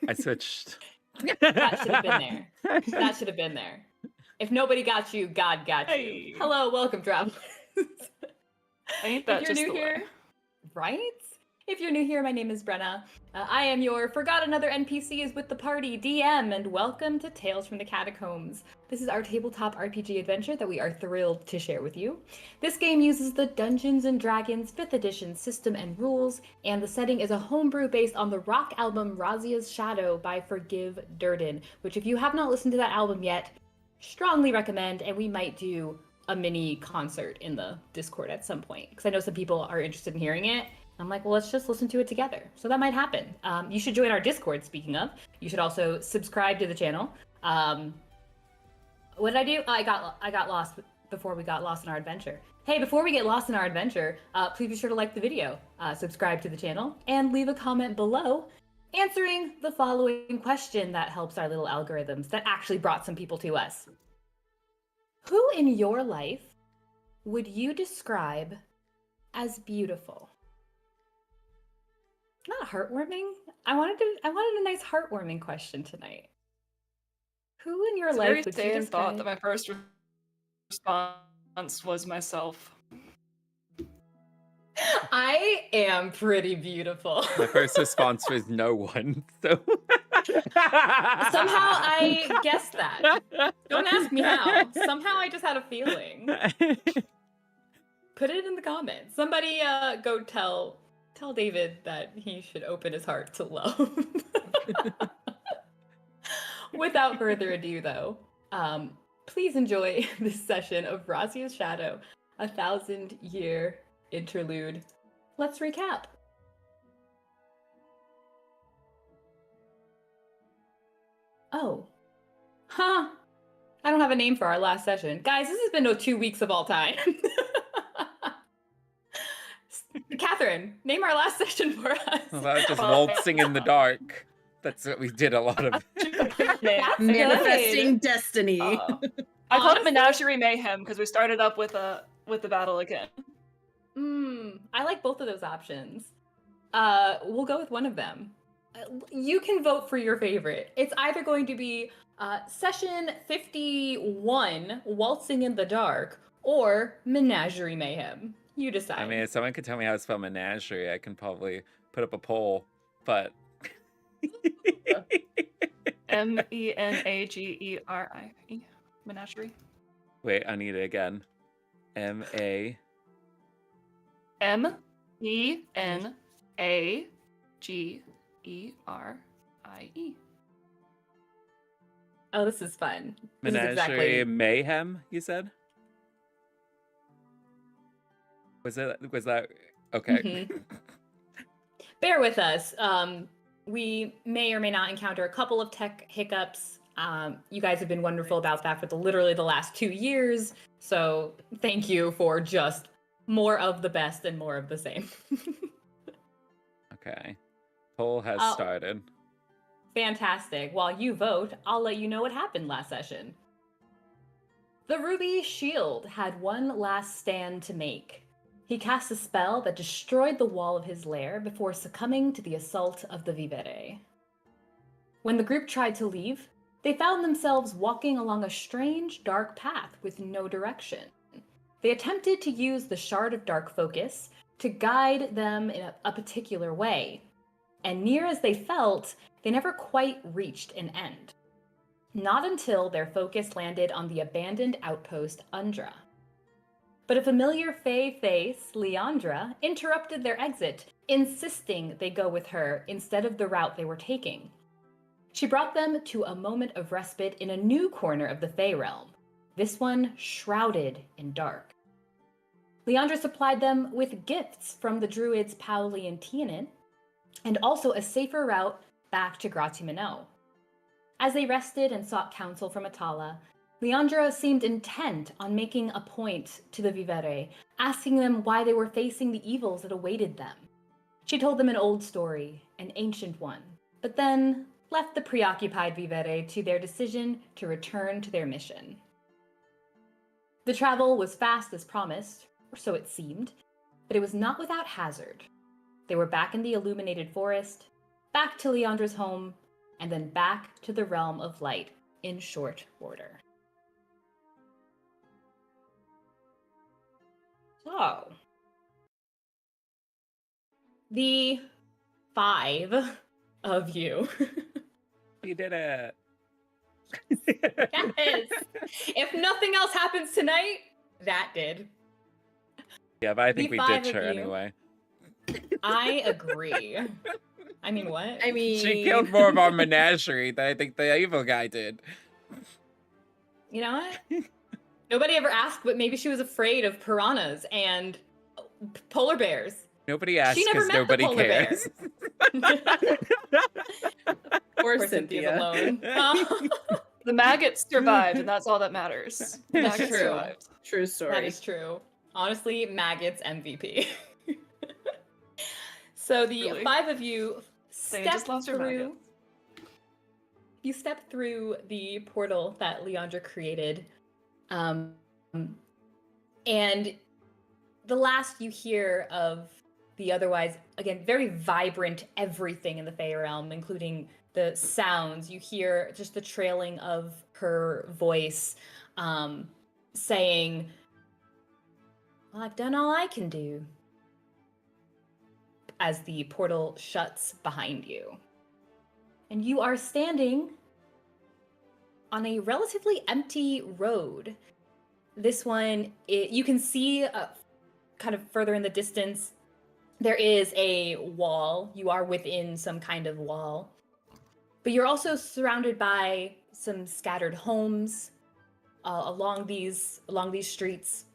I switched. That should have been there. That should have been there. If nobody got you, God got you. Hey. Hello, welcome, travelers. Ain't that If you're just new the here, way? right? If you're new here, my name is Brenna. I am your Forgot Another NPC is with the Party DM, and welcome to Tales from the Catacombs. This is our tabletop RPG adventure that we are thrilled to share with you. This game uses the Dungeons & Dragons 5th edition system and rules, and the setting is a homebrew based on the rock album Razia's Shadow by Forgive Durden, which if you have not listened to that album yet, strongly recommend, and we might do a mini concert in the Discord at some point, because I know some people are interested in hearing it. I'm like, well, let's just listen to it together. So that might happen. You should join our Discord, speaking of. You should also subscribe to the channel. What did I do? I got lost before we got lost in our adventure. Hey, before we get lost in our adventure, please be sure to like the video, subscribe to the channel, and leave a comment below answering the following question that helps our little algorithms that actually brought some people to us. Who in your life would you describe as beautiful? Not heartwarming. I wanted a nice heartwarming question tonight. Who in your It's a life very would you sad describe? thought that my first response was myself. I am pretty beautiful. My first response was no one. So Somehow I guessed that. Don't ask me how. Somehow I just had a feeling. Put it in the comments. Somebody go tell David that he should open his heart to love. Without further ado, though, please enjoy this session of Razia's Shadow, a 1,000-year interlude. Let's recap. Oh. Huh. I don't have a name for our last session. Guys, this has been no 2 weeks of all time. Catherine, name our last session for us. About just waltzing in the dark. That's what we did a lot of. That's Manifesting good. destiny. I called it Menagerie Mayhem because we started up with the battle again. I like both of those options. We'll go with one of them. You can vote for your favorite. It's either going to be session 51, Waltzing in the Dark, or Menagerie Mayhem. You decide. I mean, if someone could tell me how to spell menagerie, I can probably put up a poll, but... Menagerie. Menagerie. Wait, I need it again. M-A... Menagerie. Oh, this is fun. This is Menagerie Mayhem, you said? Was that... Okay. Bear with us. We may or may not encounter a couple of tech hiccups. You guys have been wonderful about that for literally the last 2 years. So thank you for just more of the best and more of the same. Okay. Poll has started. Fantastic. While you vote, I'll let you know what happened last session. The Ruby Shield had one last stand to make. He cast a spell that destroyed the wall of his lair before succumbing to the assault of the Vivere. When the group tried to leave, they found themselves walking along a strange, dark path with no direction. They attempted to use the Shard of Dark Focus to guide them in a particular way, and near as they felt, they never quite reached an end. Not until their focus landed on the abandoned outpost Undra. But a familiar Fey face, Leandra, interrupted their exit, insisting they go with her instead of the route they were taking. She brought them to a moment of respite in a new corner of the Fey realm, this one shrouded in dark. Leandra supplied them with gifts from the druids Pauli and Tianin, and also a safer route back to Gratimino. As they rested and sought counsel from Atala, Leandra seemed intent on making a point to the Vivere, asking them why they were facing the evils that awaited them. She told them an old story, an ancient one, but then left the preoccupied Vivere to their decision to return to their mission. The travel was fast as promised, or so it seemed, but it was not without hazard. They were back in the illuminated forest, back to Leandra's home, and then back to the realm of light in short order. So, the 5 of you. You did it. Yes. If nothing else happens tonight, that did. Yeah, but I think The we 5 ditch of her you. anyway. I agree. I mean, what? I mean, She killed more of our menagerie than I think the evil guy did. You know what? Nobody ever asked, but maybe she was afraid of piranhas and polar bears. Nobody asked She never because met the nobody polar bear. cares. poor Poor Cynthia's Cynthia. alone. The maggots survived, and that's all that matters. The That's maggots true. survived. True story. That is true. Honestly, maggots MVP. So the Really? 5 of you Ste'yn step just lost her through. maggots. You step through the portal that Leandra created, and the last you hear of the otherwise, again, very vibrant everything in the Fey realm, including the sounds. You hear just the trailing of her voice, saying, "Well, I've done all I can do," as the portal shuts behind you. And you are standing on a relatively empty road. This one, you can see kind of further in the distance, there is a wall. You are within some kind of wall. But you're also surrounded by some scattered homes along these streets.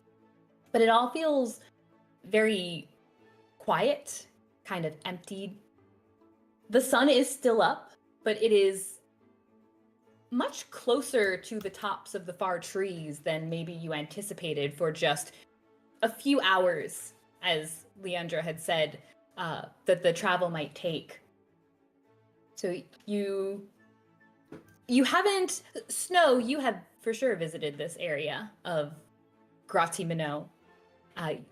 But it all feels very quiet, kind of emptied. The sun is still up, but it is much closer to the tops of the far trees than maybe you anticipated for just a few hours, as Leandra had said, that the travel might take. So you haven't, Snow, you have for sure visited this area of Grati Minot.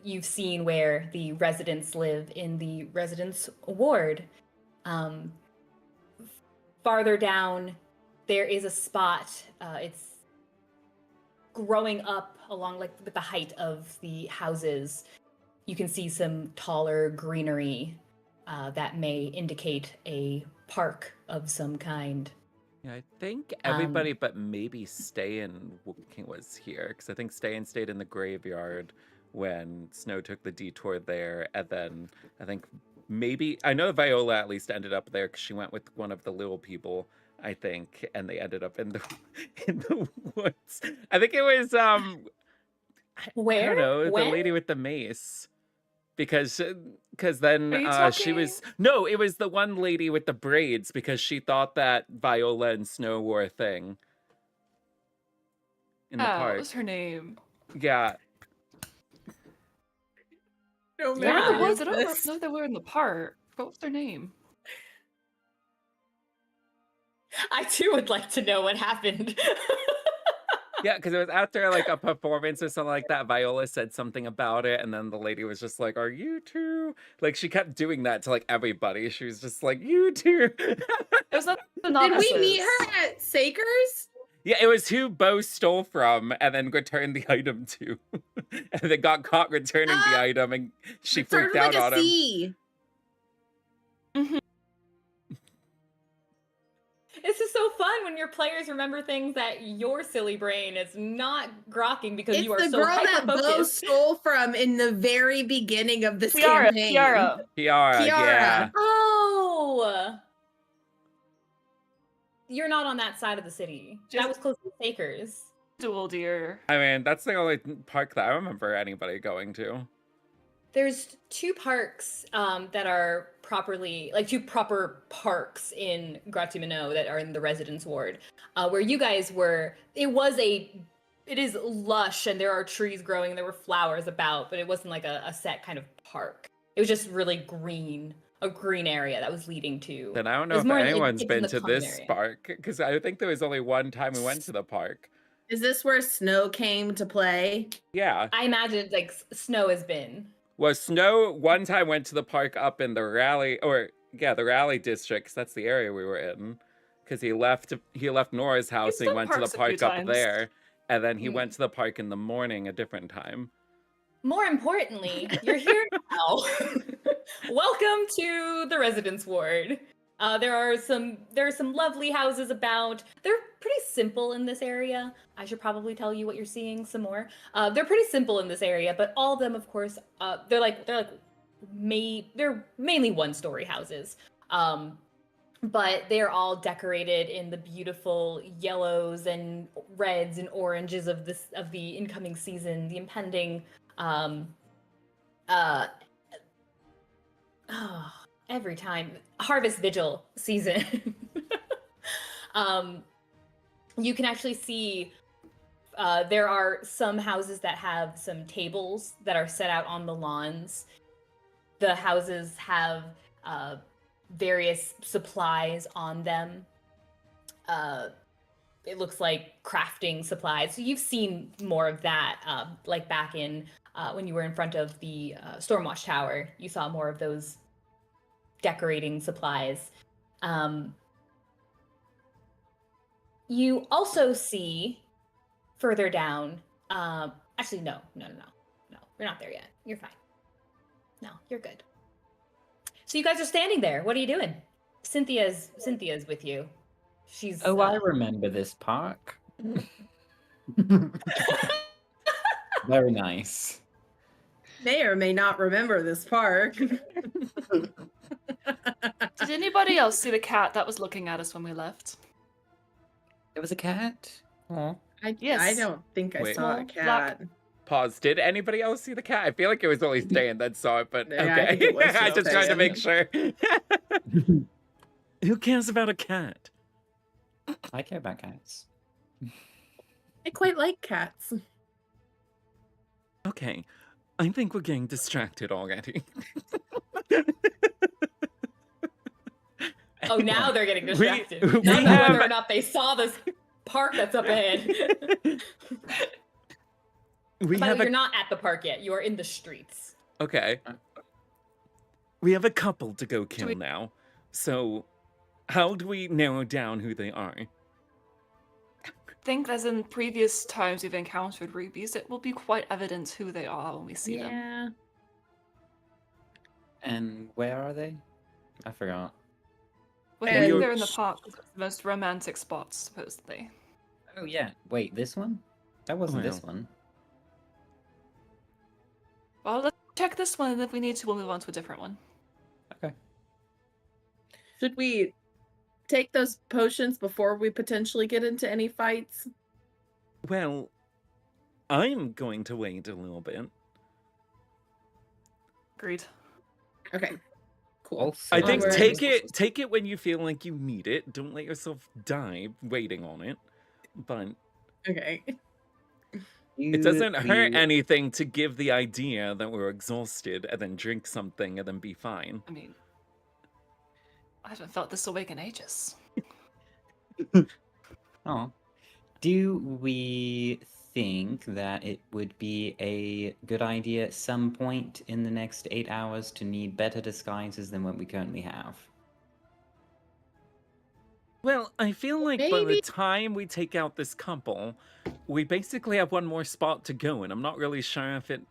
You've seen where the residents live in the residence ward. Farther down, there is a spot. It's growing up along like with the height of the houses. You can see some taller greenery that may indicate a park of some kind. Yeah, I think everybody but maybe Ste'yn was here, because I think Ste'yn stayed in the graveyard when Snow took the detour there, and then I think maybe, I know Viola at least ended up there because she went with one of the little people, I think, and they ended up in the woods. I think it was Where? I don't know, When? the lady with the mace. Because then Are you she talking- was, no, it was the one lady with the braids, because she thought that Viola and Snow were a thing in the What park. was her name? Yeah. No Yeah. They were in the matter woods. I don't this. know if they were in the park. What was their name? I too would like to know what happened. Yeah, because it was after like a performance or something like that. Viola said something about it, and then the lady was just like, "Are you two?" Like she kept doing that to like everybody. She was just like, "You two." It was not the Did novices. we meet her at Sakers? Yeah, it was who Beau stole from and then returned the item to, and then got caught returning the item, and she It started freaked out with on a him. C. This is so fun when your players remember things that your silly brain is not grokking because It's you are the so girl that Beau hyper-focused. stole from in the very beginning of this Kiara. campaign. Kiara. Kiara, yeah. Kiara. Oh! You're not on that side of the city. That Just- was close to Sakers. Dual deer. I mean, that's the only park that I remember anybody going to. There's 2 parks that are properly, like 2 proper parks in Grati Minot that are in the residence ward. Where you guys were, it is lush and there are trees growing and there were flowers about, but it wasn't like a set kind of park. It was just really green, a green area that was leading to. Then I don't It know was if more like anyone's it's in been the to common this area. park, because I think there was only one time we went to the park. Is this where Snow came to play? Yeah. I imagine like Snow has been. Well, Snow one time went to the park up in the Raleigh, the Raleigh district, 'cause that's the area we were in. because he left Nora's house and he done went to the parks a park few up times. there, and then he went to the park in the morning a different time. More importantly, you're here now. Welcome to the residence ward. There are some lovely houses about. They're pretty simple in this area. I should probably tell you what you're seeing some more. They're pretty simple in this area, but all of them, of course, they're mainly one-story houses. But they're all decorated in the beautiful yellows and reds and oranges of the incoming season, the impending every time harvest vigil season. You can actually see there are some houses that have some tables that are set out on the lawns. The houses have various supplies on them. It looks like crafting supplies. So you've seen more of that, like back in when you were in front of the Stormwatch Tower. You saw more of those decorating supplies. You also see further down. Actually, no. We're not there yet. You're fine. No, you're good. So you guys are standing there. What are you doing? Cynthia's with you. She's. Oh, I remember this park. Very nice. May or may not remember this park. Did anybody else see the cat that was looking at us when we left? There was a cat. Oh, Yes. I don't think I Wait. saw a Small, cat. Pause. Did anybody else see the cat? I feel like it was only Ste'yn that saw it, but Yeah, I okay. think it was I just tried to Ste'yn. make sure. Who cares about a cat? I care about cats. I quite like cats. Okay, I think we're getting distracted already. Oh, now they're getting We- distracted. we Not have- whether or not they saw this park that's up ahead. We By the have way, a you're not at the park yet. You are in the streets. okay. We have a couple to go kill we- now. So, how do we narrow down who they are? I think as in previous times we've encountered rubies, it will be quite evident who they are when we see them. Yeah. And where are they? I forgot. Well, I And- think they're in the park, the most romantic spots, supposedly. Oh yeah. Wait, this one? That wasn't this Well. one. Well, let's check this one, and if we need to, we'll move on to a different one. Okay. Should we take those potions before we potentially get into any fights? Well, I'm going to wait a little bit. Agreed. Okay. Cool. Also, I think Onward. take it when you feel like you need it. Don't let yourself die waiting on it. But Okay. it doesn't hurt You- anything to give the idea that we're exhausted and then drink something and then be fine. I mean, I haven't felt this awake in ages. Oh. Do we think that it would be a good idea at some point in the next 8 hours to need better disguises than what we currently have? Well, I feel like by the Maybe- time we take out this couple, we basically have one more spot to go, and I'm not really sure if it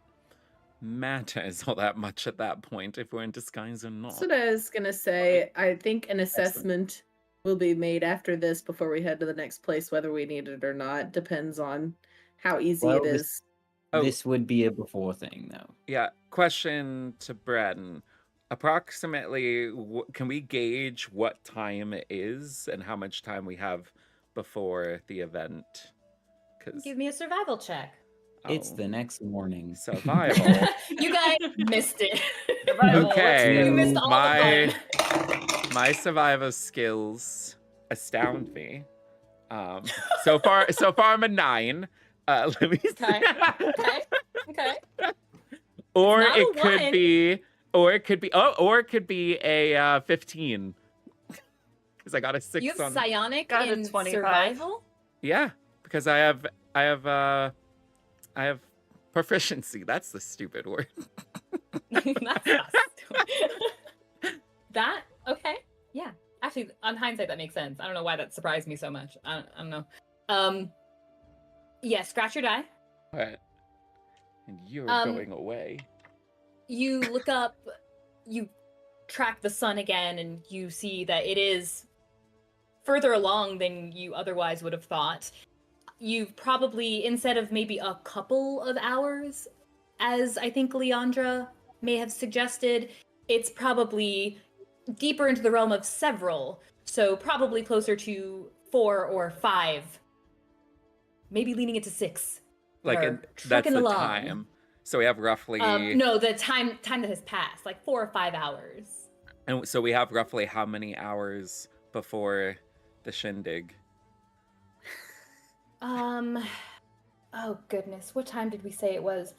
matters all that much at that point if we're in disguise or not. That's what I was gonna say. I think an assessment will be made after this before we head to the next place, whether we need it or not. Depends on how easy Well, it this- is. Oh. This would be a before thing, though. Yeah, question to Brenna. Approximately, can we gauge what time it is and how much time we have before the event? Because Give me a survival check. It's the next morning. survival. You guys missed it. Okay, You missed all my the fun. my survival skills astound me. So far I'm a 9. Let me see. Okay. Or It's not it a could one. be, or it could be a 15. Because I got a 6 You have on. psionic Got a in 25. survival? Yeah, because I have proficiency. That's the stupid word. That's not stupid. That okay. Yeah. Actually, actually, on hindsight, that makes sense. I don't know why that surprised me so much. I don't know. Yeah, scratch your die. What? And you're going away. You look up, you track the sun again, and you see that it is further along than you otherwise would have thought. You've probably, instead of maybe a couple of hours, as I think Leandra may have suggested, it's probably deeper into the realm of several. So probably closer to 4 or 5. Maybe leaning into 6. Like, Or that's trucking the along. time. So we have roughly... No, the time that has passed, like 4 or 5 hours. And so we have roughly how many hours before the shindig? Oh goodness, what time did we say it was?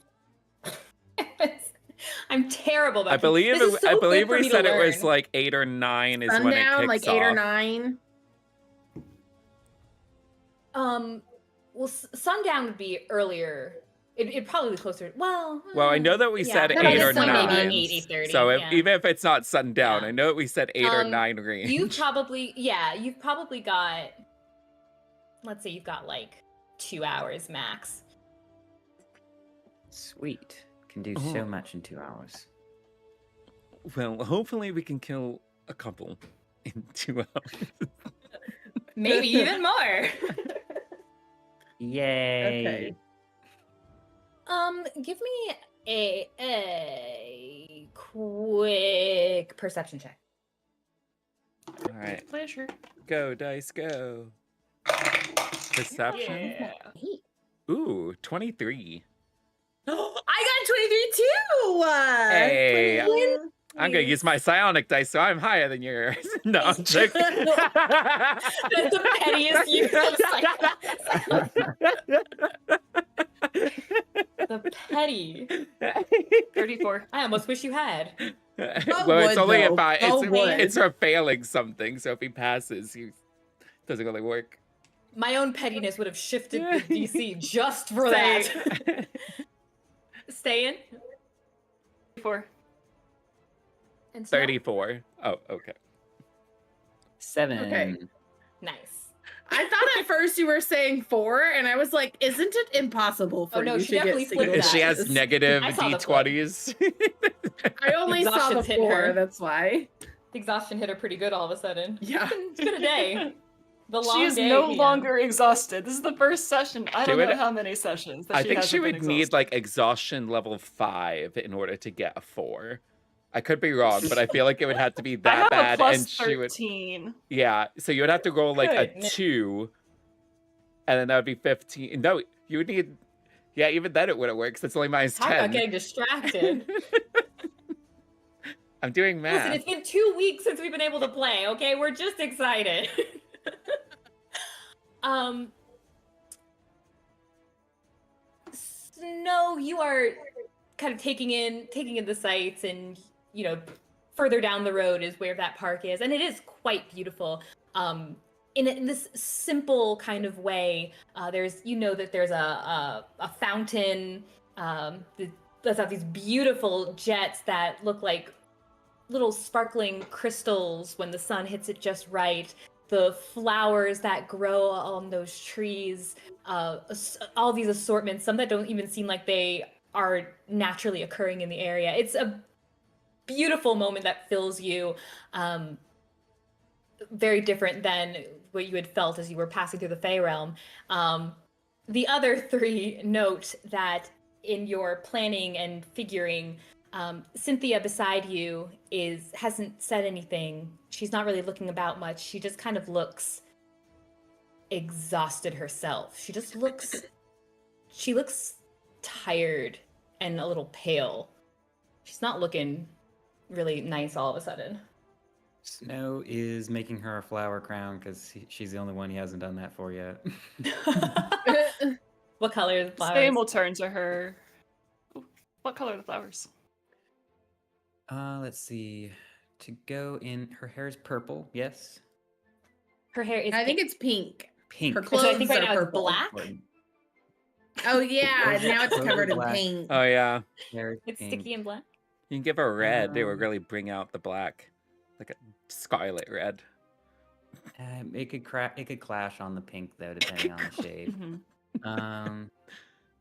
I'm terrible about I believe this is so I good believe for we me to said it was learn. like 8 or 9 is when it Sundown, kicks like 8 or off. 9. Well, sundown would be earlier. It'd probably be closer. Well, Well, I know that we said but 8 at or this point, 9. maybe 8:30. So yeah. even if it's not sundown, Yeah. I know that we said 8 or 9 range. You've probably got, let's say you've got like 2 hours max. Sweet. Can do so much in 2 hours. Well, hopefully we can kill a couple in 2 hours. Maybe even more. Yay. Okay. Give me a quick perception check. All right. Pleasure. Go, dice, go. Perception? Yeah. Ooh, 23. I got 23 too! Hey, 21. I'm going to use my psionic dice, so I'm higher than yours. No, I'm joking. That's the pettiest use of the petty. 34. I almost wish you had. Well, would, it's only though. if Bo would. it's for failing something, so if he passes, he doesn't really work. My own pettiness would have shifted the DC just for that. Ste'yn? 34. And Snow? 34. Oh, okay. 7. Okay. Nice. I thought at first you were saying 4, and I was like, isn't it impossible for no, you she to get definitely flipped single that. She has dashes? negative I saw the flip. D20s. I only saw the Exhaustion's hitting 4, her. that's why. The exhaustion hit her pretty good all of a sudden. Yeah. It's been a day. The long She is day. no yeah. longer exhausted. This is the first session. I She don't would- know how many sessions that I she think hasn't she been would need exhausted. like exhaustion level 5 in order to get a 4. I could be wrong, but I feel like it would have to be I that have bad, a plus and she would. 13. Yeah, so you would have to roll like a Goodness. 2, and then that would be 15. No, you would need. Yeah, even then it wouldn't work because it's only minus Talk about 10. getting distracted. I'm doing math. Listen, it's been 2 weeks since we've been able to play, okay? We're just excited. Snow, you are kind of taking in the sights, and further down the road is where that park is, and it is quite beautiful. In this simple kind of way, there's there's a fountain that's got these beautiful jets that look like little sparkling crystals when the sun hits it just right. The flowers that grow on those trees, all these assortments, some that don't even seem like they are naturally occurring in the area. It's a beautiful moment that fills you, very different than what you had felt as you were passing through the Fey realm. The other 3 note that in your planning and figuring, Cynthia beside you hasn't said anything. She's not really looking about much. She just kind of looks exhausted herself. She looks tired and a little pale. She's not looking really nice all of a sudden. Snow is making her a flower crown because she's the only one he hasn't done that for yet. What color are the flowers? Ste'yn will turn to her. What color are the flowers? Let's see. To go in, her hair is purple. Yes. Her hair is I think it's pink. Pink. Her So clothes I think right are now it's purple. black. Oh yeah, now it's Those are covered in black. paint. Oh yeah, Hair is It's pink. sticky and black. you can give her red. It would Um, really bring out the black, like a scarlet red. It could clash on the pink though, depending on the shade. Um,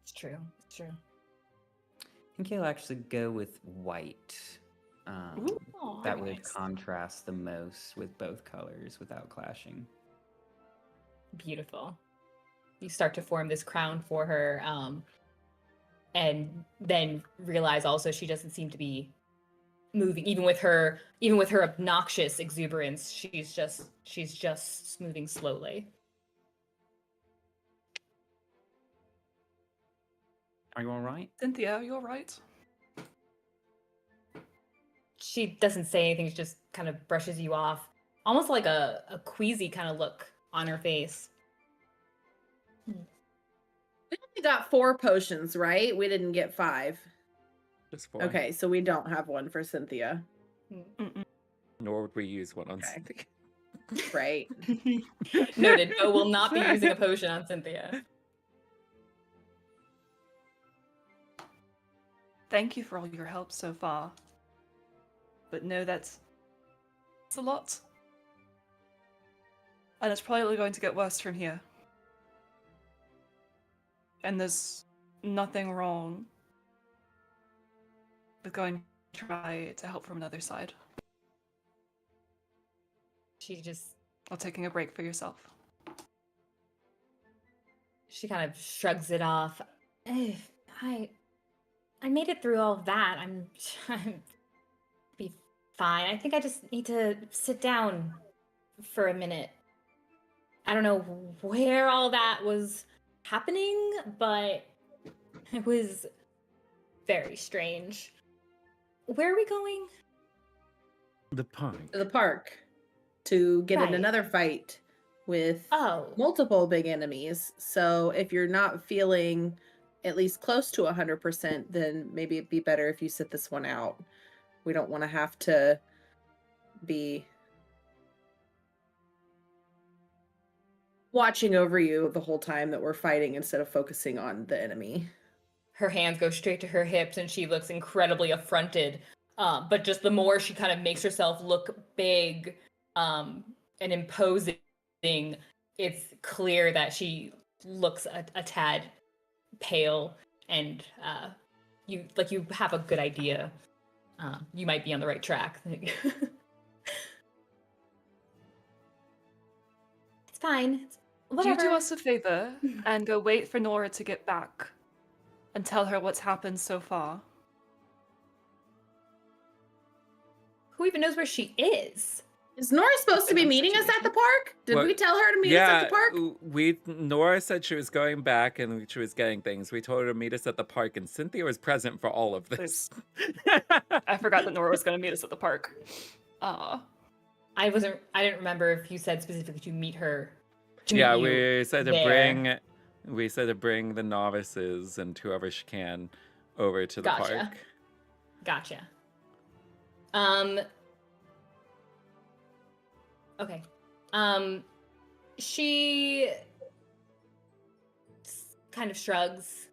It's true. It's true. I think he'll actually go with white. Aw, That very would nice. contrast the most with both colors without clashing. Beautiful. You start to form this crown for her, and then realize also she doesn't seem to be moving, even with her obnoxious exuberance. She's just moving slowly. Are you all right? Cynthia, you're right. She doesn't say anything. She just kind of brushes you off, almost like a queasy kind of look on her face. We only got 4 potions, right? We didn't get 5. Just 4. Okay, so we don't have one for Cynthia. Mm-mm. Nor would we use one on Okay. Cynthia. Right. Noted. Beau will not be using a potion on Cynthia. Thank you for all your help so far. But no, it's a lot. And it's probably going to get worse from here. And there's nothing wrong with going to try to help from another side. She just Or taking a break for yourself. she kind of shrugs it off. I made it through all of that. I'm be fine. I think I just need to sit down for a minute. I don't know where all that was happening, but it was very strange. Where are we going? The park. To the park to get in Right. another fight with Oh, multiple big enemies. So if you're not feeling at least close to 100%, then maybe it'd be better if you sit this one out. We don't want to have to be watching over you the whole time that we're fighting instead of focusing on the enemy. her hands go straight to her hips and she looks incredibly affronted. But just the more she kind of makes herself look big and imposing, it's clear that she looks a tad pale, and you have a good idea. You might be on the right track. It's fine. It's, whatever. Do you do us a favor and go wait for Nora to get back and tell her what's happened so far? Who even knows where she is? Is Nora supposed to be meeting us at the park? Did What- we tell her to meet us at the park? Nora said she was going back and she was getting things. We told her to meet us at the park, and Cynthia was present for all of this. I forgot that Nora was going to meet us at the park. I didn't remember if you said specifically to meet her. Yeah, meet you we said to there. bring the novices and whoever she can over to the Gotcha. park. Gotcha. Okay. She kind of shrugs.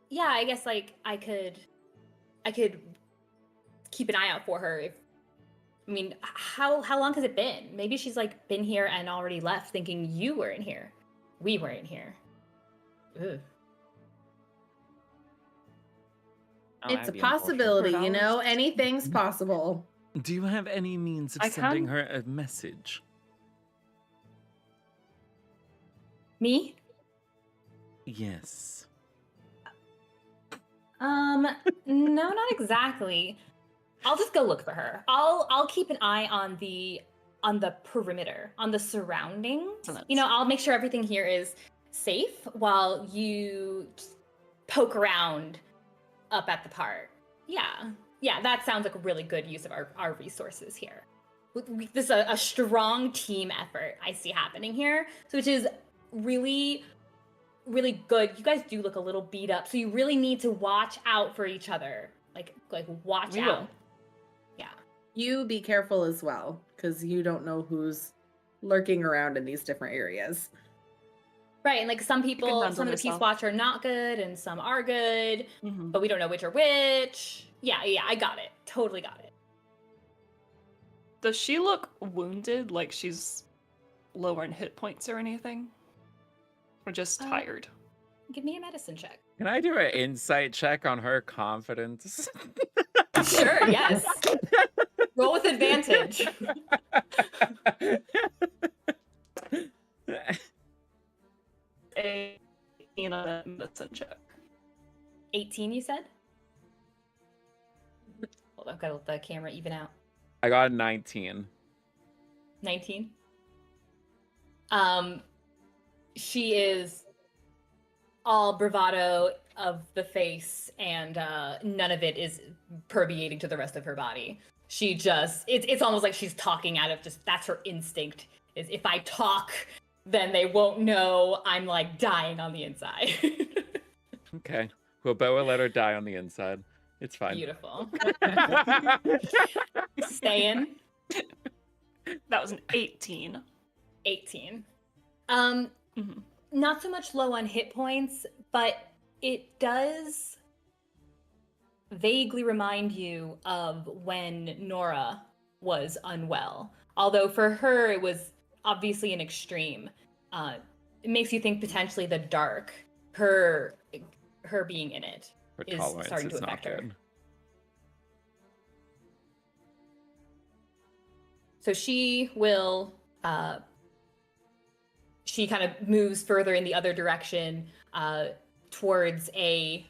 Yeah, I guess like I could keep an eye out for her if I mean, how long has it been? Maybe she's like been here and already left thinking you were in here. We were in here. Ugh. It's a possibility, you know? Hours. Anything's possible. Do you have any means of I sending can. her a message? Me? Yes. No, not exactly. I'll just go look for her. I'll keep an eye on the perimeter, on the surroundings. Excellent. You know, I'll make sure everything here is safe while you just poke around up at the park. Yeah, that sounds like a really good use of our resources here. This is a strong team effort I see happening here, so which is really, really good. You guys do look a little beat up, so you really need to watch out for each other. Like watch We out. will. Yeah. You be careful as well, because you don't know who's lurking around in these different areas. Right, and like some people, handle some of the Peace yourself. Watch are not good, and some are good, Mhm. but we don't know which are which. Yeah, I got it. Totally got it. Does she look wounded, like she's lower in hit points or anything? Or just tired? Give me a medicine check. Can I do an insight check on her confidence? Sure, yes. Roll with advantage. A medicine check. 18, you said? Hold on, I've got to let the camera even out. I got a 19. 19. She is all bravado of the face, and none of it is permeating to the rest of her body. She just, it's almost like she's talking out of just, that's her instinct, is if I talk, then they won't know I'm like dying on the inside. Okay. Well, Beau will let her die on the inside. It's fine. Beautiful. Ste'yn. That was an 18. 18. Mm-hmm. Not so much low on hit points, but it does vaguely remind you of when Nora was unwell. Although for her, it was obviously an extreme. It makes you think potentially the dark, her being in it, Her is tolerance starting to is not affect her. good. So she will, she kind of moves further in the other direction towards a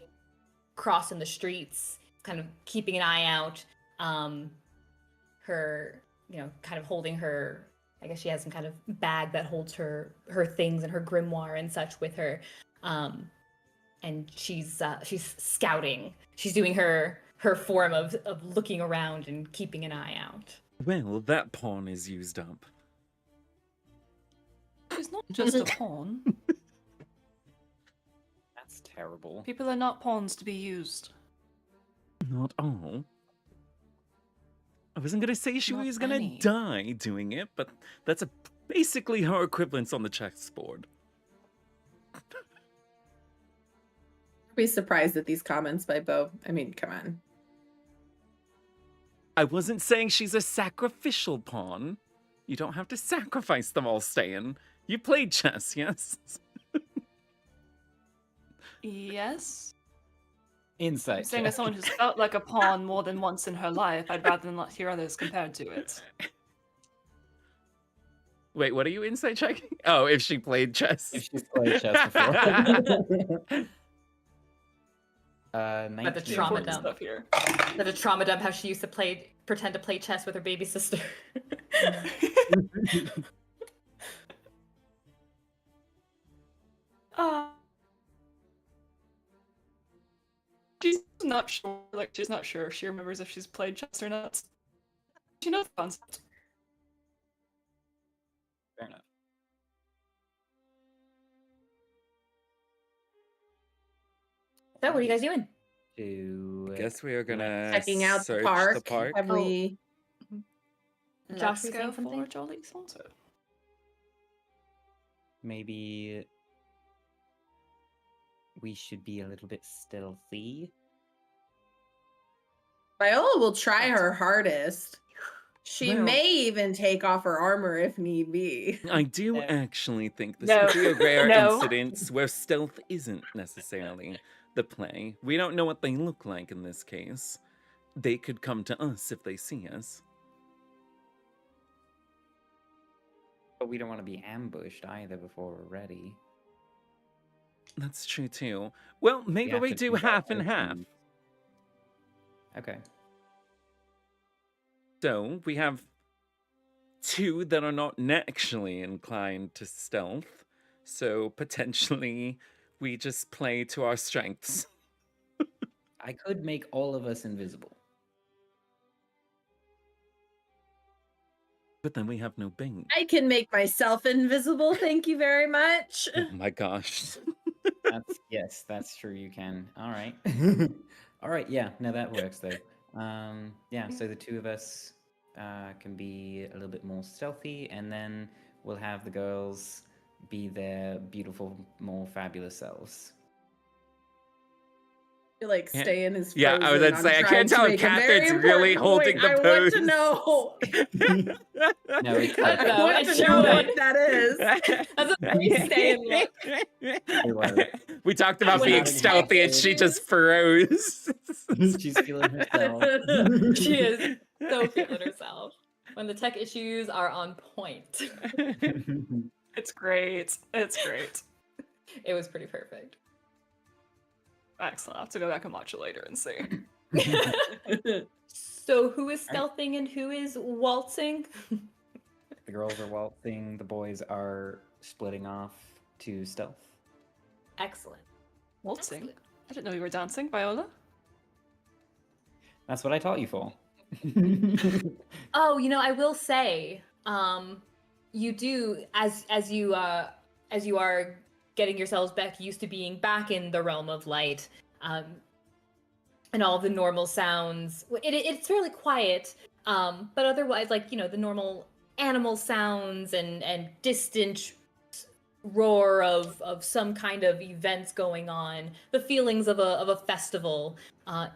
cross in the streets, kind of keeping an eye out. Her, kind of holding her, I guess she has some kind of bag that holds her things and her grimoire and such with her. And she's scouting. She's doing her form of looking around and keeping an eye out. Well, that pawn is used up. She's not just a pawn. That's terrible. People are not pawns to be used. Not all. I wasn't gonna say she Not was gonna any. die doing it, but that's basically her equivalence on the chessboard. Be surprised at these comments by Beau. I mean, come on. I wasn't saying she's a sacrificial pawn. You don't have to sacrifice them all, Ste'yn. You played chess, yes? Yes. Insight. I'm saying check. as someone who's felt like a pawn more than once in her life, I'd rather not hear others compared to it. Wait, what are you insight checking? Oh, if she played chess. If she's played chess before. 19. But the The trauma important dump. stuff here. That a trauma dump how she used to pretend to play chess with her baby sister. She's not sure. Like, she's not sure if she remembers if she's played chess or not. She knows the concept. Fair enough. So, what are you guys doing? To Guess we are gonna Checking out the search park. the park. Have we? Josh, Let's were you go saying for something? Jolly Salsa. maybe we should be a little bit stealthy. Viola will try her hardest. She Well- may even take off her armor if need be. I do No. actually think this No. would be a rare No. incident where stealth isn't necessarily the play. We don't know what they look like in this case. They could come to us if they see us. But we don't want to be ambushed either before we're ready. That's true too. Well, maybe have we to do do half and both half. things. Okay. So we have two that are not naturally inclined to stealth. So potentially we just play to our strengths. I could make all of us invisible. But then we have no bait. I can make myself invisible, thank you very much. Oh my gosh. Yes, that's true. You can. All right. All right. Yeah. No, that works though. Yeah. So the two of us can be a little bit more stealthy, and then we'll have the girls be their beautiful, more fabulous selves. feel like Can't- Ste'yn is Yeah, I was frozen. gonna say, I I'm can't trying tell to if make a very Catherine's really important holding point. the I want to pose. know. No, it's Good like, though. I want and to she know would. what that is. That's a very Ste'yn look. it was. We talked about When being the stealthy and tech she just issues- froze. She's feeling herself. She is so feeling herself. When the tech issues are on point. It's great. It's great. It was pretty perfect. Excellent. I'll have to go back and watch it later and see. So who is stealthing and who is waltzing? The girls are waltzing. The boys are splitting off to stealth. Excellent. Waltzing. Excellent. I didn't know you were dancing, Viola. That's what I taught you for. Oh, I will say, you do as you are getting yourselves back used to being back in the realm of light, and all the normal sounds. It's fairly quiet, but otherwise, like the normal animal sounds and distant roar of some kind of events going on, the feelings of a festival,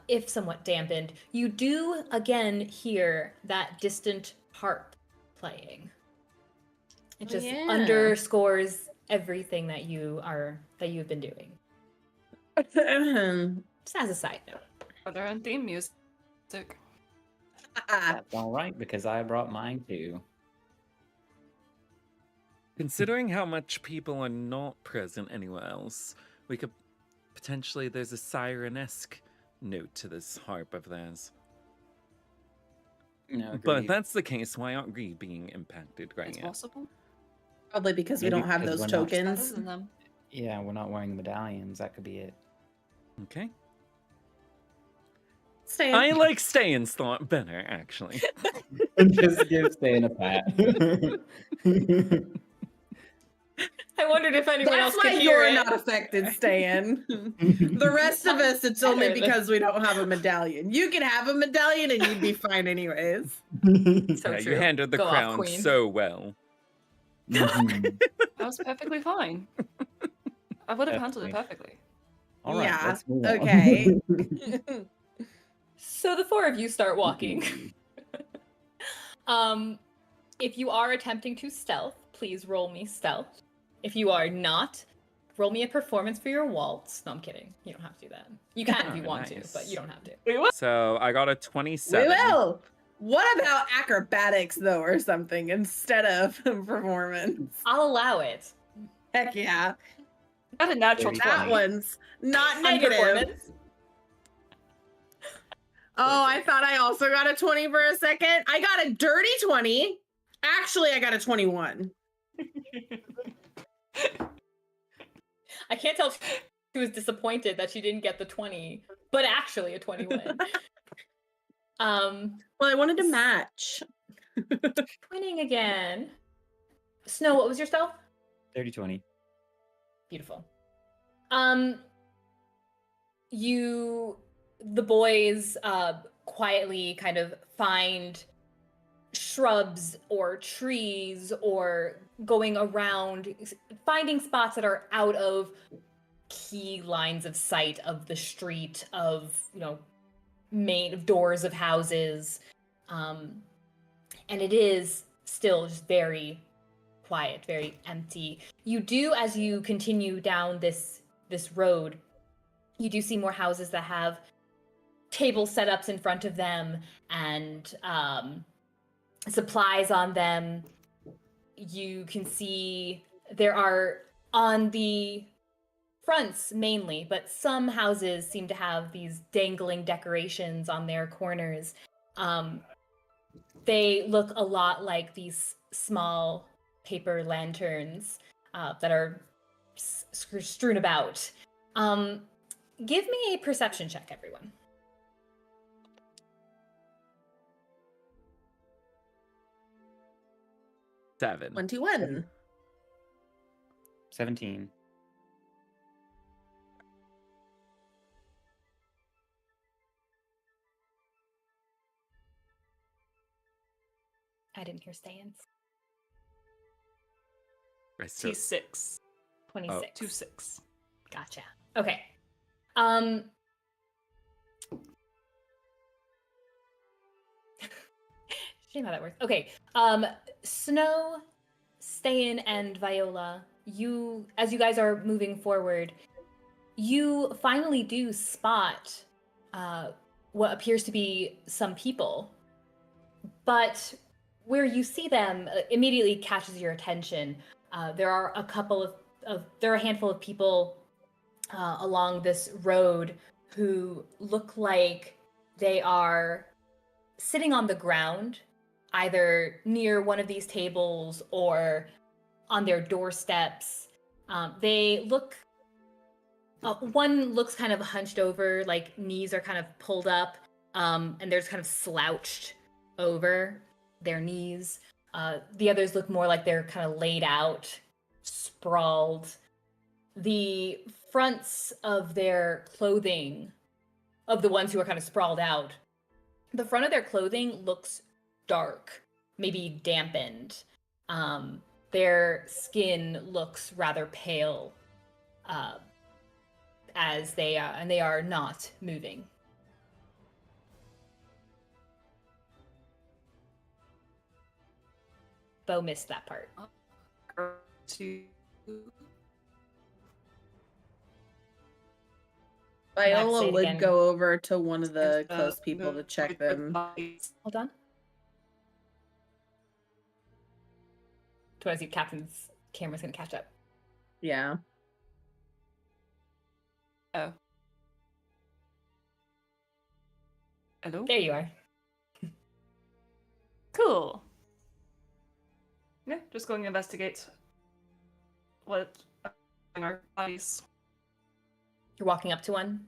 if somewhat dampened, you do again hear that distant harp playing. It just Yeah. underscores everything that you've been doing. Just as a side note. Are there on theme music? That's all right because I brought mine too. Considering how much people are not present anywhere else, we could potentially, there's a siren-esque note to this harp of theirs. No, But if agreed. that's the case, why aren't we being impacted right It's now? possible. Probably because we Maybe don't have because those we're not Better tokens. than them. Yeah, we're not wearing the medallions. That could be it. Okay. Ste'yn. I like Ste'yn's thought better, actually. Just give Ste'yn a pat. I wondered if anyone That's else could why hear you're it. not affected, Ste'yn. The rest of us, it's only Better than- because we don't have a medallion. You could have a medallion and you'd be fine anyways. So Yeah, true. you handled the Go off, crown queen. so well. Mhm. That was perfectly fine. I would have handled it perfectly. All right, Yeah, let's move on. okay. So the four of you start walking. If you are attempting to stealth, please roll me stealth. If you are not, roll me a performance for your waltz. No, I'm kidding. You don't have to do that. You can if you Oh, want to, nice. but you don't have to. Wait, what? So I got a We 27. will. What about acrobatics, though, or something, instead of performance? I'll allow it. Heck yeah. Got a natural 30. 20. That one's not On negative. performance? Oh, I thought I also got a 20 for a second. I got a dirty 20. Actually, I got a 21. I can't tell if she was disappointed that she didn't get the 20, but actually a 21. Well, I wanted to match. Twinning again. Snow, what was your stealth? 30-20. Beautiful. The boys quietly kind of find shrubs or trees or going around, finding spots that are out of key lines of sight of the street, of, main doors of houses. And it is still just very quiet, very empty. You do, as you continue down this road, you do see more houses that have table setups in front of them and supplies on them. You can see there are on the fronts mainly, but some houses seem to have these dangling decorations on their corners. They look a lot like these small paper lanterns that are strewn about. Give me a perception check, everyone. 7. 21. 17. I didn't hear Ste'yn's. I still- T6. 26. 2-6. Gotcha. Okay. Shame how that works. Okay. Snow, Ste'yn, and Viola, as you guys are moving forward, you finally do spot what appears to be some people. But where you see them immediately catches your attention. There are a handful of people along this road who look like they are sitting on the ground, either near one of these tables or on their doorsteps. They look. One looks kind of hunched over, like knees are kind of pulled up, and they're just kind of slouched over their knees. The others look more like they're kind of laid out, sprawled. The fronts of their clothing, of the ones who are kind of sprawled out, the front of their clothing looks dark, maybe dampened. Their skin looks rather pale, and they are not moving. Beau missed that part. To Viola say it would again. go over to one of the close people to check them. Hold on. Do I see if Captain's camera's gonna catch up? Yeah. Oh. Hello? There you are. Cool. Yeah, just going to investigate what our bodies. You're walking up to one?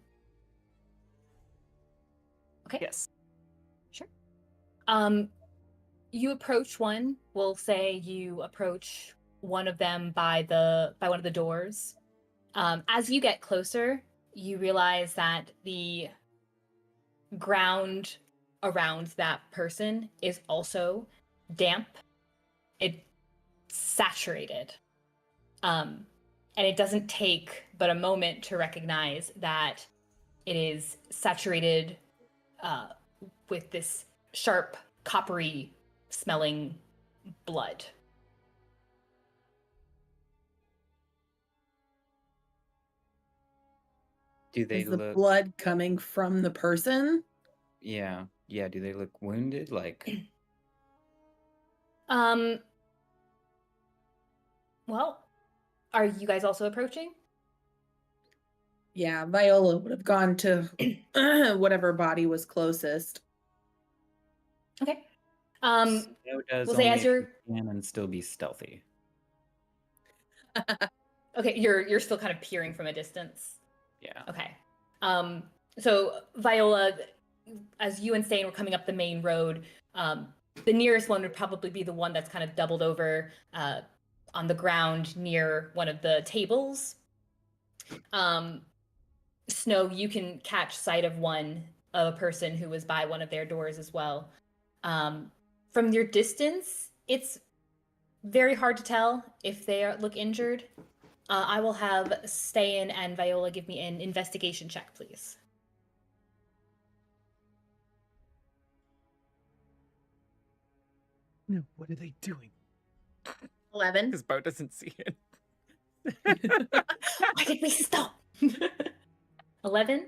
Okay. Yes. Sure. You approach one. We'll say you approach one of them by one of the doors. As you get closer, you realize that the ground around that person is also damp. It's saturated. And it doesn't take but a moment to recognize that it is saturated with this sharp, coppery smelling blood. Do they Is the look? blood coming from the person? Yeah. Do they look wounded? Like, Well, are you guys also approaching? Yeah, Viola would have gone to whatever body was closest. Okay. Snow does we'll say only as if you're you can and still be stealthy. okay, you're still kind of peering from a distance. Yeah. Okay. So Viola, as you and Ste'yn were coming up the main road, the nearest one would probably be the one that's kind of doubled over on the ground near one of the tables. Snow, you can catch sight of a person who was by one of their doors as well. From your distance, it's very hard to tell if they look injured. I will have Ste'yn and Viola give me an investigation check, please. No, what are they doing? 11. Because Beau doesn't see it. Why did we stop? 11?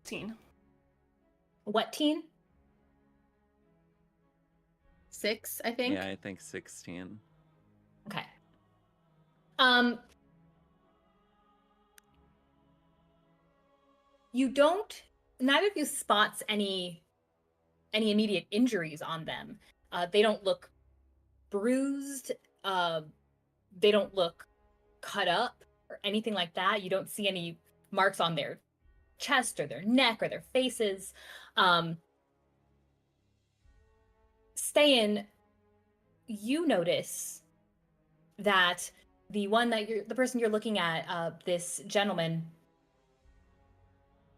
18. What teen? 6, I think. Yeah, I think 16. Okay. Neither of you spots any immediate injuries on them. They don't look bruised. They don't look cut up or anything like that. You don't see any marks on their chest or their neck or their faces. Ste'yn, you notice that the person you're looking at, this gentleman,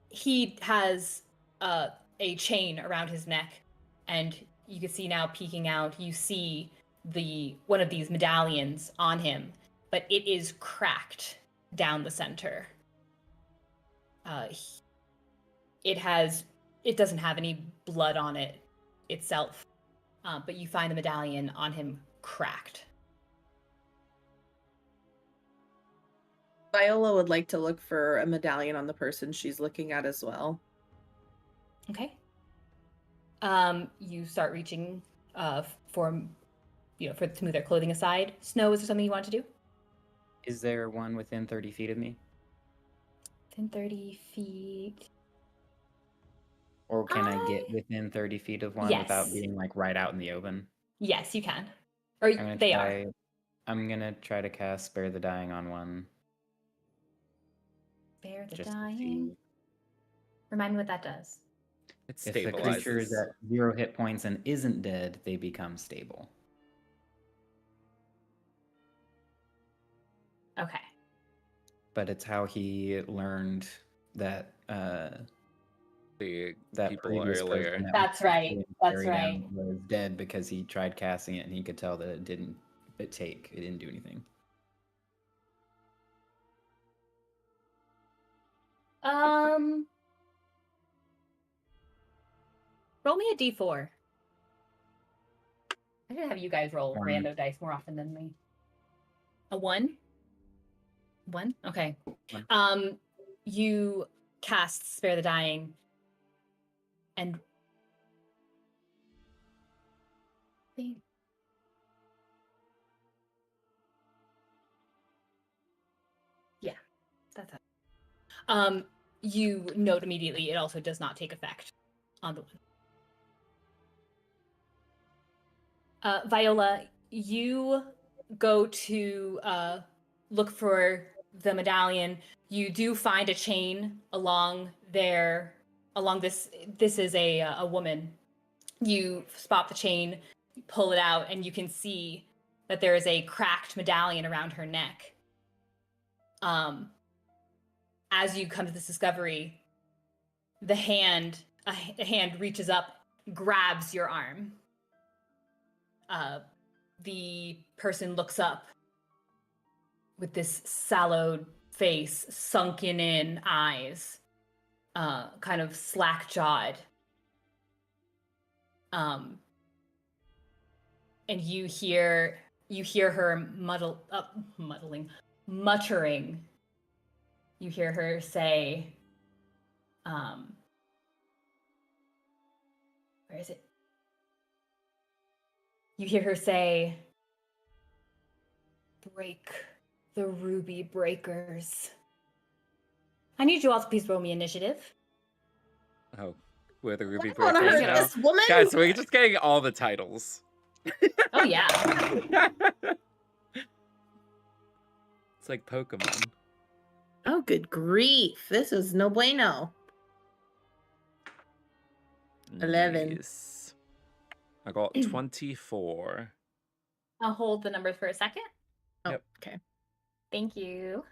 he has a chain around his neck, and you can see now peeking out, you see one of these medallions on him, but it is cracked down the center. It doesn't have any blood on it itself, but you find the medallion on him cracked. Viola would like to look for a medallion on the person she's looking at as well. Okay. You start reaching for to move their clothing aside. Snow, is there something you want to do? Is there one within 30 feet of me? Within 30 feet. Or can I get within 30 feet of one without Yes. being like right out in the open? Yes, you can. Or they are. I'm gonna try to cast Spare the Dying on one. Spare the just to dying. see. Remind me what that does. It If the creature is stabilizes. at 0 hit points and isn't dead, they become stable. Okay. But it's how he learned that The that people previous earlier. person that That's was right. being That's carried right. down was dead because he tried casting it and he could tell that it didn't do anything. Roll me a d4. I should have you guys roll One. rando dice more often than me. A 1? 1? Okay. 1. You cast Spare the Dying, and yeah, that's it. You note immediately it also does not take effect on the one. Viola, you go to look for the medallion. You do find a chain along this. This is a woman. You spot the chain, pull it out, and you can see that there is a cracked medallion around her neck. As you come to this discovery, a hand reaches up, grabs your arm. The person looks up with this sallowed face, sunken in eyes, kind of slack-jawed. And you hear her muttering. You hear her say, where is it? You hear her say, "Break the ruby breakers." I need you all to please roll me initiative. Oh, we're the Ruby I don't wanna Breakers hurt now. this woman. Guys, we're just getting all the titles. Oh yeah. It's like Pokemon. Oh, good grief. This is no bueno. 11. Nice. I got 24. I'll hold the numbers for a second. Oh, Yep. okay. Thank you.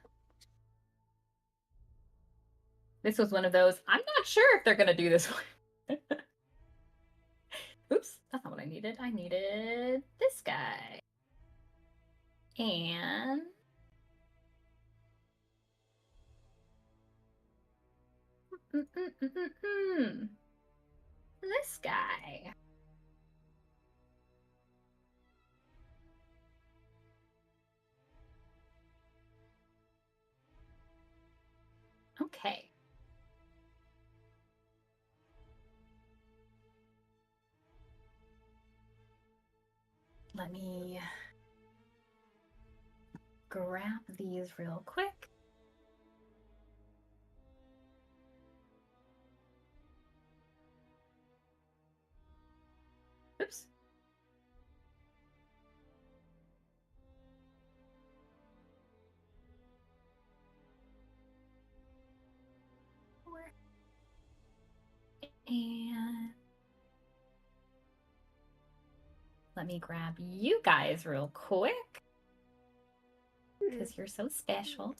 This was one of those, I'm not sure if they're going to do this one. Oops, that's not what I needed. I needed this guy. And this guy. Okay. Let me grab these real quick. Oops. And let me grab you guys real quick, because you're so special.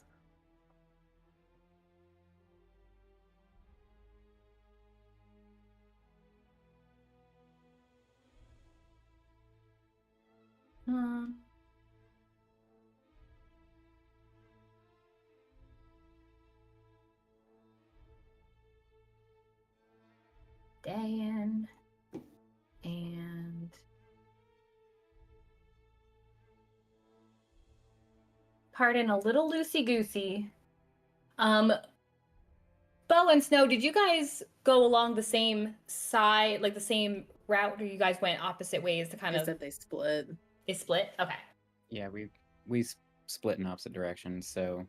Ste'yn pardon, a little loosey-goosey. Beau and Snow, did you guys go along the same side, like the same route, or you guys went opposite ways to kind I of... said they split. They split? Okay. Yeah, we split in opposite directions. So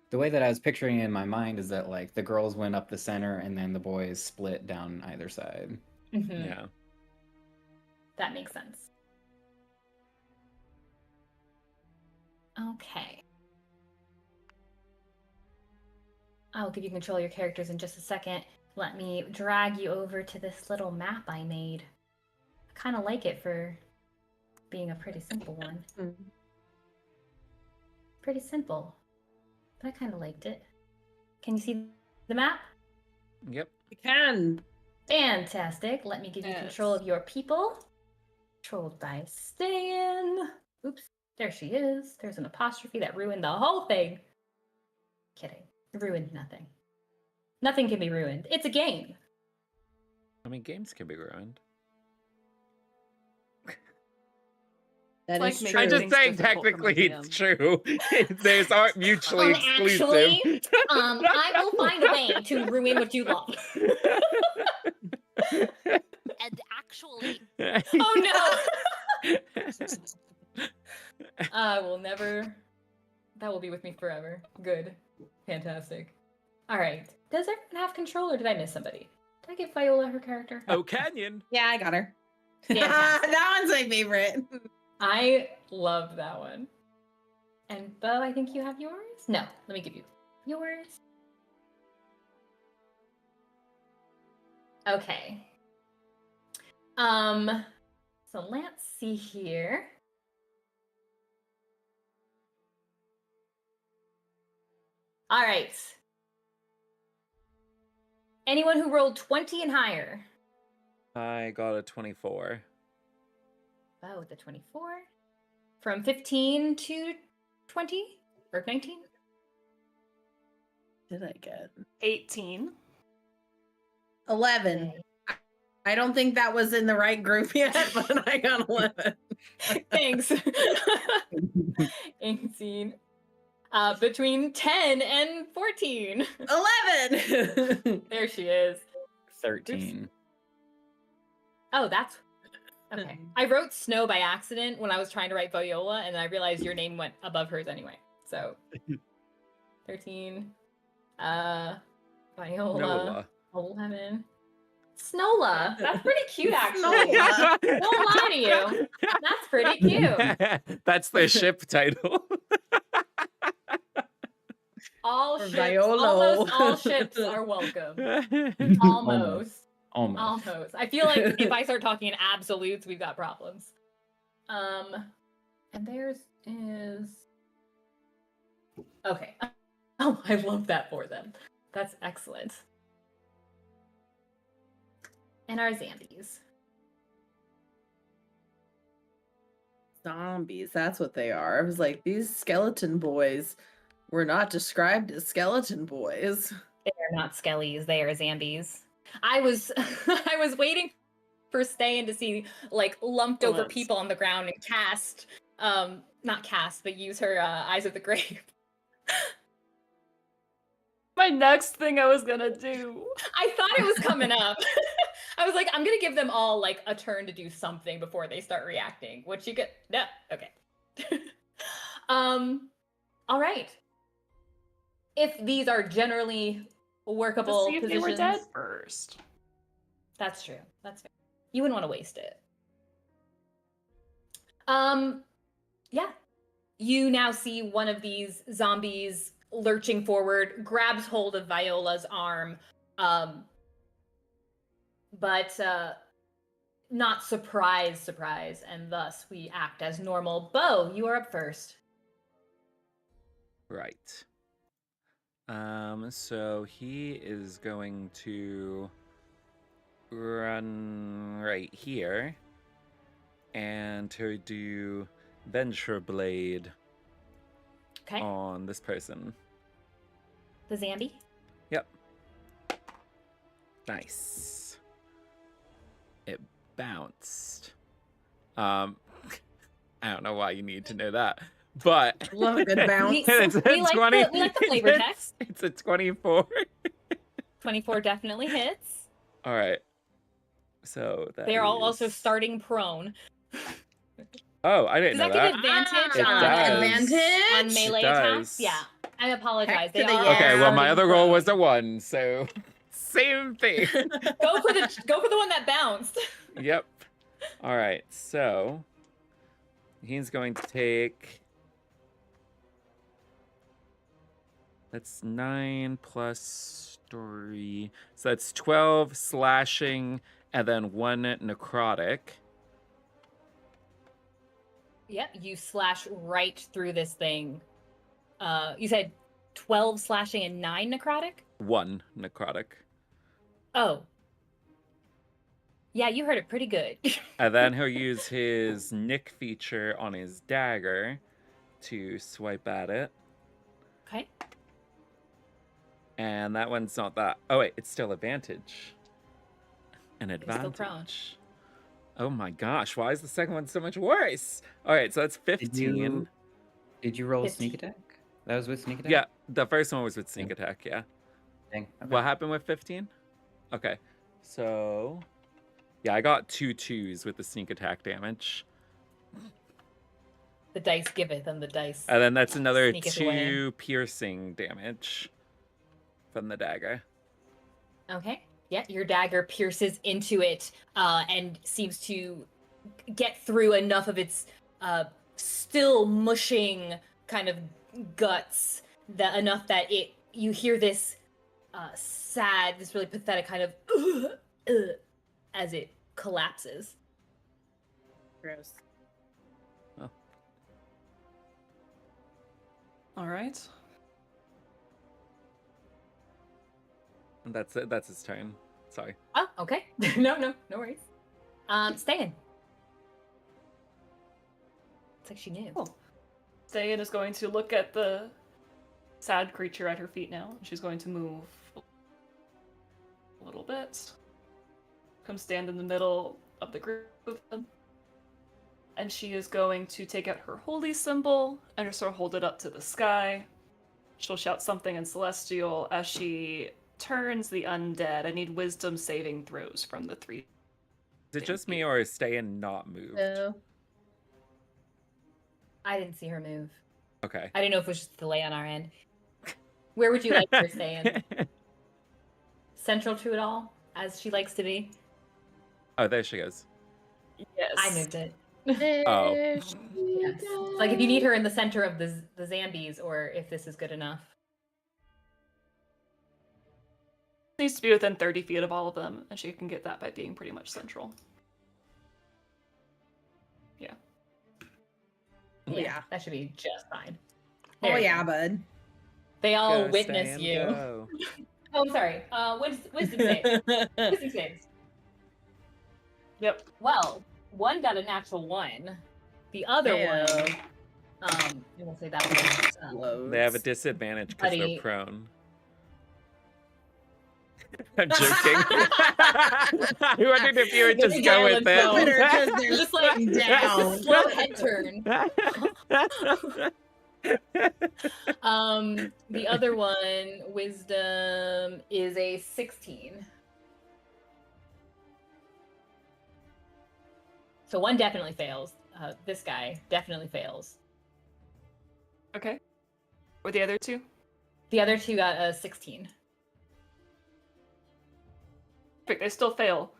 the way that I was picturing it in my mind is that like the girls went up the center and then the boys split down either side. Mm-hmm. Yeah. That makes sense. Okay. I'll give you control of your characters in just a second. Let me drag you over to this little map I made. I kind of like it for being a pretty simple one. Pretty simple. But I kind of liked it. Can you see the map? Yep. You can. Fantastic. Let me give you control of your people. Controlled by Ste'yn. Oops. There she is. There's an apostrophe that ruined the whole thing. Kidding. It ruined nothing. Nothing can be ruined. It's a game. I mean, games can be ruined. That Like is making true. I'm just things saying, difficult for my technically, it's DM. true. These aren't mutually exclusive. Actually, I will find a way to ruin what you love. And actually, Oh no! I will never. That will be with me forever. Good. Fantastic. All right. Does everyone have control, or did I miss somebody? Did I give Viola her character? Oh, Canyon. Yeah, I got her. Fantastic. That one's my favorite. I love that one. And Beau, I think you have yours? No, let me give you yours. Okay. So let's see here. All right. Anyone who rolled 20 and higher? I got a 24. Oh, the 24. From 15 to 20? Or 19? Did I get 18. 11? I don't think that was in the right group yet, but I got 11. Thanks. 18. Between 10 and 14. 11! There she is. 13. Oh, that's okay. I wrote Snow by accident when I was trying to write Viola, and I realized your name went above hers anyway. So 13. Viola. Nola. 11. Snola. That's pretty cute, actually. Snola. Won't lie to you. That's pretty cute. That's the ship title. All For ships, Viola. almost all ships are welcome. Almost. Almost. I feel like if I start talking in absolutes, we've got problems. And theirs is okay. Oh, I love that for them. That's excellent. And our zombies. Zombies, that's what they are. I was like, these skeleton boys were not described as skeleton boys. They are not skellies, they are zombies. I was I was waiting for Ste'yn to see like lumped over Bullets. people on the ground and cast not cast, but use her Eyes of the Grave. My next thing I was gonna do. I thought it was coming up. I was like, I'm gonna give them all like a turn to do something before they start reacting. Which you get no, okay. All right. If these are generally workable To see if positions, they were dead first. that's true. That's fair. You wouldn't want to waste it. Yeah. You now see one of these zombies lurching forward, grabs hold of Viola's arm, but not surprise, and thus we act as normal. Beau, you are up first. Right. So he is going to run right here and to do Venture Blade Okay. on this person. The Zambi. Yep. Nice. It bounced. I don't know why you need to know that, but Love a good bounce. We, it's a we like 20 the flavor text. It's a 24. 24 definitely hits. All right. So that They're all also is- starting prone. Oh, I didn't Does know that that. give advantage It on, does. Advantage? on melee It attacks? does. Yeah. I apologize. Heck They to the are yeah. Okay, well, my starting other roll was a prone. 1, so same thing. Go for the one that bounced. Yep. All right, so he's going to take. That's 9 plus 3. So that's 12 slashing and then 1 necrotic. Yep, you slash right through this thing. You said 12 slashing and 9 necrotic? 1 necrotic. Oh. Yeah, you heard it pretty good. And then he'll use his nick feature on his dagger to swipe at it. Okay. And that one's not that. Oh, wait, it's still advantage. An He's still prone. advantage. Oh my gosh, why is the second one so much worse? All right, so that's 15. Did you roll 15. sneak attack? That was with sneak attack? Yeah, the first one was with sneak attack, yeah. Dang. Okay. What happened with 15? Okay, so... Yeah, I got 2 2s with the sneak attack damage. The dice giveth and the dice. And then that's another Sneaketh away. 2 piercing damage from the dagger. Okay. Yeah, your dagger pierces into it and seems to get through enough of its still mushing kind of guts enough that you hear this sad, this really pathetic kind of as it collapses. Gross. All right. And that's it. That's his turn. Sorry. Oh, okay. no worries. Ste'yn. It's like she knew. Cool. Ste'yn is going to look at the sad creature at her feet now. She's going to move a little bit. Come stand in the middle of the group of them. And she is going to take out her holy symbol and just sort of hold it up to the sky. She'll shout something in Celestial as she turns the undead. I need wisdom saving throws from the 3. Is it just me or is Ste'yn not moved? So, I didn't see her move. Okay. I didn't know if it was just a delay on our end. Where would you like her to stay in? Central to it all, as she likes to be? Oh, there she goes. Yes. I moved it. Oh. Yes. Like if you need her in the center of the zombies, or if this is good enough. Needs to be within 30 feet of all of them, and she can get that by being pretty much central. Yeah. Yeah. That should be just fine. Oh There you yeah, go. bud. They all Go, witness Ste'yn, you. go. Oh, I'm sorry. Wisdom saves. Wisdom saves. Yep. Well, one got a natural 1. The other one, we won't say that one. Loads. They have a disadvantage because Buddy. they're prone. I'm joking. I wondered if you would just go with Better 'cause it. they're Just like sitting it's down. a slow head turn. The other one, wisdom, is a 16. So one definitely fails. This guy definitely fails. Okay. Or the other 2? The other 2 got a 16. Perfect. They still fail.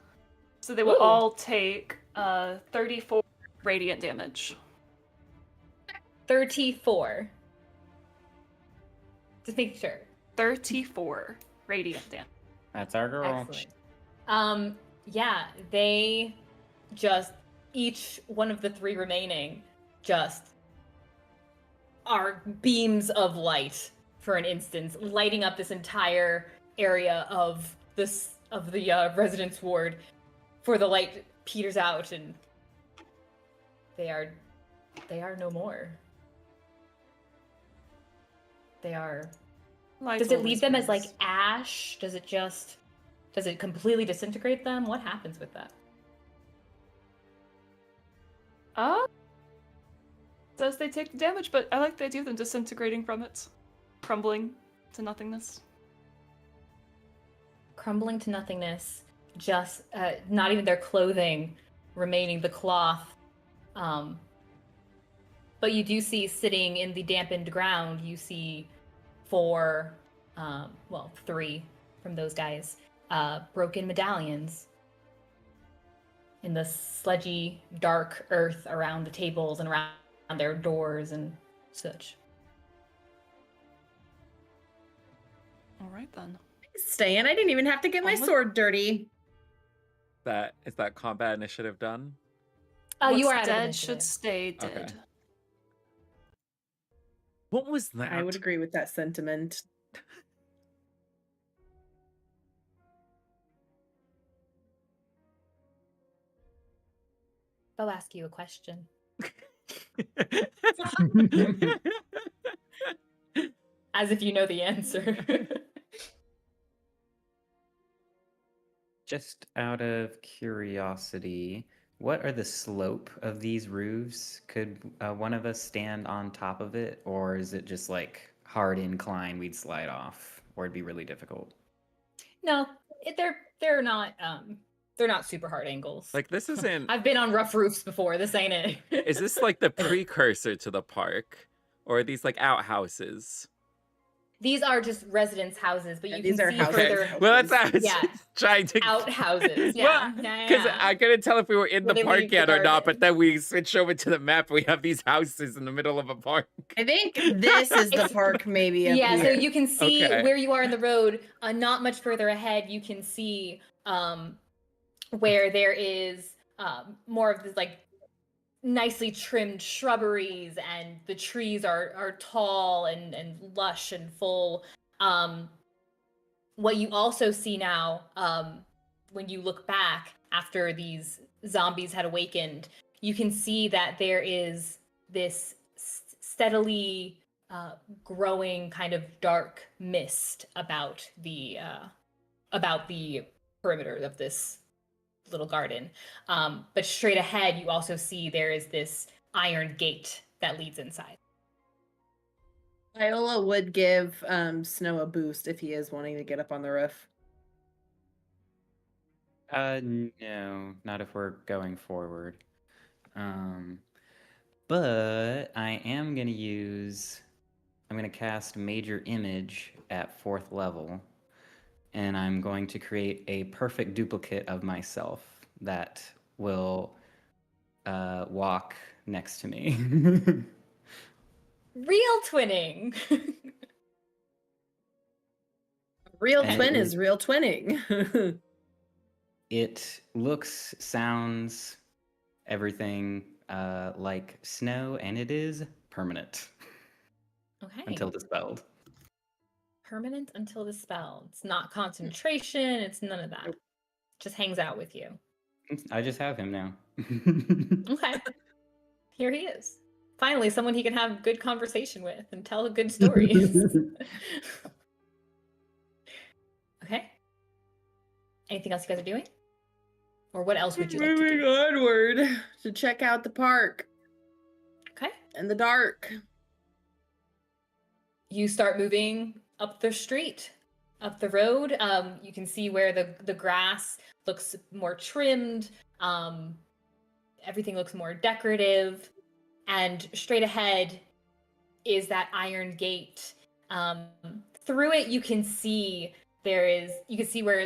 So they will Ooh. all take 34 radiant damage. 34. Just make sure. 34 radiant damage. That's our girl. Excellent. Yeah, they just, each one of the 3 remaining just are beams of light for an instance, lighting up this entire area of the residence ward. For the light peters out and they are no more. They are. Does it leave them as like ash? Does it completely disintegrate them? What happens with that? says they take the damage, but I like the idea of them disintegrating from it. Crumbling to nothingness. Crumbling to nothingness, just not even their clothing remaining, the cloth. But you do see sitting in the dampened ground, you see four, three from those guys, broken medallions in the sludgy, dark earth around the tables and around their doors and such. All right, then. Ste'yn, I didn't even have to get my sword dirty. Is that combat initiative done? You What's are out of dead initiative. should stay dead. Okay. What was that? I would agree with that sentiment. I'll ask you a question. As if you know the answer. Just out of curiosity, what are the slope of these roofs? Could one of us stand on top of it, or is it just like hard incline we'd slide off, or it'd be really difficult? No, they're not super hard angles. Like, this isn't... I've been on rough roofs before. This ain't it. Is this like the precursor to the park? Or are these like outhouses? These are just residence houses, but you These can are see houses. further Well, that's what I was Yeah. trying to... outhouses. Well, Yeah. because I couldn't tell if we were in Where the they park leave the yet or not, garden. but then we switch over to the map. We have these houses in the middle of a park. I think this is the park, maybe. Up Yeah, so here. you can see Okay. where you are in the road. Not much further ahead, you can see where there is more of this like nicely trimmed shrubberies, and the trees are tall and lush and full. What you also see now, when you look back after these zombies had awakened, you can see that there is this steadily growing kind of dark mist about the perimeter of this little garden. But straight ahead, you also see there is this iron gate that leads inside. Viola would give Snow a boost if he is wanting to get up on the roof. No, not if we're going forward. But I am gonna I'm gonna cast Major Image at 4th level, and I'm going to create a perfect duplicate of myself that will walk next to me. Real twinning. Real And twin it is real twinning. It looks, sounds, everything like Snow, and it is permanent Okay. until dispelled. Permanent until dispelled. It's not concentration. It's none of that. Just hangs out with you. I just have him now. Okay. Here he is. Finally, someone he can have good conversation with and tell good stories. Okay. Anything else you guys are doing? Or what else would you like to Moving do? onward to check out the park Okay. in the dark. You start moving up the street, up the road. You can see where the grass looks more trimmed. Everything looks more decorative. And straight ahead is that iron gate. Through it, you can see where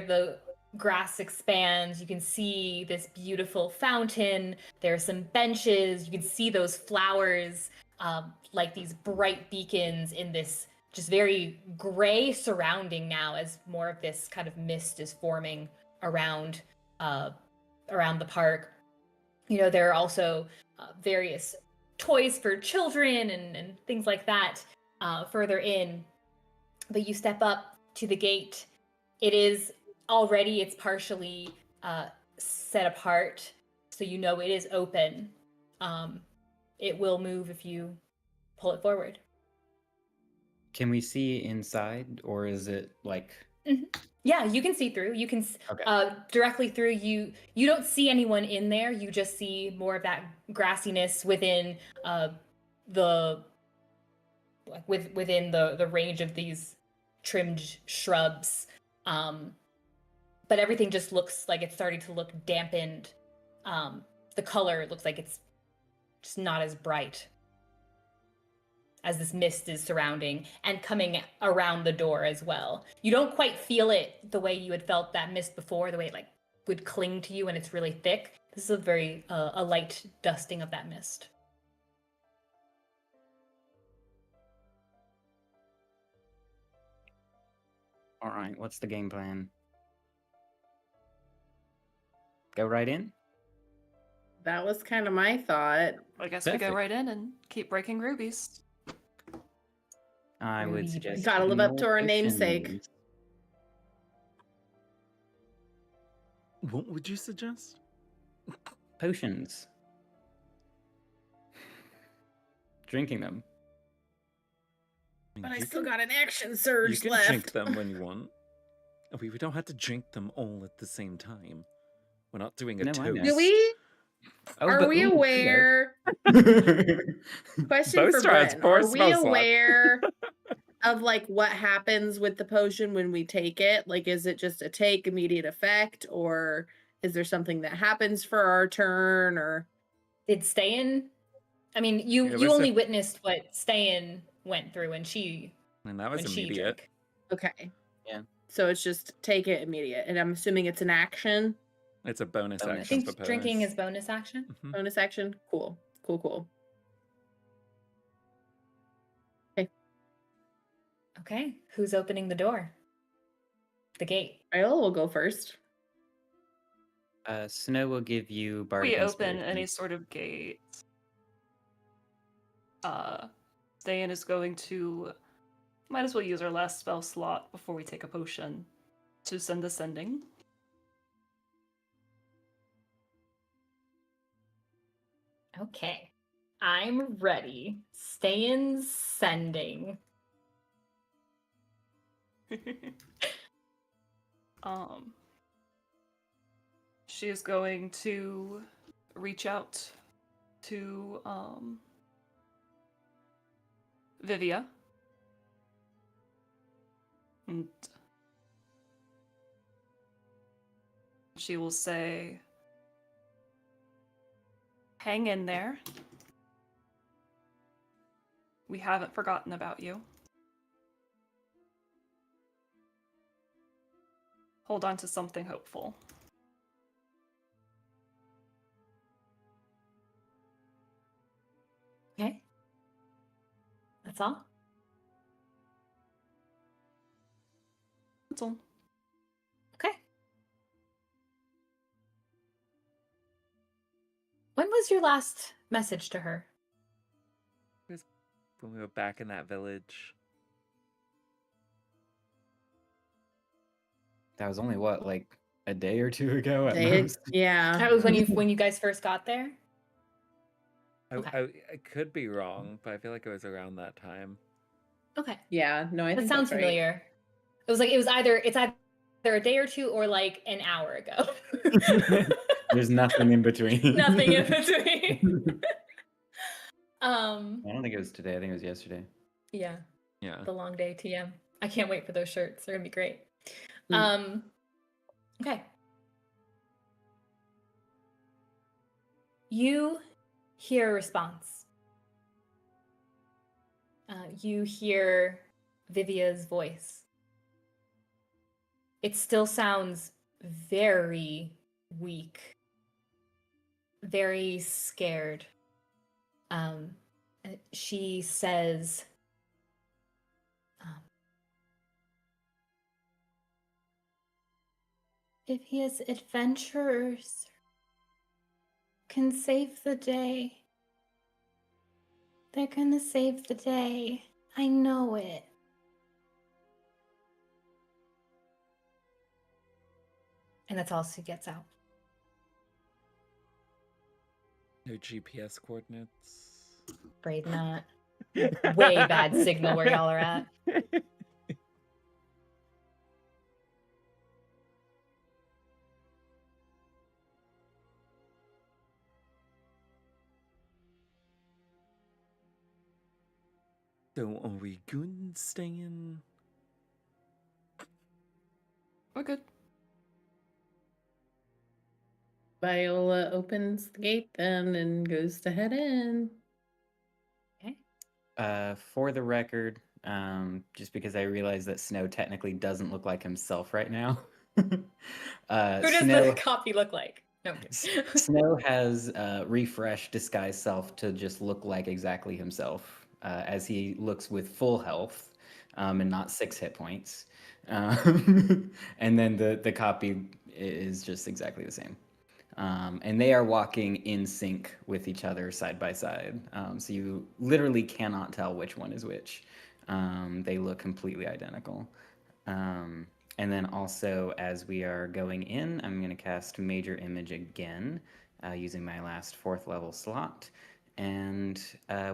the grass expands. You can see this beautiful fountain. There are some benches. You can see those flowers, like these bright beacons in this just very gray surrounding now, as more of this kind of mist is forming around the park. You know, there are also various toys for children and things like that further in. But you step up to the gate. It's partially set apart, so you know it is open. It will move if you pull it forward. Can we see inside, or is it like... Yeah, you can see through. You can Okay. directly through. You don't see anyone in there. You just see more of that grassiness within the like within the range of these trimmed shrubs. But everything just looks like it's starting to look dampened. The color looks like it's just not as bright as this mist is surrounding and coming around the door as well. You don't quite feel it the way you had felt that mist before, the way it like would cling to you and it's really thick. This is a very a light dusting of that mist. All right, what's the game plan? Go right in? That was kind of my thought. I guess we go Perfect. right in and keep breaking rubies. I would suggest. Gotta live up to more our namesake. potions. What would you suggest? Potions. Drinking them. But I You still can- got an action You surge can left. drink them when you want. We don't have to drink them all at the same time. We're not doing a No, I know. toast. Do we? Oh, Are but- we ooh, aware? Question Beau for still has Bren. 4 Are we spell slots. aware of like what happens with the potion when we take it? Like, is it just a take immediate effect, or is there something that happens for our turn? Or Did Ste'yn? I mean, you Yeah, you what's only the- witnessed what Ste'yn went through when And that was she immediate. drank. okay, Yeah. so it's just take it immediate, and I'm assuming it's an action, It's a bonus Bonus. I action think for drinking bonus. is bonus action. Mhm. bonus action. Cool. Okay, who's opening the door? The gate. Viola will go first. Snow will give you bardic We open inspiration. any sort of gate. Ste'yn is going to. Might as well use our last spell slot before we take a potion to send ascending. Okay, I'm ready. Ste'yn's sending. She is going to reach out to Vivia. And she will say, "Hang in there. We haven't forgotten about you. Hold on to something hopeful." Okay. That's all? That's all. Okay. When was your last message to her? When we were back in that village. That was only what, like a day or two ago at They, most. yeah. That was when you guys first got there? Okay. I could be wrong, but I feel like it was around that time. Okay. Yeah, no, I That think sounds that's right. familiar. It's either a day or two or like an hour ago. There's nothing in between. Nothing in between. I don't think it was today. I think it was yesterday. Yeah, Yeah. the long day TM. I can't wait for those shirts. They're gonna be great. Mm. Okay. You hear a response. You hear Vivia's voice. It still sounds very weak, very scared. She says, Vivia's adventurers can save the day. They're gonna save the day. I know it. And that's all she gets out. No GPS coordinates. Afraid not. Way bad signal where y'all are at. So are we good, Ste'yn? We're good. Viola opens the gate then and goes to head in. Okay. For the record, just because I realize that Snow technically doesn't look like himself right now. Who does Snow, the copy look like? No. Snow has refreshed disguise self to just look like exactly himself, as he looks with full health and not 6 hit points. And then the copy is just exactly the same. And they are walking in sync with each other side by side. So you literally cannot tell which one is which. They look completely identical. And then also, as we are going in, I'm going to cast Major Image again, using my last 4th level slot. And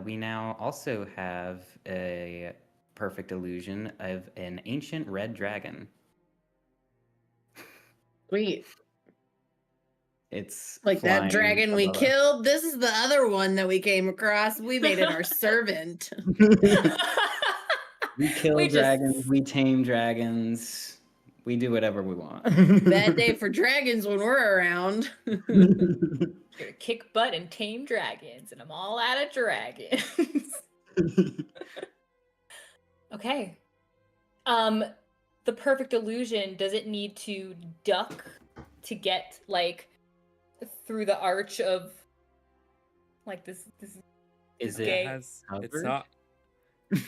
we now also have a perfect illusion of an ancient red dragon. Sweet. It's Like that flying dragon we above us. killed. This is the other one that we came across. We made it our servant. We kill We just- dragons, we tame dragons, we do whatever we want. Bad day for dragons when we're around. You're kick butt and tame dragons, and I'm all out of dragons. Okay. The perfect illusion, does it need to duck to get like through the arch of like this Is Okay. it It's covered? not.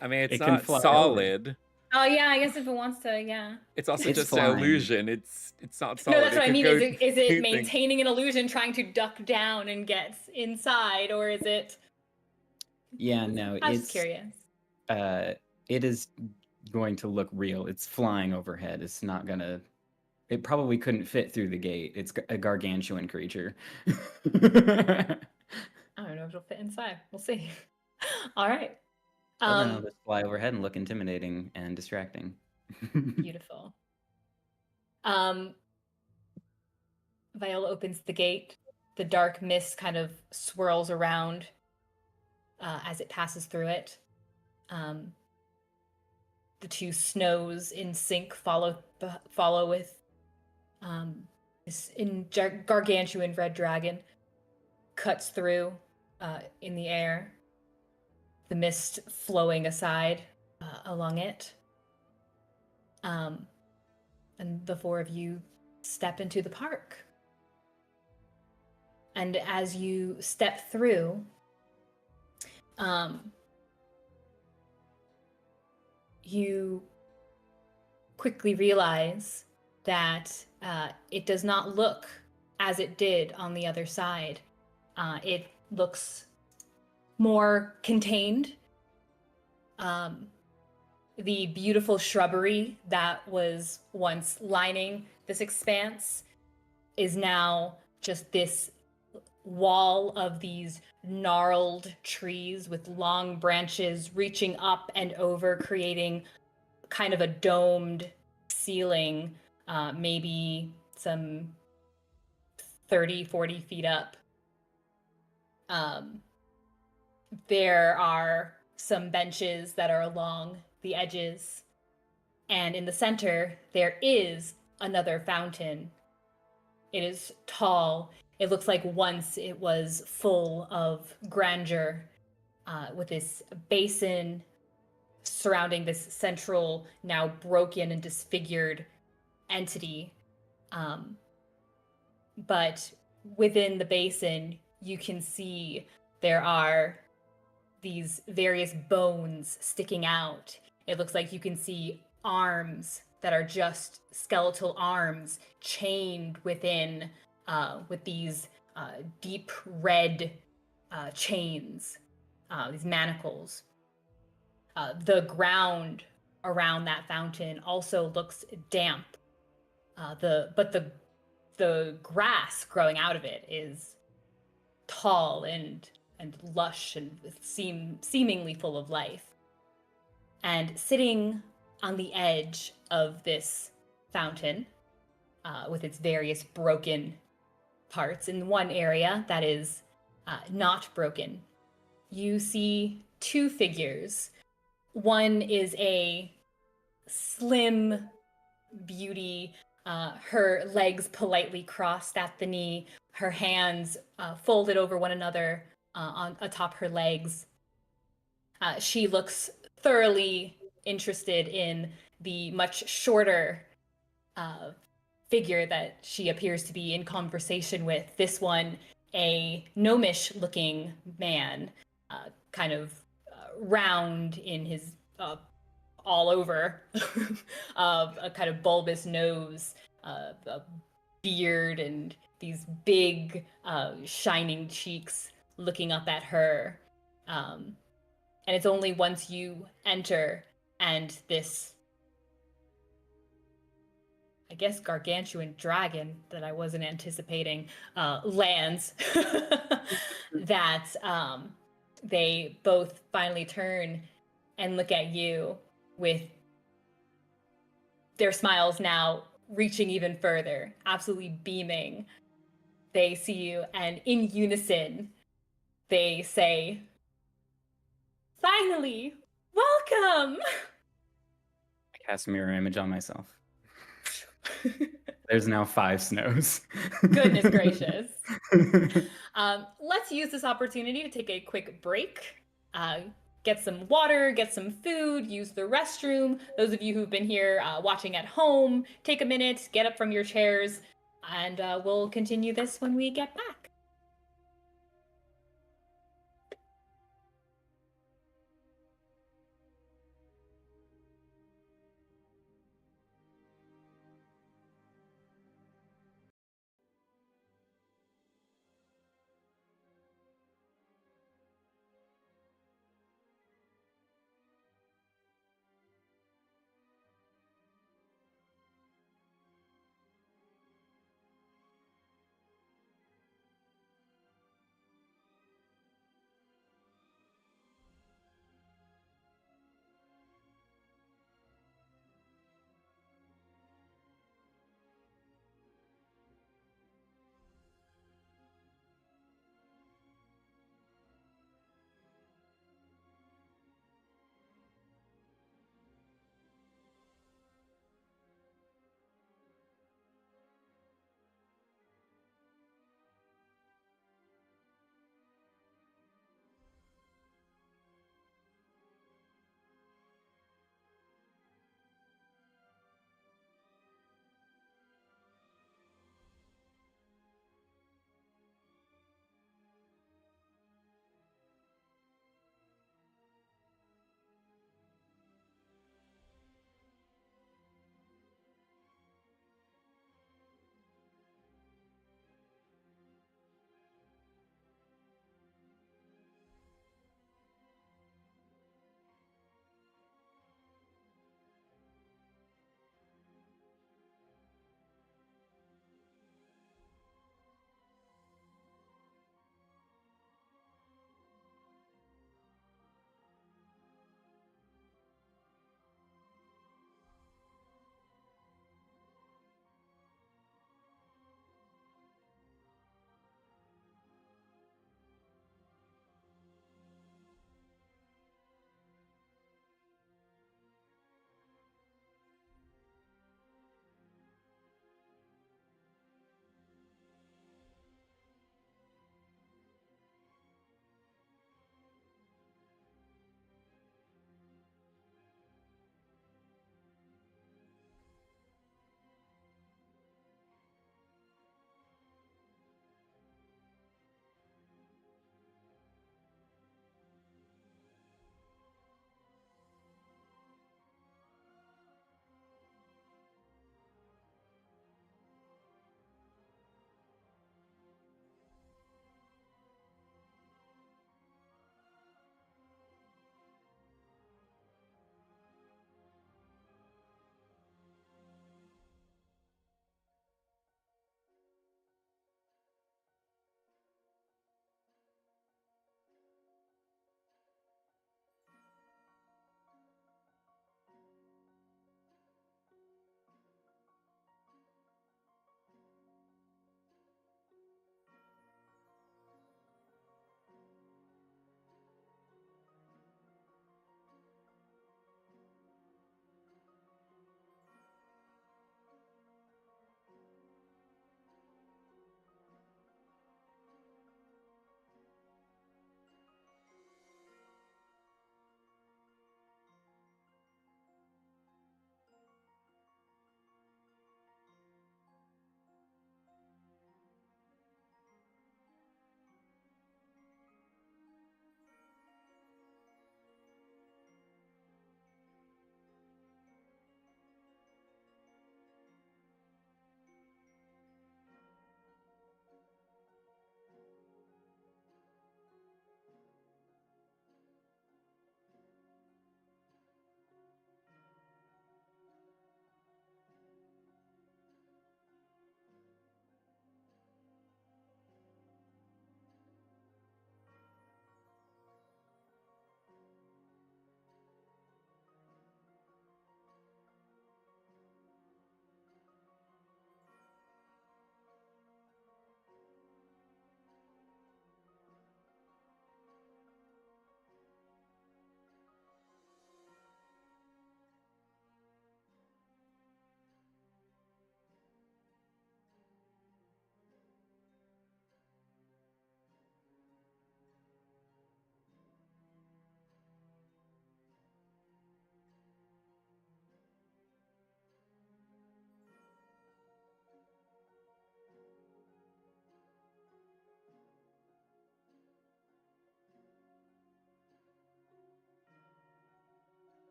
I mean, it's It can not fly over. solid. Oh yeah, I guess if it wants to, yeah. It's also It's just flying. an illusion. It's not solid. No, that's It what I could mean. go Is it anything. maintaining an illusion, trying to duck down and get inside, or is it? Yeah, no, I was it's just curious. it is going to look real. It's flying overhead. It's not gonna. It probably couldn't fit through the gate. It's a gargantuan creature. I don't know if it'll fit inside. We'll see. All right. Well, then it'll just fly overhead and look intimidating and distracting. Beautiful. Viola opens the gate. The dark mist kind of swirls around as it passes through it. The two snows in sync follow with this gargantuan red dragon cuts through in the air. The mist flowing aside along it. And the 4 of you step into the park. And as you step through, you quickly realize that it does not look as it did on the other side. It looks more contained. The beautiful shrubbery that was once lining this expanse is now just this wall of these gnarled trees with long branches reaching up and over, creating kind of a domed ceiling, maybe some 30, 40 feet up. There are some benches that are along the edges, and in the center there is another fountain. It is tall. It looks like once it was full of grandeur, with this basin surrounding this central, now broken and disfigured entity. But within the basin, you can see there are these various bones sticking out. It looks like you can see arms that are just skeletal arms chained within with these deep red chains, these manacles. The ground around that fountain also looks damp. But the grass growing out of it is tall and lush and seemingly full of life. And sitting on the edge of this fountain, with its various broken parts, in one area that is not broken, you see 2 figures One is a slim beauty, her legs politely crossed at the knee, her hands folded over one another on atop her legs. She looks thoroughly interested in the much shorter figure that she appears to be in conversation with. This one, a gnomish looking man, kind of round in his all over, a kind of bulbous nose, a beard, and these big shining cheeks looking up at her. And it's only once you enter and this, I guess, gargantuan dragon that I wasn't anticipating lands that they both finally turn and look at you with their smiles now reaching even further, absolutely beaming. They see you, and in unison, they say, "Finally, welcome!" I cast mirror image on myself. There's now 5 snows. Goodness gracious. Let's use this opportunity to take a quick break. Get some water, get some food, use the restroom. Those of you who've been here watching at home, take a minute, get up from your chairs, and we'll continue this when we get back.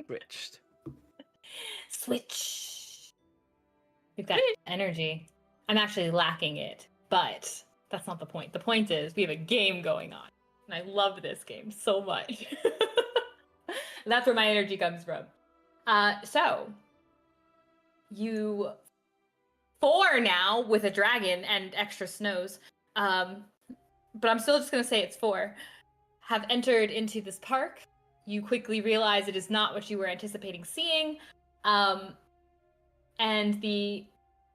Switched. Switch. We've got energy. I'm actually lacking it, but that's not the point. The point is we have a game going on, and I love this game so much. That's where my energy comes from. So you 4 now with a dragon and extra snows, but I'm still just gonna say it's 4. Have entered into this park. You quickly realize it is not what you were anticipating seeing, and the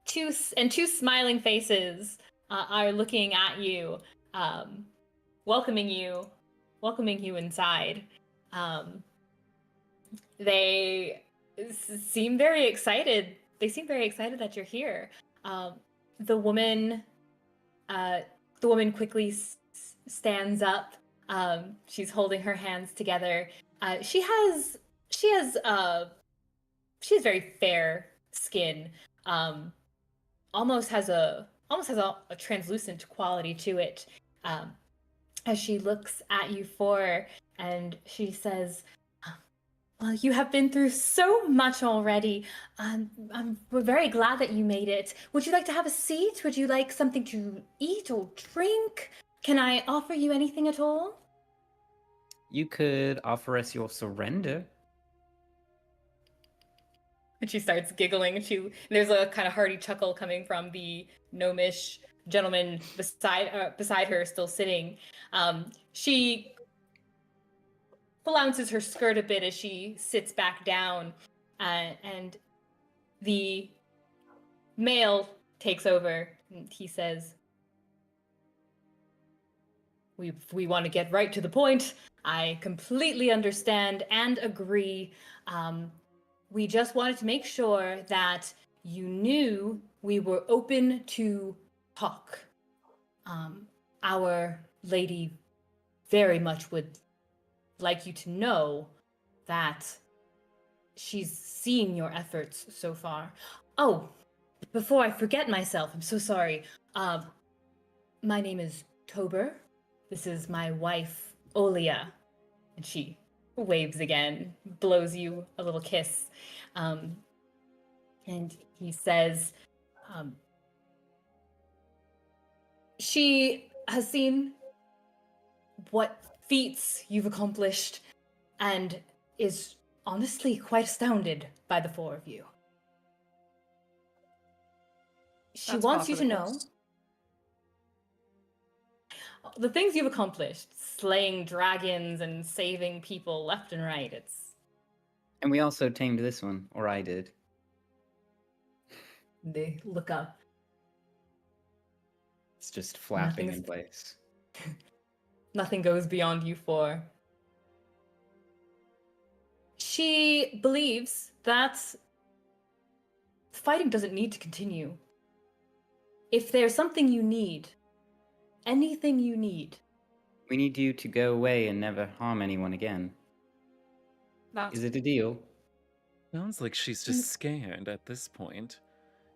two smiling faces are looking at you, welcoming you inside. They seem very excited. They seem very excited that you're here. The woman quickly stands up. She's holding her hands together. She has very fair skin. Almost has a translucent quality to it. As she looks at you 4, and she says, "Well, you have been through so much already. We're very glad that you made it. Would you like to have a seat? Would you like something to eat or drink? Can I offer you anything at all?" You could offer us your surrender. And she starts giggling. There's a kind of hearty chuckle coming from the gnomish gentleman beside her, still sitting. She flounces her skirt a bit as she sits back down, and the male takes over. And he says, "We want to get right to the point. I completely understand and agree. We just wanted to make sure that you knew we were open to talk. Our lady very much would like you to know that she's seen your efforts so far. Oh, before I forget myself, I'm so sorry. My name is Tober. This is my wife, Olia." And she waves again, blows you a little kiss. And he says, she has seen what feats you've accomplished and is honestly quite astounded by the 4 of you. She That's wants par you for to the know course. the things you've accomplished, slaying dragons and saving people left and right. And we also tamed this one, or I did. They look up. It's just flapping in Nothing's- place. Nothing goes beyond you 4. She believes that fighting doesn't need to continue. If there's something you need, anything you need, We need you to go away and never harm anyone again. That's Is it a deal? Sounds like she's just scared at this point.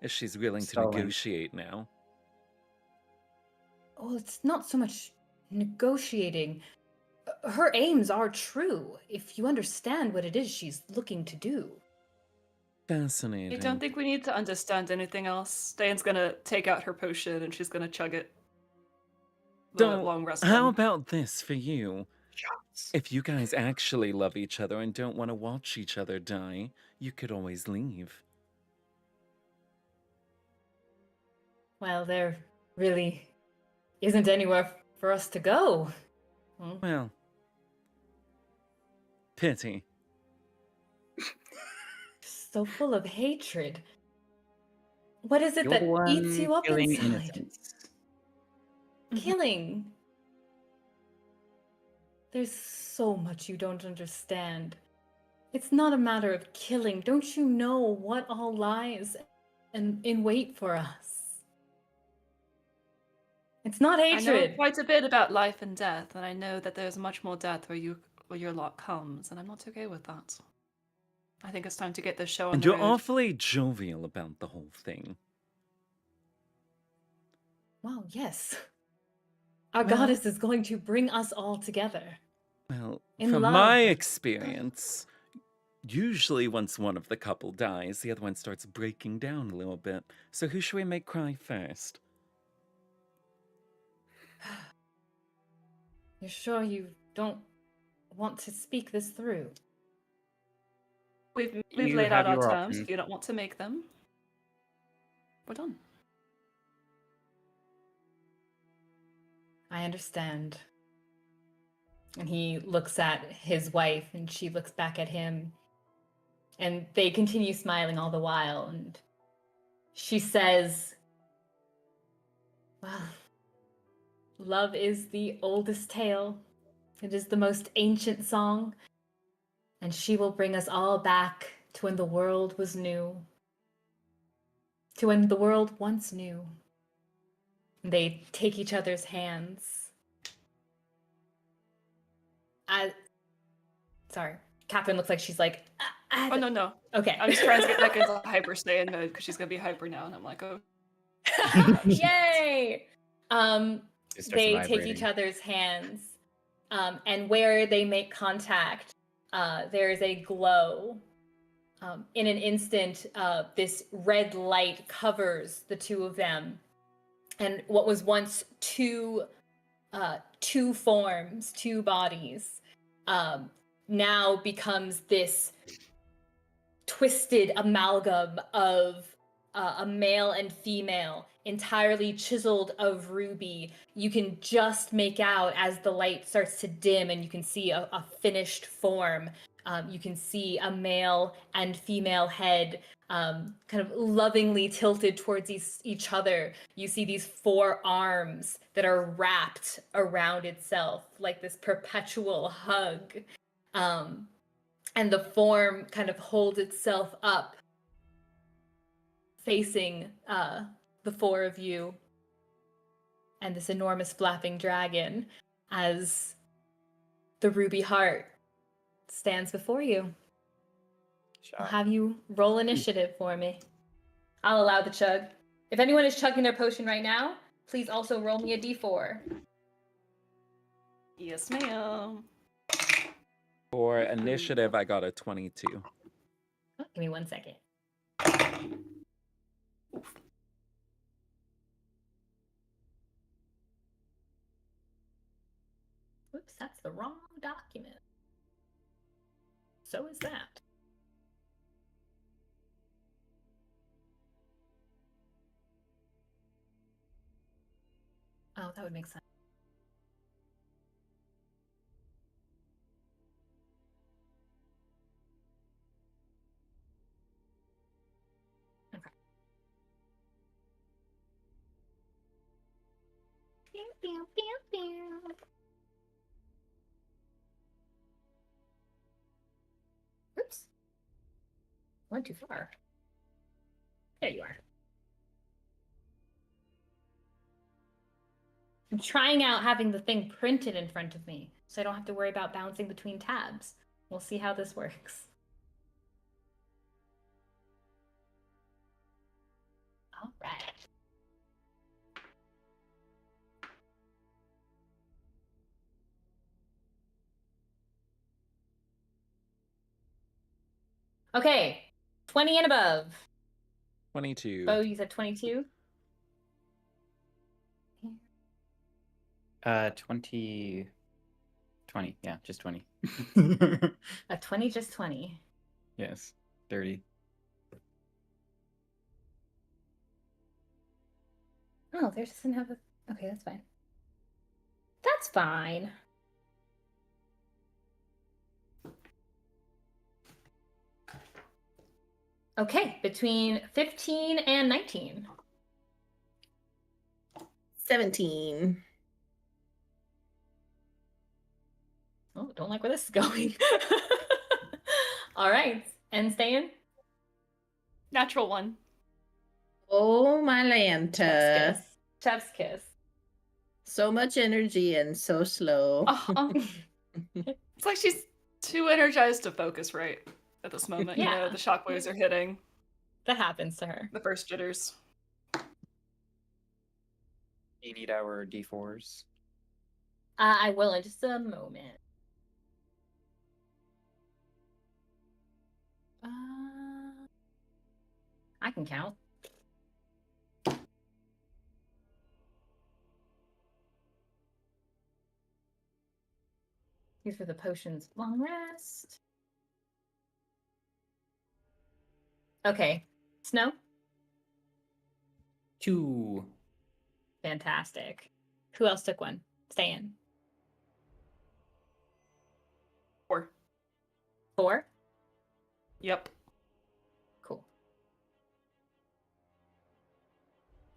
If she's willing to Stalling. negotiate now. well, it's not so much negotiating. Her aims are true, if you understand what it is she's looking to do. Fascinating. I don't think we need to understand anything else. Ste'yn's gonna take out her potion and she's gonna chug it. The Don't- long rest How one. about this for you? Shots. If you guys actually love each other and don't want to watch each other die, you could always leave. Well, there really isn't anywhere for us to go. Well, pity. So full of hatred. What is it You're that the one eats you up killing inside? innocents. Killing. There's so much you don't understand. It's not a matter of killing. Don't you know what all lies in wait for us? It's not I know hatred. quite a bit about life and death, and I know that there's much more death where your lot comes, and I'm not okay with that. I think it's time to get this show on And the you're road. awfully jovial about the whole thing. Wow, yes. Our Well- goddess is going to bring us all together. Well, In from love. my experience, Usually, once one of the couple dies, the other one starts breaking down a little bit. So, who should we make cry first? You're sure you don't want to speak this through? We've You laid out have our your terms. options. If you don't want to make them, we're done. I understand. And he looks at his wife, and she looks back at him. And they continue smiling all the while. And she says, well, love is the oldest tale. It is the most ancient song. And she will bring us all back to when the world was new. To when the world once knew. They take each other's hands. Sorry. Catherine looks like she's like, Oh, no. Okay. I'm just trying to get back into hyper Ste'yn mode because she's going to be hyper now. And I'm like, oh. Yay! It starts They take vibrating. each other's hands. And where they make contact, there is a glow. In an instant, this red light covers the two of them. And what was once two forms, two bodies, now becomes this twisted amalgam of a male and female, entirely chiseled of ruby. You can just make out as the light starts to dim and you can see a finished form. You can see a male and female head kind of lovingly tilted towards each other. You see these four arms that are wrapped around itself like this perpetual hug. And the form kind of holds itself up, facing the four of you and this enormous flapping dragon as the ruby heart stands before you. I'll have you roll initiative for me. I'll allow the chug. If anyone is chugging their potion right now, please also roll me a d4. Yes, ma'am. For initiative, I got a 22. Oh, give me 1 second. Oops, that's the wrong document. So is that. Oh, that would make sense. Okay. Pew, pew, pew, pew. Oops. Went too far. There you are. I'm trying out having the thing printed in front of me, so I don't have to worry about bouncing between tabs. We'll see how this works. All right. Okay, 20 and above. 22. Beau, you said 22? 20. Yeah, just 20. A 20, just 20. Yes, 30. Oh, theirs doesn't have a... Okay, that's fine. That's fine. Okay, between 15 and 19. 17. Oh, don't like where this is going. All right, and Ste'yn? Natural one. Oh, my Lanta. Chef's kiss. Chef's kiss. So much energy and so slow. It's like she's too energized to focus right at this moment. Yeah. You know, the shockwaves are hitting. That happens to her. The first jitters. You need our D4s. I will in just a moment. I can count. These are the potions. Long rest. Okay. Snow? 2. Fantastic. Who else took one? Ste'yn. 4. 4? Yep. Cool.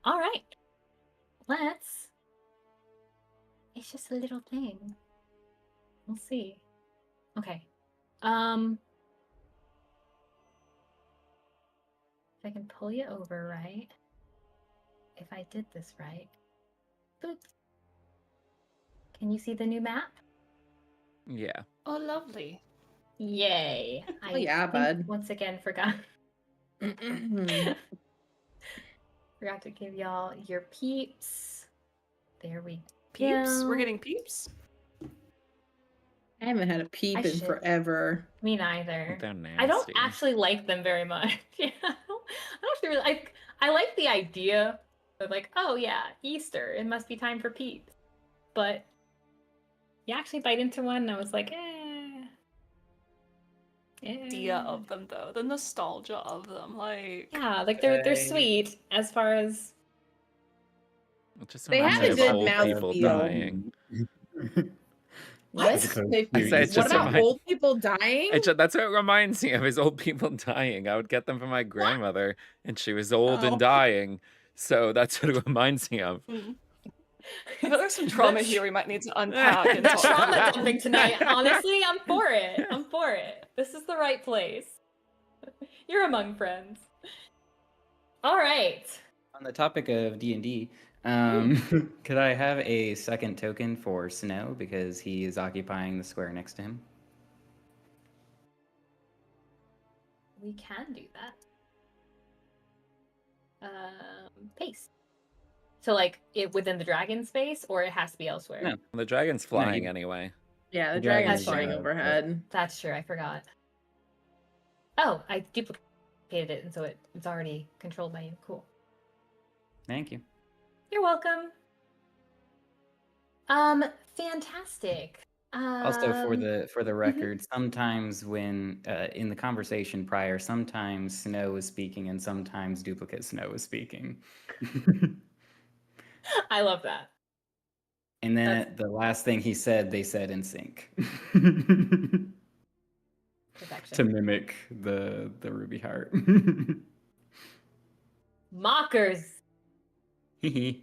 All right. Let's. It's just a little thing. We'll see. Okay. If I can pull you over, right? If I did this right. Boop. Can you see the new map? Yeah. Oh, lovely. Yay. Oh, yeah, bud. Once again, forgot. Mm-mm. Forgot to give y'all your peeps. There we Peeps? go. We're getting peeps? I haven't had a peep I in should. forever. Me neither. They're nasty. I don't actually like them very much. Yeah, I don't actually really like. I like the idea of like, oh yeah, Easter. It must be time for peeps. But you actually bite into one, and I was like, Idea of them though, the nostalgia of them, like yeah, like they're sweet as far as It just They reminds have me a of good old people mouthfeel. dying. What? As opposed They- I say it's what just about remind- old people dying? That's what it reminds me of, is old people dying. I would get them for my grandmother, and she was old Oh. and dying. So that's what it reminds me of. I know there's some trauma here we might need to unpack and the talk trauma about. dumping tonight. Honestly, I'm for it. I'm for it. This is the right place. You're among friends. All right. On the topic of D&D, could I have a second token for Snow because he is occupying the square next to him? We can do that. Pace. So like it within the dragon space, or it has to be elsewhere. No. The dragon's No, flying anyway. Yeah, the The dragon dragon's is flying above, overhead. That's true. I forgot. Oh, I duplicated it, and so it's already controlled by you. Cool. Thank you. You're welcome. Fantastic. Also, for the record, sometimes when in the conversation prior, sometimes Snow was speaking and sometimes duplicate Snow was speaking. I love that. And then the last thing he said, they said in sync. Perfection. To mimic the Ruby Heart. Mockers. Okay.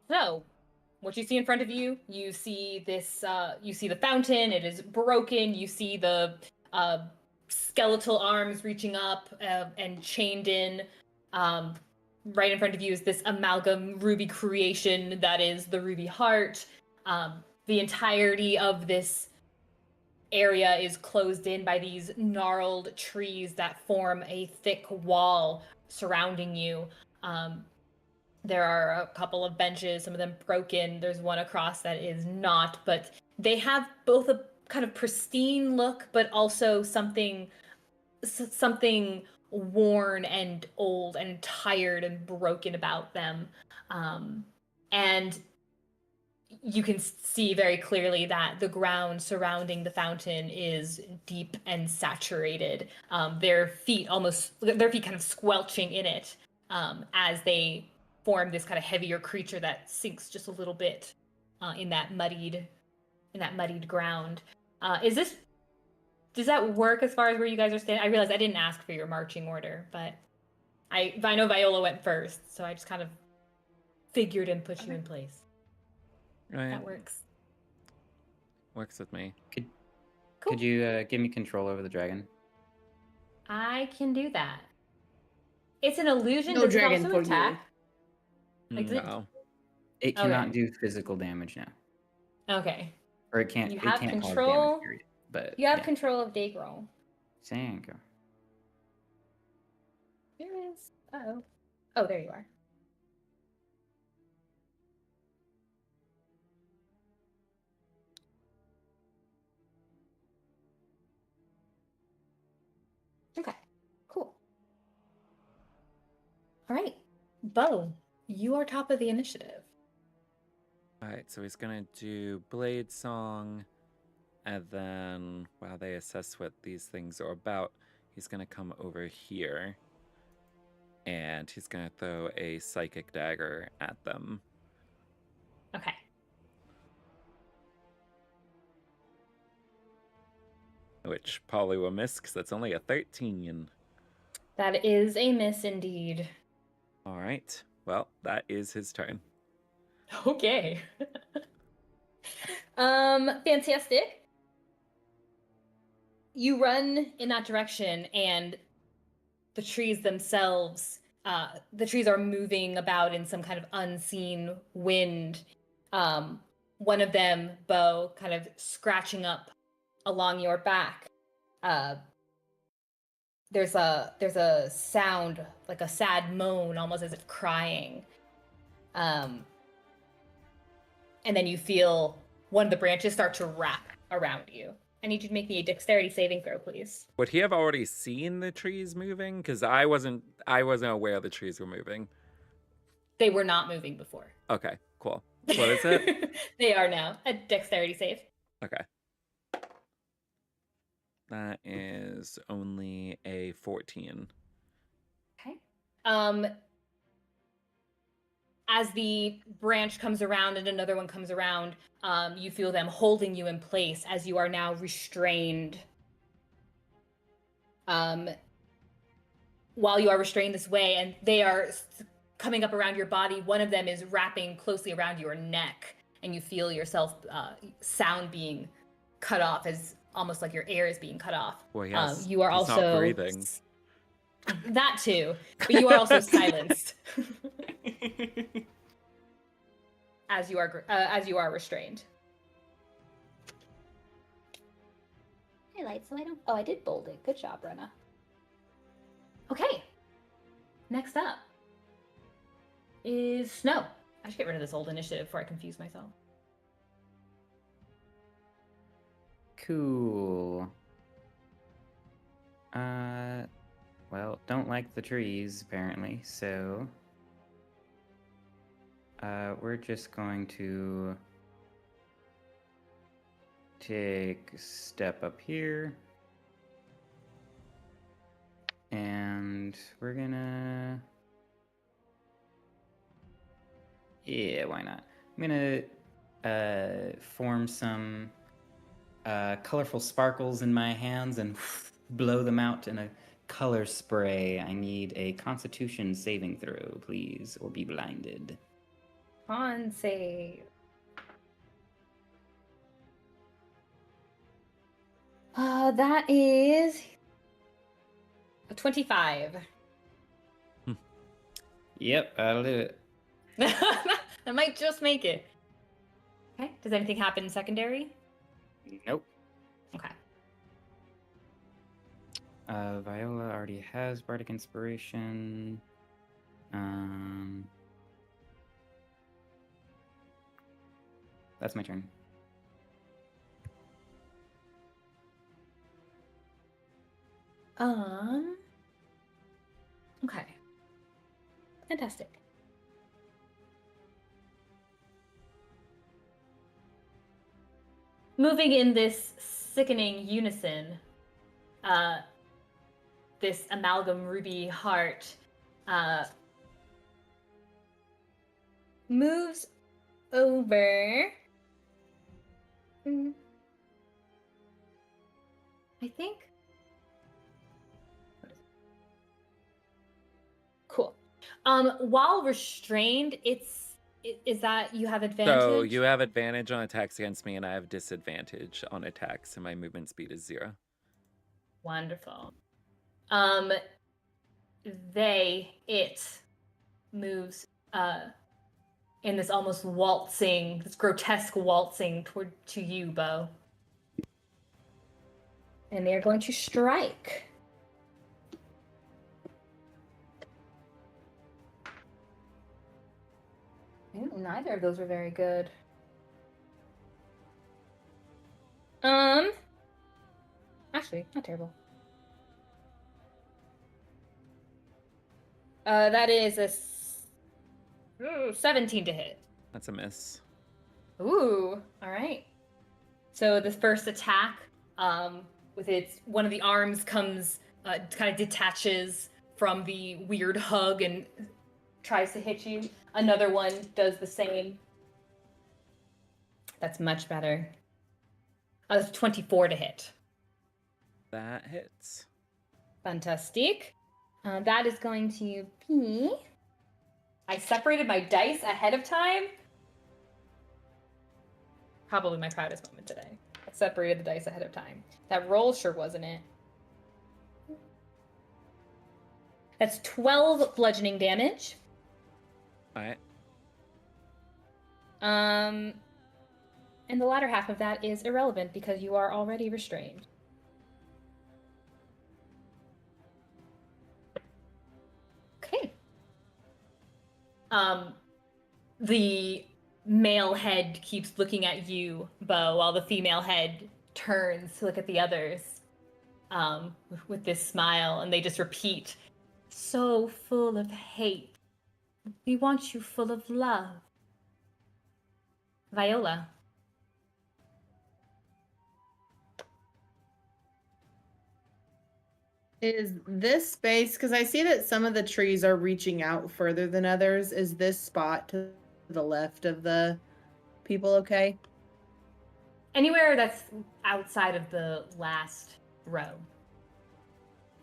So, what you see in front of you, you see this, you see the fountain, it is broken, you see the skeletal arms reaching up and chained in. Right in front of you is this amalgam ruby creation that is the Ruby Heart. The entirety of this area is closed in by these gnarled trees that form a thick wall surrounding you. There are a couple of benches, some of them broken. There's one across that is not, but they have both a kind of pristine look, but also something worn and old and tired and broken about them. And you can see very clearly that the ground surrounding the fountain is deep and saturated. Their feet kind of squelching in it as they form this kind of heavier creature that sinks just a little bit in that muddied ground. Does that work as far as where you guys are standing? I realize I didn't ask for your marching order, but I know Viola went first, so I just kind of figured and put you in place. Right. That works. Works with me. Cool. Could you give me control over the dragon? I can do that. It's an illusion. No Does it dragon also for attack? Like, No. It Okay. cannot do physical damage now. Okay. Or it can't. You It have can't control. cause damage. Period. But You have yeah. control of Daygirl. Thank you. There is. Uh-oh. Oh, there you are. Okay, cool. All right, Beau, you are top of the initiative. All right, so he's gonna do Blade Song, and then while they assess what these things are about, he's gonna come over here, and he's gonna throw a Psychic Dagger at them. Okay. Which probably will miss, because that's only a 13. That is a miss indeed. All right, well, that is his turn. Okay. Fantastic. You run in that direction, and the trees themselves, the trees are moving about in some kind of unseen wind. One of them, Beau, kind of scratching up along your back. There's a sound, like a sad moan, almost as if crying. And then you feel one of the branches start to wrap around you. I need you to make me a dexterity saving throw, please. Would he have already seen the trees moving? Because I wasn't aware the trees were moving. They were not moving before. Okay, cool. What is it? They are now. A dexterity save. Okay. That is only a 14. Okay. As the branch comes around and another one comes around, you feel them holding you in place as you are now restrained. While you are restrained this way, and they are coming up around your body, one of them is wrapping closely around your neck, and you feel yourself sound being cut off, as almost like your air is being cut off. Well, you are he's also not breathing. That too, but you are also silenced as you are restrained. Highlight, so I don't. Oh, I did bold it. Good job, Brenna. Okay. Next up is Snow. I should get rid of this old initiative before I confuse myself. Cool. Well, don't like the trees, apparently, so... we're just going to... take a step up here. And we're gonna... Yeah, why not? I'm gonna form some colorful sparkles in my hands and blow them out in a color spray. I need a Constitution saving throw, please, or be blinded. Con save. That is a 25. Yep, that'll do it. I might just make it. Okay. Does anything happen in secondary? Nope. Okay. Viola already has Bardic Inspiration. That's my turn. Okay. Fantastic. Moving in this sickening unison, this amalgam ruby heart moves over. I think. Cool. While restrained, is that you have advantage? So you have advantage on attacks against me, and I have disadvantage on attacks, and my movement speed is 0. Wonderful. It moves in this almost waltzing, this grotesque waltzing to you, Beau. And they are going to strike. Neither of those were very good. Actually, not terrible. That is a 17 to hit. That's a miss. Ooh, all right. So the first attack, with its one of the arms comes, kind of detaches from the weird hug and tries to hit you. Another one does the same. That's much better. That's 24 to hit. That hits. Fantastic. That is going to be... I separated my dice ahead of time. Probably my proudest moment today. I separated the dice ahead of time. That roll sure wasn't it. That's 12 bludgeoning damage. All right. And the latter half of that is irrelevant because you are already restrained. Okay. The male head keeps looking at you, Beau, while the female head turns to look at the others, with this smile, and they just repeat, "So full of hate. We want you full of love." Viola. Is this space, because I see that some of the trees are reaching out further than others, is this spot to the left of the people okay? Anywhere that's outside of the last row.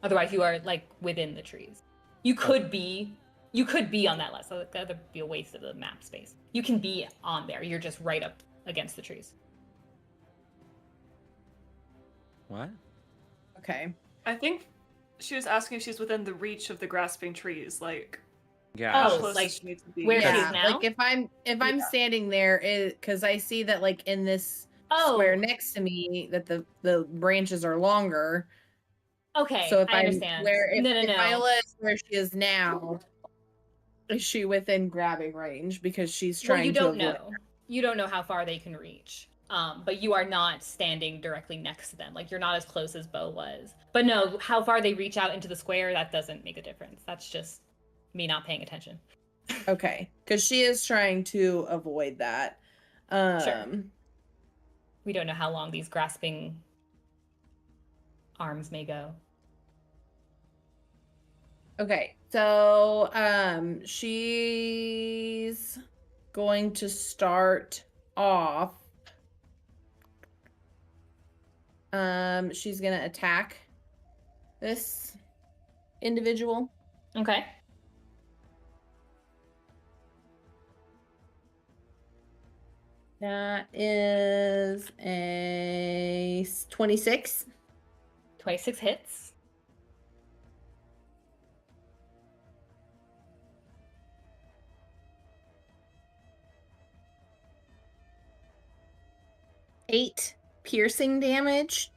Otherwise, you are like within the trees. You could be on that list. So that would be a waste of the map space. You can be on there. You're just right up against the trees. What? Okay. I think she was asking if she's within the reach of the grasping trees, like Yeah. how Oh, close like, does she need to be? where she Yeah, is now? like if I'm standing there, because I see that like in this square next to me that the branches are longer. Okay, So if I I'm understand. where if, No. if Viola is where she is now, is she within grabbing range because she's Well, trying you to don't avoid know. You don't know how far they can reach. But you are not standing directly next to them. Like, you're not as close as Beau was. But no, how far they reach out into the square, that doesn't make a difference. That's just me not paying attention. Okay, because she is trying to avoid that. Sure. We don't know how long these grasping arms may go. Okay, so she's going to start off. She's gonna attack this individual. Okay. That is a 26. 26 hits. Eight piercing damage.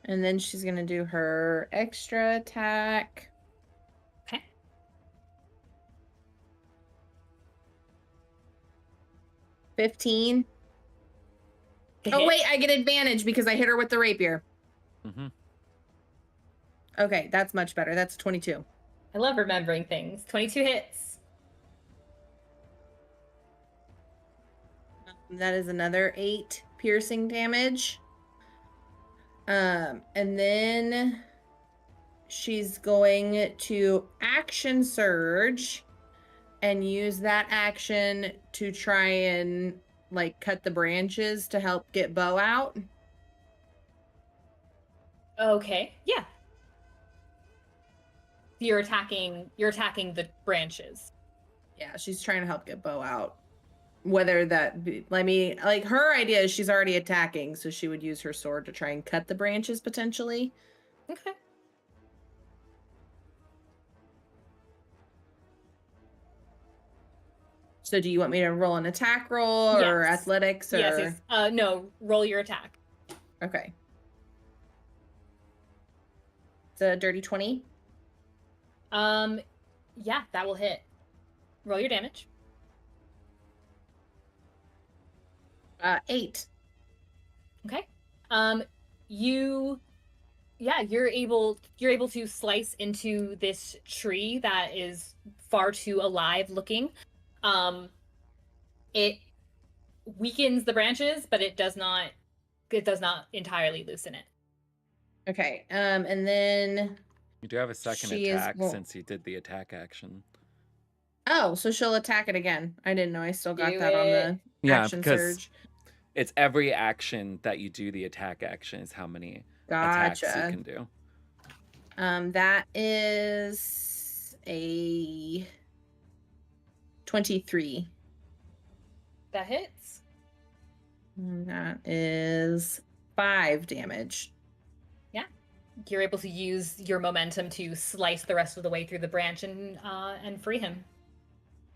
And then she's going to do her extra attack. Okay. $15. Oh, wait, I get advantage because I hit her with the rapier. Mm-hmm. Okay, that's much better. That's 22. I love remembering things. 22 hits. That is another 8 piercing damage. And then she's going to action surge and use that action to try and like cut the branches to help get Beau out. Okay. Yeah. You're attacking the branches. Yeah, she's trying to help get Beau out. Whether that be, like her idea is she's already attacking, so she would use her sword to try and cut the branches potentially. Okay. So do you want me to roll an attack roll or Yes. athletics or Yes. No, roll your attack. Okay. It's a dirty 20. Yeah, that will hit. Roll your damage. 8. Okay. You yeah, you're able to slice into this tree that is far too alive looking. It weakens the branches, but it does not entirely loosen it. Okay. And then You do have a second she is attack go- since you did the attack action. Oh, so she'll attack it again. I didn't know I still got Do that on the it. Yeah, action because surge. it's every action that you do the attack action is how many attacks you Gotcha. can do. That is a 23. That hits. That is 5 damage. You're able to use your momentum to slice the rest of the way through the branch and free him.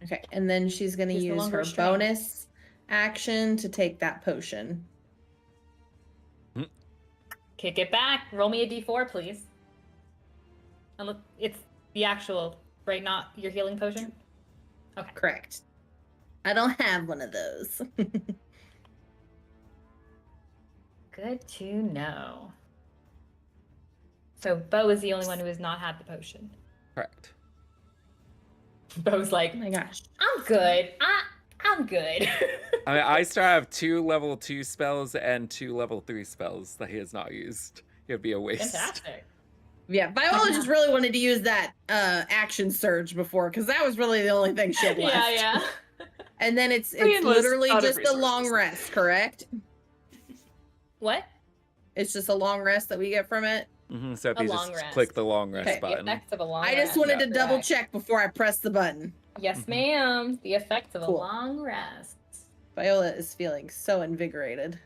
Okay, and then she's going to He's no use longer her restrained. bonus action to take that potion. Kick it back. Roll me a d4, please. And look, it's the actual, right? Not your healing potion? Okay. Correct. I don't have one of those. Good to know. So Beau is the only one who has not had the potion. Correct. Beau's like, Oh my gosh. I'm good. I'm good. I mean, I still have 2 level 2 spells and 2 level 3 spells that he has not used. It would be a waste. Fantastic. Yeah, Viola just really wanted to use that action surge before, because that was really the only thing she had left. Yeah. And then it's Ste'yn was literally out of just a long resources. rest, correct? What? It's just a long rest that we get from it. So if A you long just rest. click the long rest Okay, The button. effects of a long I just rest. wanted to Correct. double check before I press the button. Yes, ma'am. The effects of Cool. a long rest. Viola is feeling so invigorated.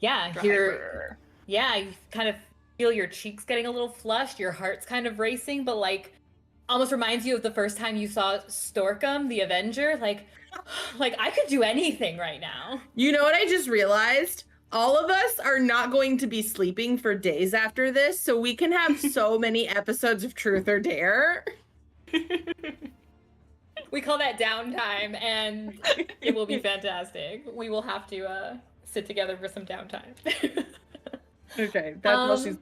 Yeah, Driver. you kind of feel your cheeks getting a little flushed, your heart's kind of racing, but like almost reminds you of the first time you saw Storkum, the Avenger. Like I could do anything right now. You know what I just realized? All of us are not going to be sleeping for days after this, so we can have so many episodes of Truth or Dare. We call that downtime, and it will be fantastic. We will have to sit together for some downtime. Okay, that's what she's.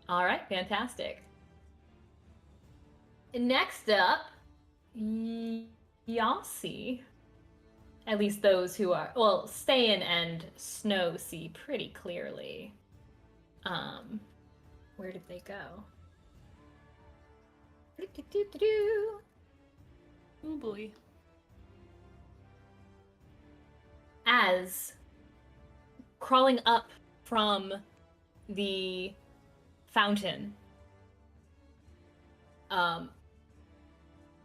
All right, fantastic. Next up, y'all see, at least those who are, well, Ste'yn and Snow see pretty clearly. Where did they go? Do-do-do-do-do. Oh boy. As crawling up from the fountain,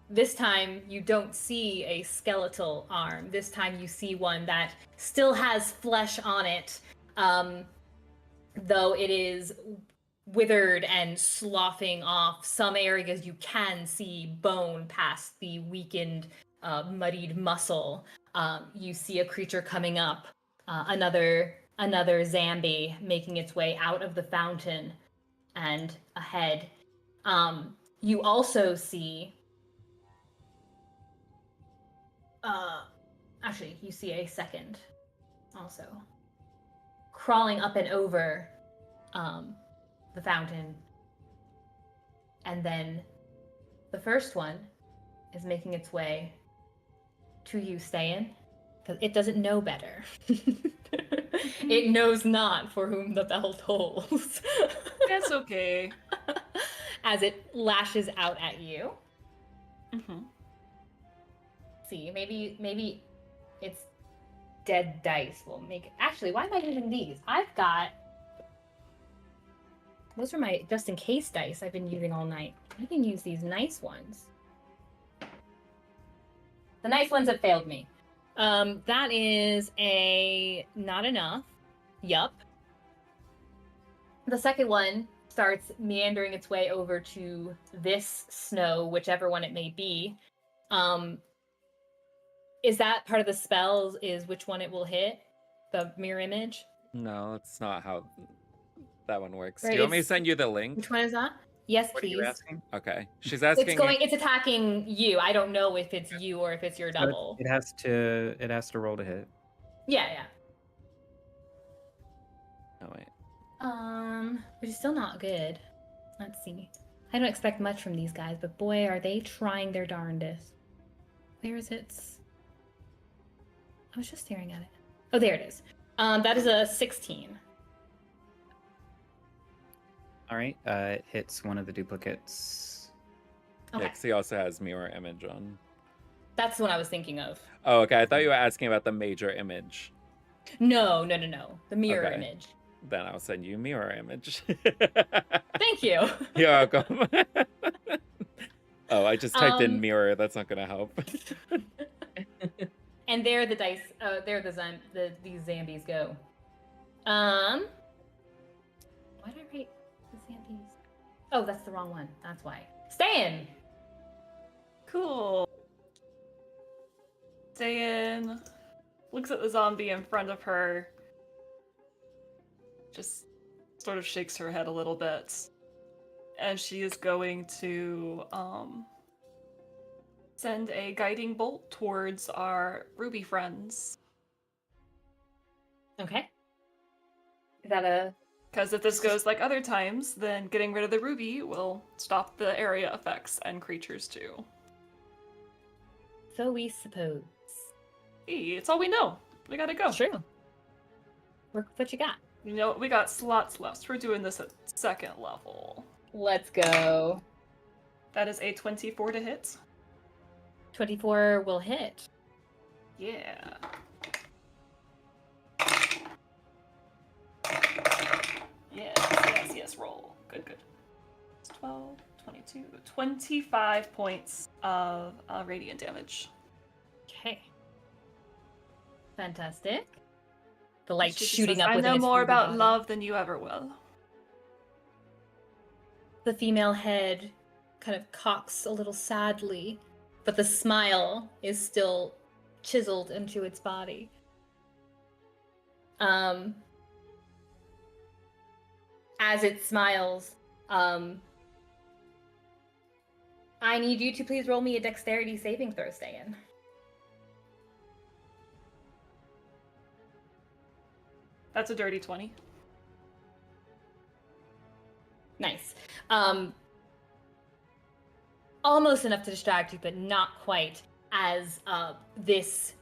this time you don't see a skeletal arm. This time you see one that still has flesh on it, though it is withered and sloughing off. Some areas you can see bone past the weakened, muddied muscle. You see a creature coming up, another zombie making its way out of the fountain and ahead. You also see, actually, you see a second also crawling up and over the fountain. And then the first one is making its way to you, Ste'yn, because it doesn't know better. It knows not for whom the bell tolls. That's okay. As it lashes out at you. Mm-hmm. See, maybe it's dead dice will make it. Actually, why am I using these? I've got, those are my just in case dice I've been using all night. I can use these nice ones. The nice ones have failed me. That is a not enough. Yup. The second one starts meandering its way over to this snow, whichever one it may be. Is that part of the spell? Is which one it will hit? The mirror image? No, that's not how that one works. Right, Do you want me to it's- send you the link? Which one is that? Yes, What are please. you asking? Okay. She's asking. It's attacking you. I don't know if it's you or if it's your So double. It has to roll to hit. Yeah. Oh, wait. which is still not good. Let's see. I don't expect much from these guys, but boy, are they trying their darndest. Where is it? I was just staring at it. Oh, there it is. That is a 16. All right. It hits one of the duplicates. Okay. Yeah, 'cause he also has mirror image on. That's the one I was thinking of. Oh, okay. I thought you were asking about the major image. No. The mirror Okay. image. Then I'll send you mirror image. Thank you. You're welcome. Oh, I just typed in Um, mirror. That's not gonna help. And there the dice. There these zombies go. Why did I write the zombies? Oh, that's the wrong one. That's why. Ste'yn. Cool. Ste'yn looks at the zombie in front of her, just sort of shakes her head a little bit, and she is going to send a guiding bolt towards our ruby friends. Okay. Is that a? Because if this goes like other times, then getting rid of the ruby will stop the area effects and creatures too. So we suppose. Hey, it's all we know. We gotta go. True. Work with what you got. You know, we got slots left. We're doing this at 2nd level. Let's go. That is a 24 to hit. 24 will hit. Yeah. Yes, roll. Good. It's 12, 22, 25 points of radiant damage. Okay. Fantastic. The light She shooting says, up I within know its more ruby about body. love than you ever will. The female head kind of cocks a little sadly, but the smile is still chiseled into its body. As it smiles, I need you to please roll me a dexterity saving throw, Ste'yn. That's a dirty 20. Nice. Almost enough to distract you, but not quite, as this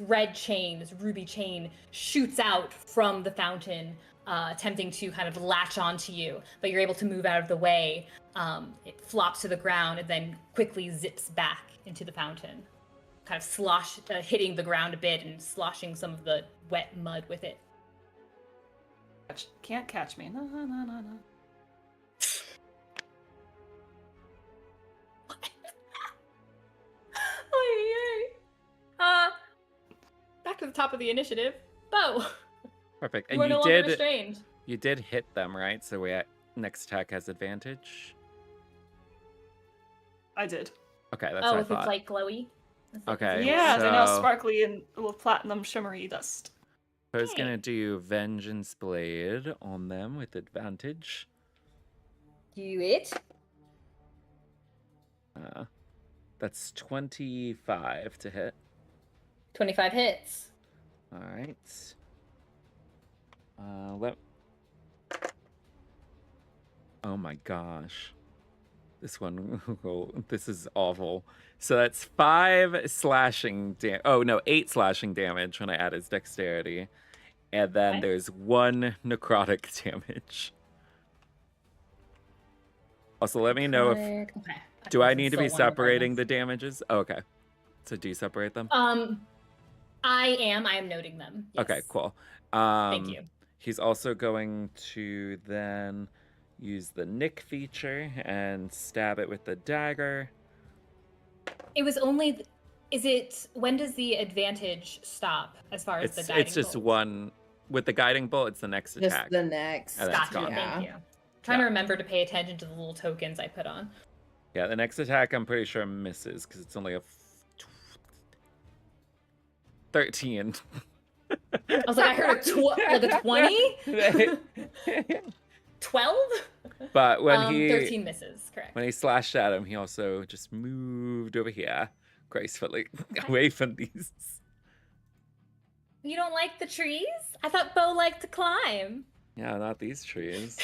red chain, this ruby chain, shoots out from the fountain, attempting to kind of latch onto you, but you're able to move out of the way. It flops to the ground and then quickly zips back into the fountain, kind of hitting the ground a bit and sloshing some of the wet mud with it. Can't catch me. No. Back to the top of the initiative. Beau, Perfect. you And are no longer restrained. you did hit them, right? So next attack has advantage. I did. Okay, that's Oh, what I if it's thought. like glowy. Okay, Yeah, they're now so- sparkly and with platinum shimmery dust. I was Okay. gonna do Vengeance Blade on them with advantage. Do it. That's 25 to hit. 25 hits. All right. Oh my gosh. This one, this is awful. So that's 8 slashing damage when I add his dexterity. And then Okay. there's 1 necrotic damage. Also, let me know if, Okay. do I need to Still be one separating the regardless. damages? Oh, okay. So do you separate them? I am noting them. Yes. Okay, cool. Thank you. He's also going to then use the nick feature and stab it with the dagger. It was only. When does the advantage stop as far as the guiding It's just bolt? one with the guiding bolt. It's the next Just attack. the next. And that's Gotcha. gone. Thank you. Trying to remember to pay attention to the little tokens I put on. Yeah, the next attack I'm pretty sure misses because it's only a 13. I was like, I heard a 20? 12? But when 13 misses, correct. when he slashed at him, he also just moved over here gracefully away from these. You don't like the trees? I thought Beau liked to climb. Yeah, not these trees.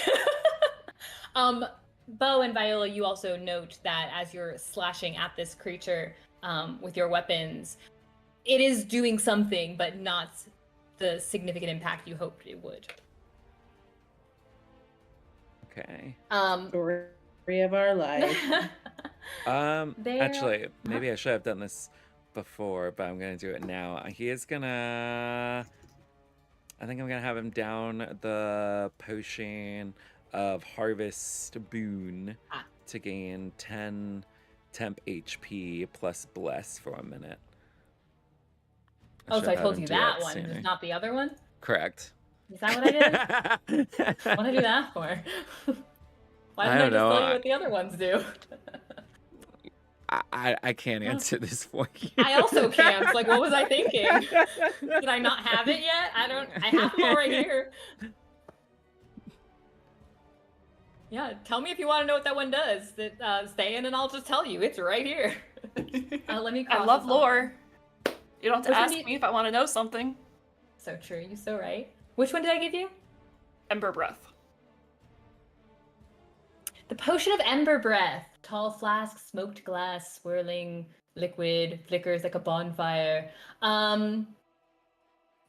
Beau and Viola, you also note that as you're slashing at this creature with your weapons, it is doing something, but not the significant impact you hoped it would. Okay. Story of our life. Actually, maybe I should have done this before, but I'm gonna do it now. He is gonna. I think I'm gonna have him down the potion of Harvest Boon to gain 10 temp HP plus Bless for 1 minute. So I told you that one, just not the other one? Correct. Is that what I did? What did I do that for? Why didn't I just tell you what the other ones do? I can't answer this for you. I also can't. Like, what was I thinking? Did I not have it yet? I have them all right here. Yeah, tell me if you want to know what that one does. Ste'yn, and I'll just tell you. It's right here. Let me cross I love this off. lore. You don't have to Which one ask do you- me if I want to know something. So true. You're so right. Which one did I give you? Ember Breath. The Potion of Ember Breath. Tall flask, smoked glass, swirling liquid, flickers like a bonfire.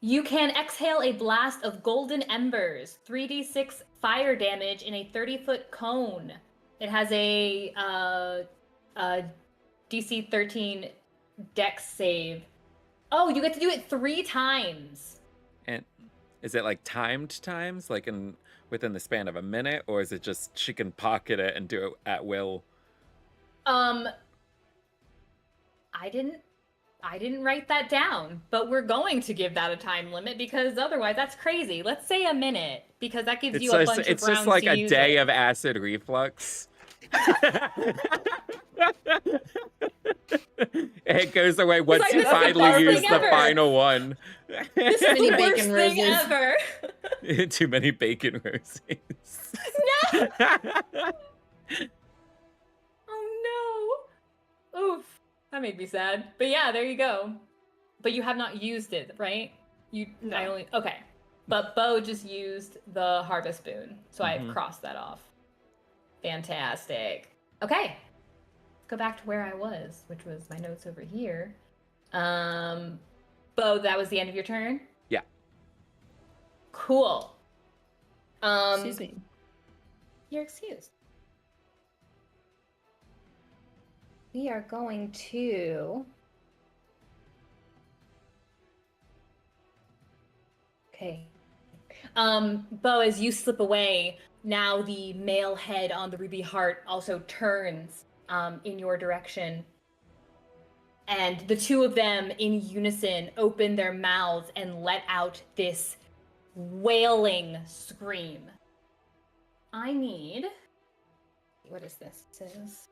You can exhale a blast of golden embers, 3d6 fire damage in a 30-foot cone. It has a DC 13 Dex save. Oh, you get to do it 3 times. And is it like timed times, like within the span of a minute, or is it just she can pocket it and do it at will? I didn't write that down, but we're going to give that a time limit because otherwise that's crazy. Let's say a minute because that gives you a bunch of rounds It's just like to a use day it. of acid reflux. It goes away once like, you this is the finally best use thing the ever. final one. This is Many the worst bacon thing roses. ever. Too many bacon roses. No! Oh no! Oof. That made me sad. But yeah, there you go. But you have not used it, right? No. Okay. But Beau just used the Harvest Boon, so I've Mhm. crossed that off. Fantastic. Okay. Let's go back to where I was, which was my notes over here. Beau, that was the end of your turn? Yeah. Cool. Excuse me. You're excused. We are going to... Okay. Beau, as you slip away, now the male head on the ruby heart also turns in your direction. And the two of them in unison open their mouths and let out this wailing scream. I need... What is this? It says...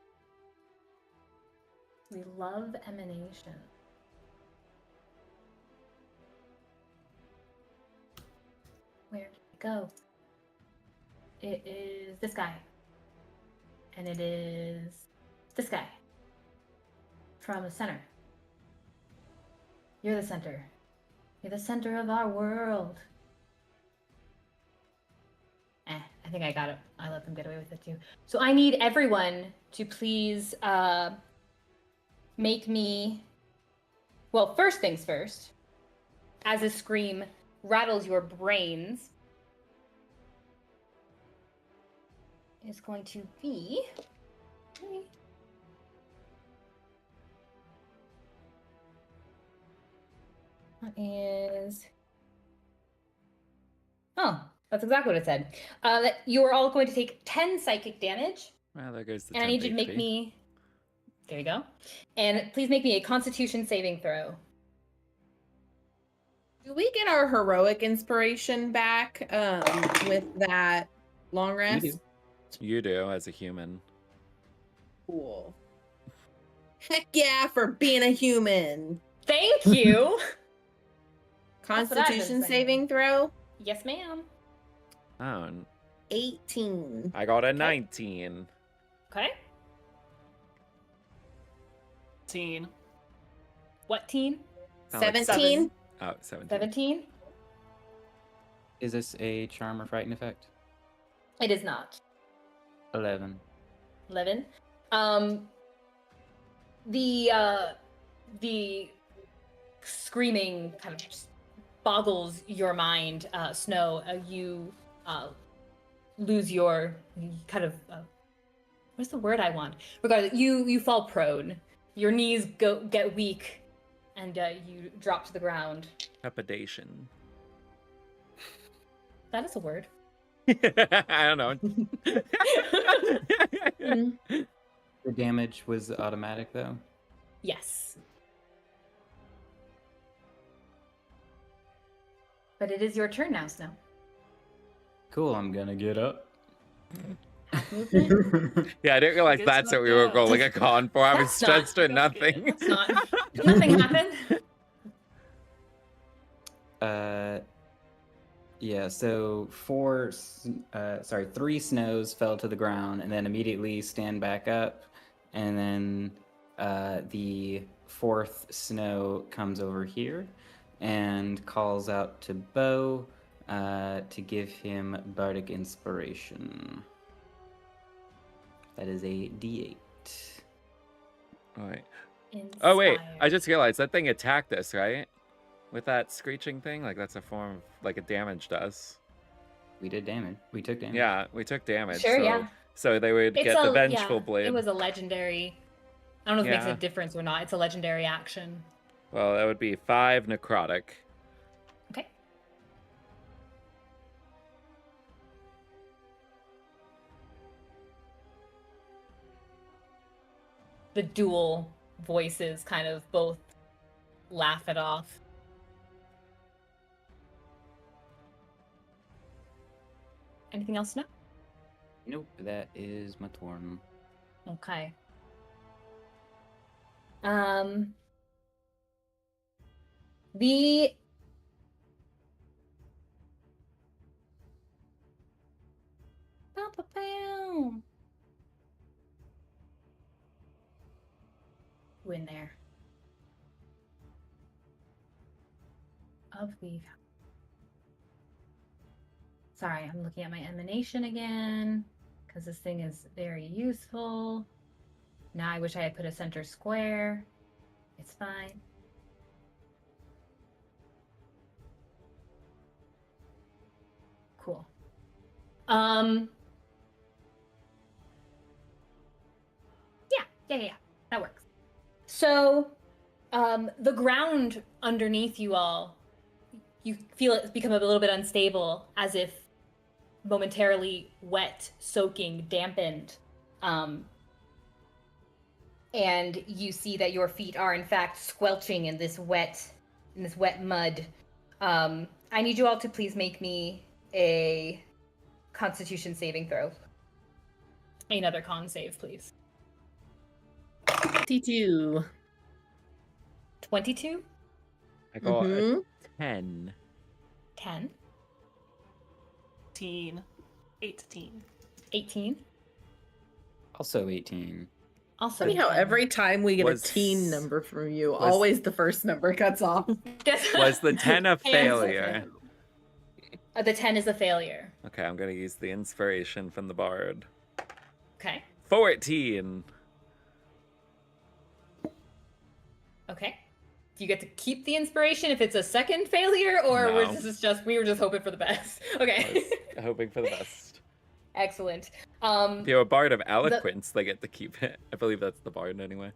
We love emanation. Where did it go? It is this guy. And it is this guy. From the center. You're the center. You're the center of our world. I think I got it. I let them get away with it too. So I need everyone to please make me... Well, first things first. As a scream rattles your brains, is going to be... That is... Oh, that's exactly what it said. That you are all going to take 10 psychic damage. Well, there goes the And I need you to temp make HP. me... There you go. And please make me a Constitution saving throw. Do we get our heroic inspiration back with that long rest? do. You do, as a human. Cool. Heck yeah, for being a human. Thank you! That's what I've been Constitution saying. saving throw? Yes, ma'am. Oh, and 18. I got a 19. Okay. Teen. What teen? Oh, like 17? Oh, 17. 17? Is this a charm or frighten effect? It is not. 11. 11. The screaming kind of just boggles your mind, Snow. You lose your kind of what's the word I want? Regardless, you fall prone. Your knees get weak, and you drop to the ground. Trepidation. That is a word. I don't know. The damage was automatic, though? Yes. But it is your turn now, Snow. Cool, I'm gonna get up. Half movement. Yeah, I didn't realize It's that's not what we were bad. rolling a con for. I was That's not- just doing nothing. It's not. Nothing happened. Yeah, so 3 snows fell to the ground and then immediately stand back up. And then the 4th snow comes over here and calls out to Beau to give him Bardic Inspiration. That is a D8. All right. Oh wait, I Inspired. just realized that thing attacked us, right? With that screeching thing, like that's a form of like it damaged us. We did damage. We took damage. Yeah, we took damage. Sure, so, yeah. So they would get the vengeful blade. It was a legendary. I don't know if it makes Yeah. a difference or not. It's a legendary action. Well, that would be 5 necrotic. Okay. The dual voices kind of both laugh it off. Anything else to know? Nope, that is my turn. Okay. The Who in there? Sorry, I'm looking at my emanation again because this thing is very useful. Now I wish I had put a center square. It's fine. Cool. Yeah. That works. So, the ground underneath you all, you feel it become a little bit unstable, as if momentarily wet, soaking, dampened. And you see that your feet are in fact squelching in this wet mud. I need you all to please make me a Constitution saving throw. Another con save, please. T2. 22? I got a Mhm. 10. 10? 18. 18? Also 18. Also Funny how 10. every time we get Was- a teen number from you, was- always the first number cuts off. Was the 10 a failure? Answer. The 10 is a failure. Okay, I'm gonna use the inspiration from the bard. Okay. 14. Okay. Do you get to keep the inspiration if it's a second failure, or No. we were just hoping for the best? I Okay. was hoping for the best. Excellent. If you're a bard of eloquence, they get to keep it. I believe that's the bard anyway.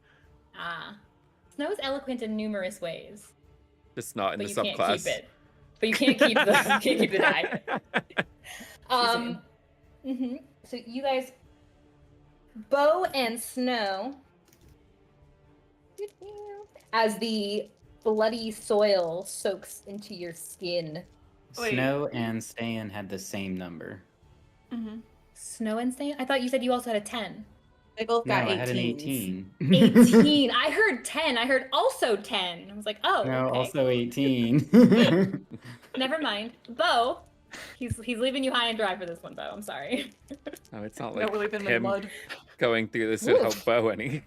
Snow's eloquent in numerous ways, Just not in but the you can't subclass. keep it. But you can't keep the die. So you guys, Beau and Snow, as the bloody soil soaks into your skin. Wait. Snow and Ste'yn had the same number. Mm-hmm. Snow and Ste'yn? I thought you said you also had a 10. They both No, got I had an 18s. 18. 18. I heard 10. I heard also 10. I was like, oh, No, okay. also 18. Never mind. Beau, he's leaving you high and dry for this one, Beau. I'm sorry. No, it's not No, like we're leaving them in him mud. going through this would help Oof. Beau any.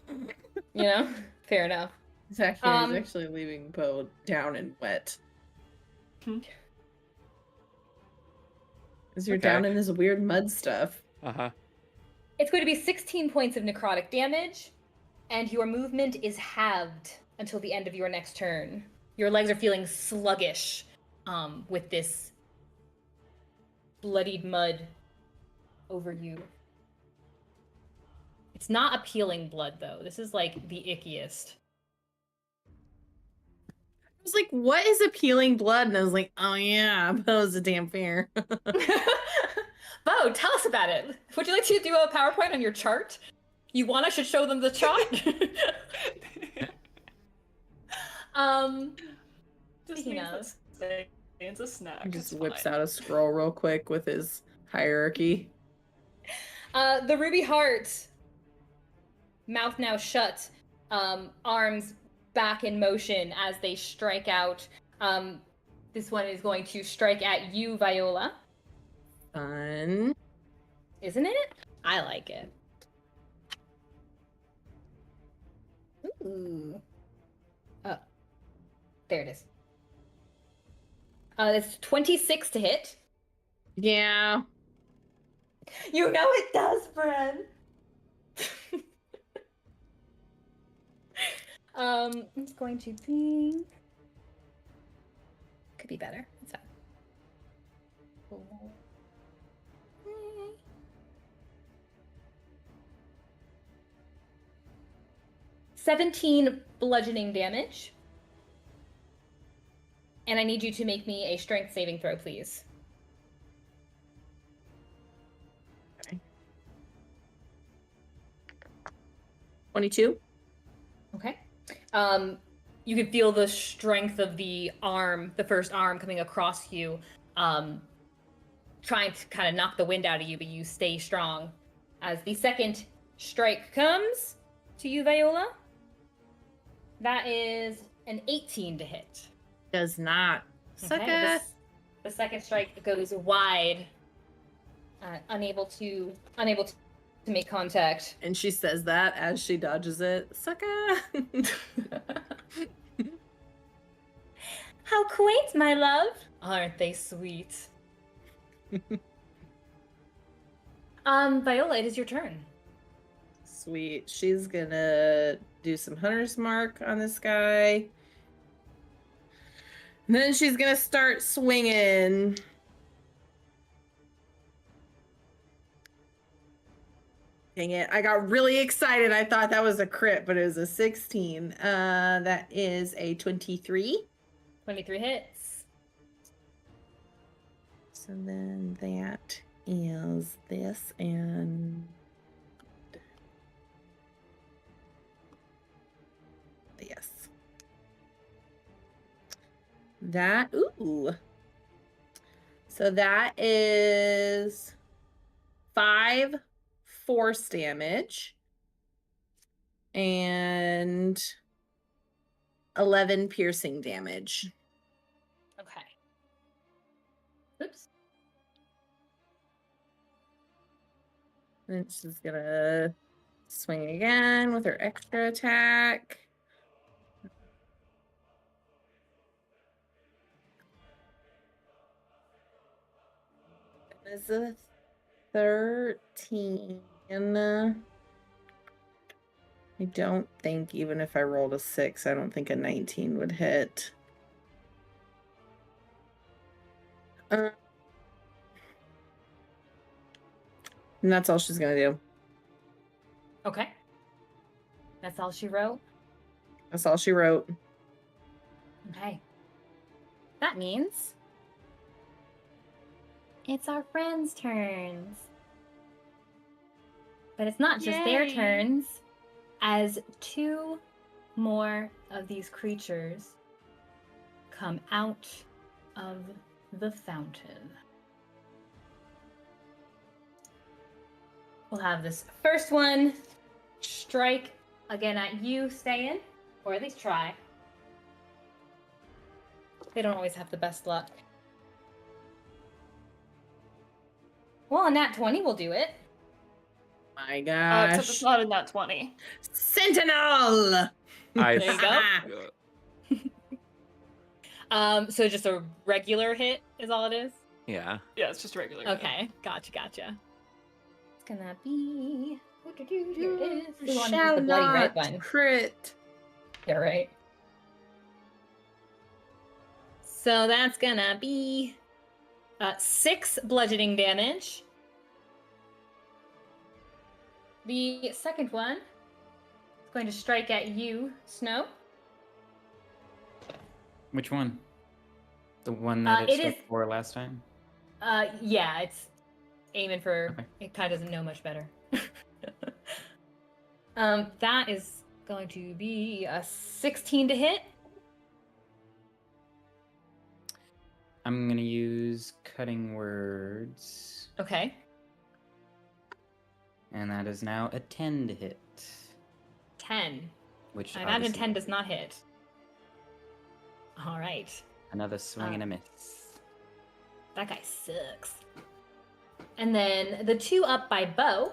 You know? Fair enough. He's actually, Um, leaving Beau down and wet. Because you're Okay. down in this weird mud stuff. Uh-huh. It's going to be 16 points of necrotic damage, and your movement is halved until the end of your next turn. Your legs are feeling sluggish with this bloodied mud over you. It's not appealing blood, though. This is like the ickiest. I was like, what is appealing blood? And I was like, oh yeah, Beau's a damn fair. Beau, tell us about it. Would you like to do a PowerPoint on your chart? I should show them the chart. Just Speaking means of, that it's a snack. He just it's whips fine. out a scroll real quick with his hierarchy. the ruby heart, mouth now shut, arms back in motion as they strike out. This one is going to strike at you, Viola. Fun. Isn't it? I like it. Ooh. Oh. There it is. It's 26 to hit. Yeah. You know it does, Bren. It's going to be... Could be better. It's fine. 17 bludgeoning damage. And I need you to make me a strength saving throw, please. Okay. 22. Okay. You can feel the strength of the arm, the first arm coming across you, trying to kind of knock the wind out of you, but you stay strong. As the second strike comes to you, Viola, that is an 18 to hit. Does not. Sucker. Okay, the second strike goes wide, unable to make contact. And she says that as she dodges it. Sucker. How quaint, my love. Aren't they sweet? Viola, it is your turn. Sweet. She's gonna do some hunter's mark on this guy. And then she's gonna start swinging. Dang it. I got really excited. I thought that was a crit, but it was a 16. That is a 23. 23 hits. So then that is this and yes. That, ooh. So that is 5 force damage and 11 piercing damage. Okay. Oops. And she's gonna swing again with her extra attack. That is a 13. I don't think, even if I rolled a 6, I don't think a 19 would hit. And that's all she's gonna do. Okay. That's all she wrote? That's all she wrote. Okay. That means it's our friends' turns. But it's not just their Yay. turns, as 2 more of these creatures come out of the fountain. We'll have this first one strike again at you, Ste'yn, or at least try. They don't always have the best luck. Well, a nat 20 will do it. My Except gosh. it's not a nat 20. Sentinel! I There you go. So just a regular hit is all it is? Yeah. Yeah, it's just a regular. Okay, gotcha. It's gonna be. Here it is. You The one with shall the bloody red not one. crit. Yeah, right. So that's gonna be 6 bludgeoning damage. The second one is going to strike at you, Snow. Which one? The one that it it struck is- for last time? Yeah, it's aiming for. Okay. It kind of doesn't know much better. That is going to be a 16 to hit. I'm gonna use cutting words, Okay. and that is now a 10 to hit. 10. Which I imagine obviously 10 does not hit. All right. another swing and a miss. That guy sucks. And then the 2 up by Beau.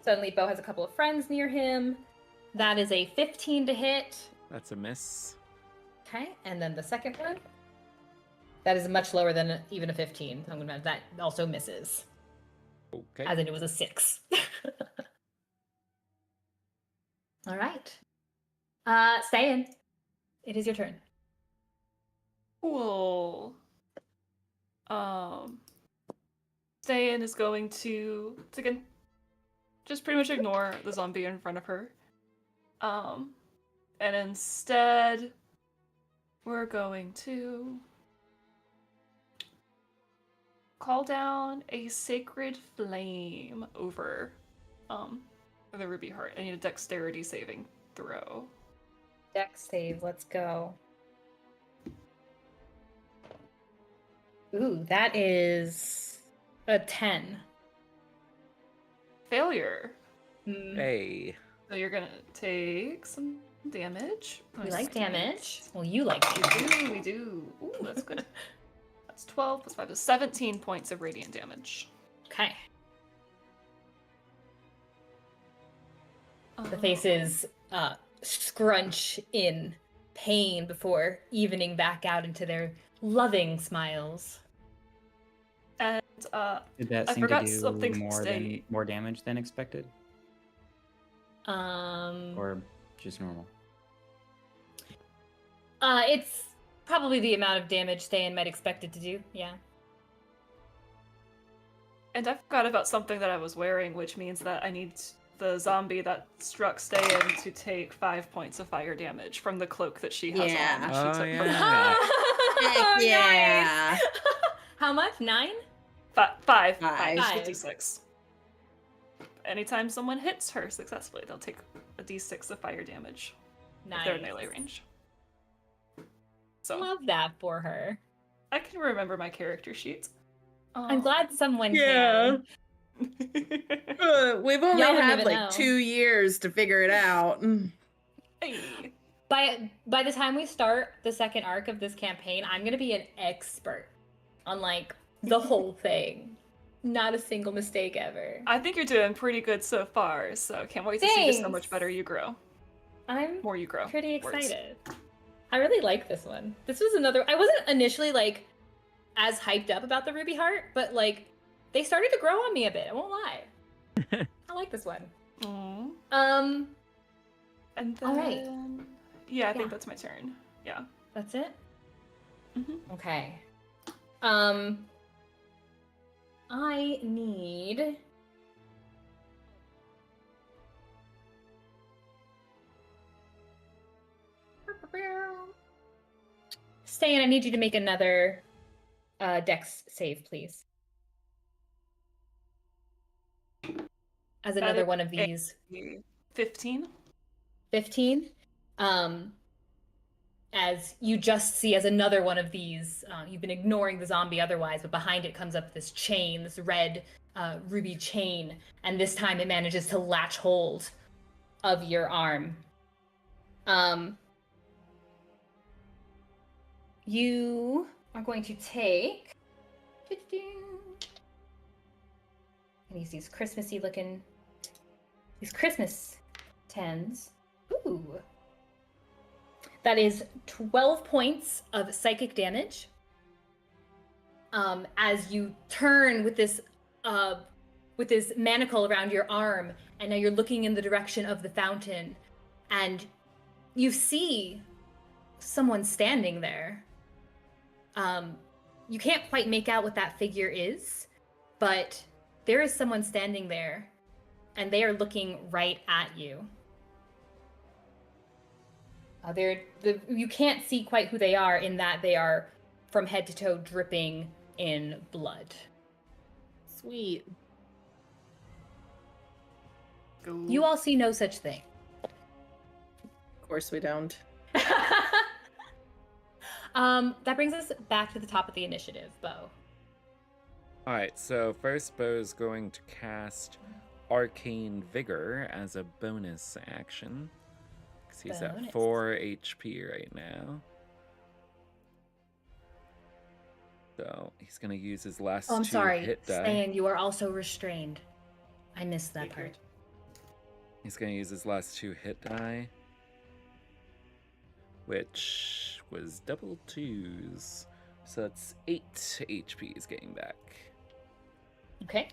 Suddenly, Beau has a couple of friends near him. That is a 15 to hit. That's a miss. Okay, and then the second one. That is much lower than even a 15. So I'm gonna that also misses. Okay. As in it was a 6. All right. Ste'yn. It is your turn. Cool. Ste'yn is going to again just pretty much ignore the zombie in front of her. And instead we're going to call down a sacred flame over the ruby heart. I need a dexterity saving throw. Dex save, let's go. Ooh, that is a 10. Failure. Hey. So you're gonna take some damage. We like damage. Well, you like damage. We do. Ooh, that's good. That's 12 plus 5 is 17 points of radiant damage. Okay. The faces scrunch in pain before evening back out into their loving smiles. And Did that I seem to forgot do something to more say. more damage than expected, Um, or just normal? it's probably the amount of damage Ste'yn might expect it to do. Yeah. And I forgot about something that I was wearing, which means that I need the zombie that struck Ste'yn to take 5 points of fire damage from the cloak that she has Yeah. on. Oh, She took yeah. Heck yeah. Nice. How much? 9? Five. Five. 56. Anytime someone hits her successfully, they'll take a d6 of fire damage. Nice. If they're in melee range. So Love that for her. I can remember my character sheet. I'm glad someone Yeah. can. We've only Y'all don't had even like know. 2 years to figure it out. Hey. By the time we start the second arc of this campaign, I'm gonna be an expert on like the whole thing. Not a single mistake ever. I think you're doing pretty good so far, so can't wait to see just how Thanks. much better you grow. I'm More you grow. pretty Words. excited. I really like this one. This was another. I wasn't initially like as hyped up about the Ruby Heart, but like they started to grow on me a bit. I won't lie. I like this one. Aw. Um, And then... All right. Yeah, I think Yeah. that's my turn. Yeah. that's it. Mhm. Okay. I need. Ste'yn, I need you to make another dex save, please. As That another is one of these 15? 15. As you just see as another one of these, you've been ignoring the zombie otherwise, but behind it comes up this chain, this red ruby chain, and this time it manages to latch hold of your arm. You are going to take. And use these Christmassy looking. These Christmas tens. Ooh. That is 12 points of psychic damage. As you turn with this manacle around your arm, and now you're looking in the direction of the fountain, and you see someone standing there. You can't quite make out what that figure is, but there is someone standing there, and they are looking right at you. You can't see quite who they are, in that they are from head to toe dripping in blood. Sweet. You all see no such thing. Of course we don't. That brings us back to the top of the initiative, Beau. All right, so first Beau's going to cast Arcane Vigor as a bonus action. 'Cause he's at 4 HP right now. So he's going to use his last Oh, I'm two sorry. hit die. Ste'yn, you are also restrained. I missed that part. He's going to use his last 2 hit die, which was double 2s. So that's 8 HP he's getting back. Okay.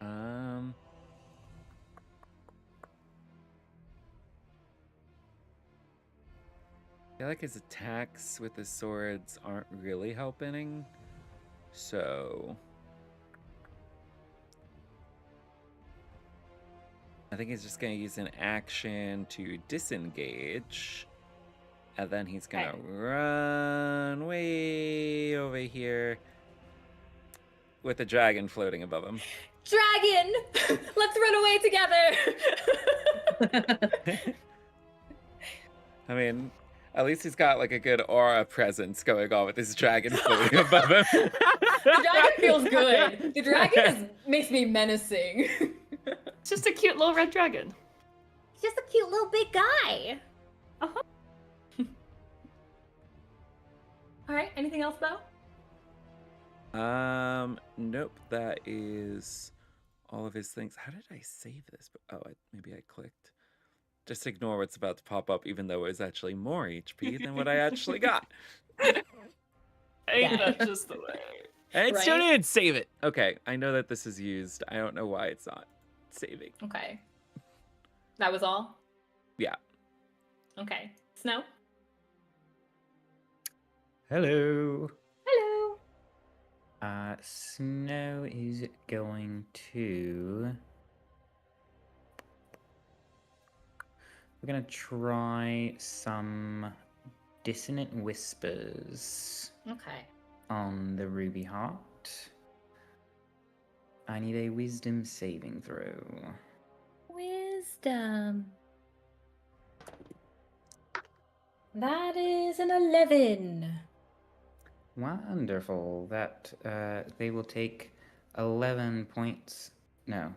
I feel like his attacks with his swords aren't really helping, so I think he's just going to use an action to disengage, and then he's going to run way over here with the dragon floating above him. Dragon! Let's run away together! I mean, at least he's got like a good aura presence going on with this dragon floating above him. The dragon feels good. The dragon makes me menacing. It's just a cute little red dragon. He's just a cute little big guy. Uh-huh. All right, anything else, Beau? Nope, that is all of his things. How did I save this? Maybe I clicked. Just ignore what's about to pop up, even though it was actually more HP than what I actually got. Ain't that just the way? And it Right? still didn't save it. Okay, I know that this is used. I don't know why it's not saving. Okay. That was all? Yeah. Okay. Snow? Hello. Hello. Snow is going to... We're going to try some Dissonant Whispers Okay. on the Ruby Heart. I need a Wisdom saving throw. Wisdom. That is an 11. Wonderful. That they will take 11 points. No.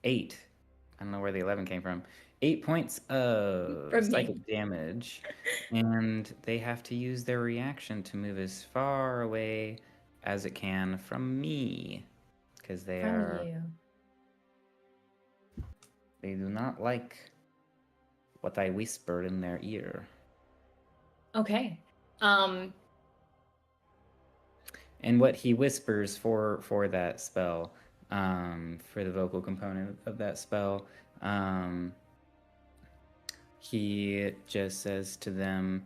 8. I don't know where the 11 came from. 8 points of From me. psychic damage. And they have to use their reaction to move as far away as it can from me. Because they They do not like what I whispered in their ear. Okay. And what he whispers for that spell, for the vocal component of that spell, he just says to them,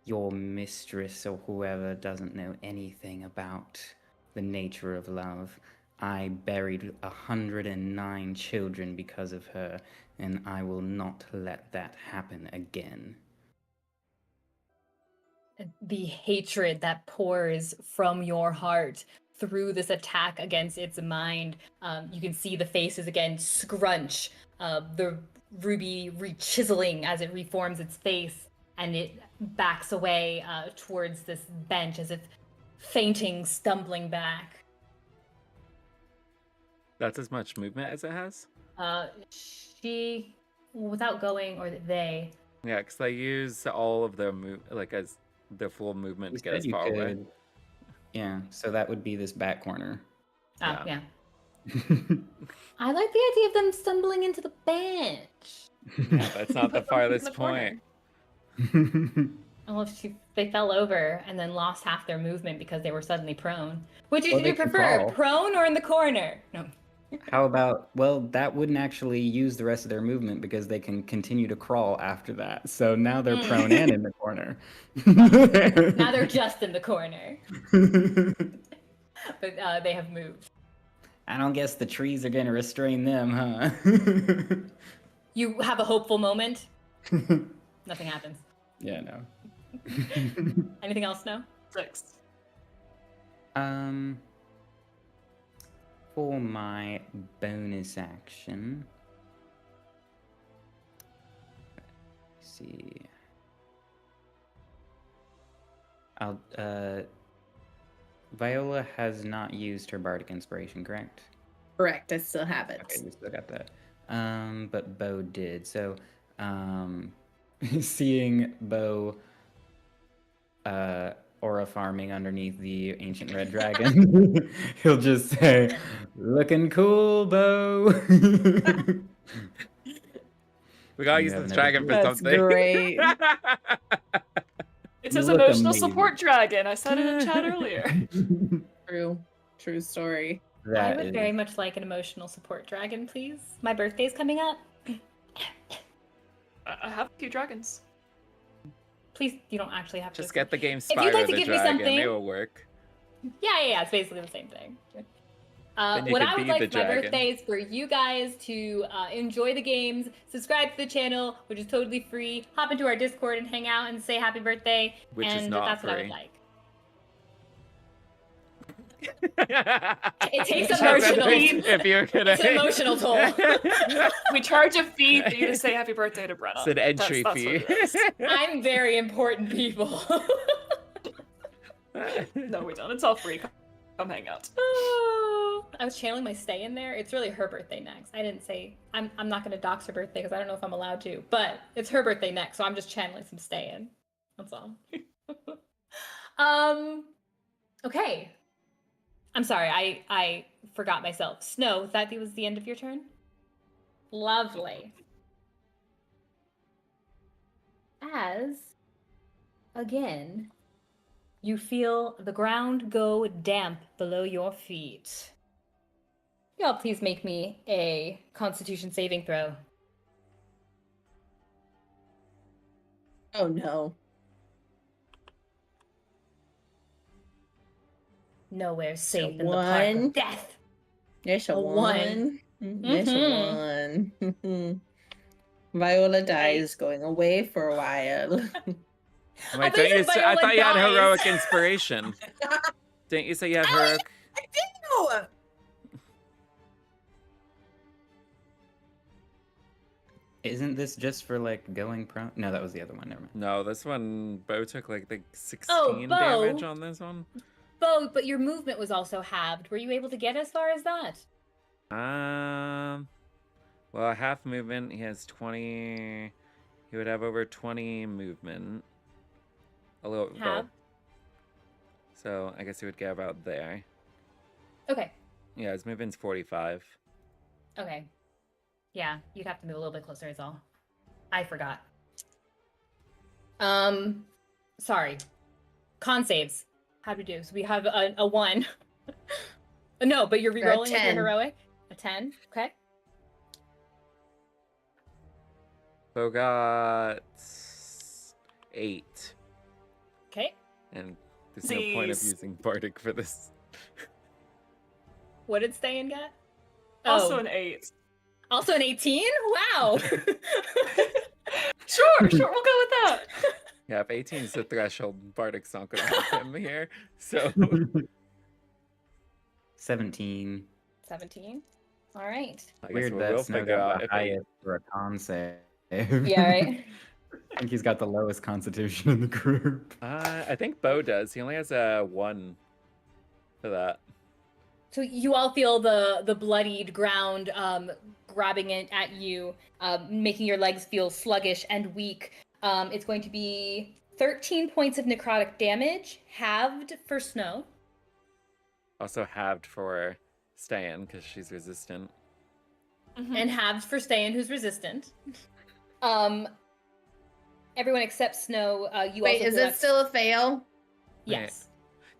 "Your mistress or whoever doesn't know anything about the nature of love. I buried 109 children because of her, and I will not let that happen again." The hatred that pours from your heart through this attack against its mind. You can see the faces again scrunch, the ruby re-chiseling as it reforms its face, and it backs away towards this bench as if fainting, stumbling back. That's as much movement as it has? She, without going, or they. Yeah, because I use all of their as their full movement to get as far away. Yeah, so that would be this back corner. Oh, yeah. I like the idea of them stumbling into the bench. Yeah, that's not the Put them in farthest the corner. point. Oh, if they fell over and then lost half their movement because they were suddenly prone. Which Well, do they you can prefer, crawl. prone or in the corner? No. How about, well, that wouldn't actually use the rest of their movement because they can continue to crawl after that. So now they're prone and in the corner. Now they're just in the corner, but they have moved. I don't guess the trees are going to restrain them, huh? You have a hopeful moment. Nothing happens. Yeah, no. Anything else? No. 6. For my bonus action, let's see. Viola has not used her bardic inspiration, correct? Correct. I still have it. Okay, we still got that. But Beau did. So, seeing Beau aura farming underneath the ancient red dragon, he'll just say, "Looking cool, Beau." We gotta You use have this another dragon for clue. That's something. great. It's You his look emotional amazing. support dragon. I said it in chat earlier. True story. I That would is- very much like an emotional support dragon, please. My birthday's coming up. I have a few dragons. Please, you don't actually have to. Just get the game you'd like Spyro to the give me Dragon. something- It will work. Yeah, it's basically the same thing. Then you What could I would be like the for my dragon. birthday is for you guys to enjoy the games, subscribe to the channel, which is totally free, hop into our Discord and hang out and say happy birthday, Which and is not that's what I free. would like. It takes That's emotional. if you're gonna... It's an emotional toll. We charge a fee for you to say happy birthday to Brenna. It's an entry That's fee. what it is. I'm very important, people. No, we don't. It's all free. Come hang out. I was channeling my Ste'yn there. It's really her birthday next. I didn't say I'm not gonna dox her birthday because I don't know if I'm allowed to, but it's her birthday next, so I'm just channeling some Ste'yn. That's all. Okay. I'm sorry, I forgot myself. Snow, that was the end of your turn? Lovely. As, again, you feel the ground go damp below your feet. Y'all please make me a Constitution saving throw. Oh no. Nowhere safe in the one. park of death. There's a A one. There's a one. Viola dies, going away for a while. Wait, thought you don't you said say, I Viola thought you had dies. heroic inspiration. Didn't you say you had heroic? I didn't know. Isn't this just for like going prone? No, that was the other one. Never mind. No, this one, Beau took like the 16 Oh, Beau. damage on this one. Bo, but your movement was also halved. Were you able to get as far as that? Well, half movement, he has 20, he would have over 20 movement. A little, Half? well, so I guess he would get about there. Okay. Yeah, his movement's 45. Okay. Yeah, you'd have to move a little bit closer is all. I forgot. Sorry. Con saves. How do we do? So we have a 1. No, but you're You're a rerolling with your 10. heroic. A 10. Okay. Beau got 8. Okay. And there's no point of Jeez. using Bardic for this. What did Ste'yn get? Also Oh, an 8. also an 18? Wow. Sure, we'll go with that. Yeah, if 18 is the threshold, Bardic's not going to help him here. So 17. 17. All right. I guess Weird we'll that Snow figure got out the if they... highest for a con save. Yeah, right. I think he's got the lowest constitution in the group. I think Beau does. He only has a 1 for that. So you all feel the bloodied ground grabbing it at you, making your legs feel sluggish and weak. It's going to be 13 points of necrotic damage, halved for Snow. Also halved for Ste'yn, because she's resistant. And halves for Ste'yn, who's resistant. Everyone except Snow. You Wait, also is feel it still a fail? Yes.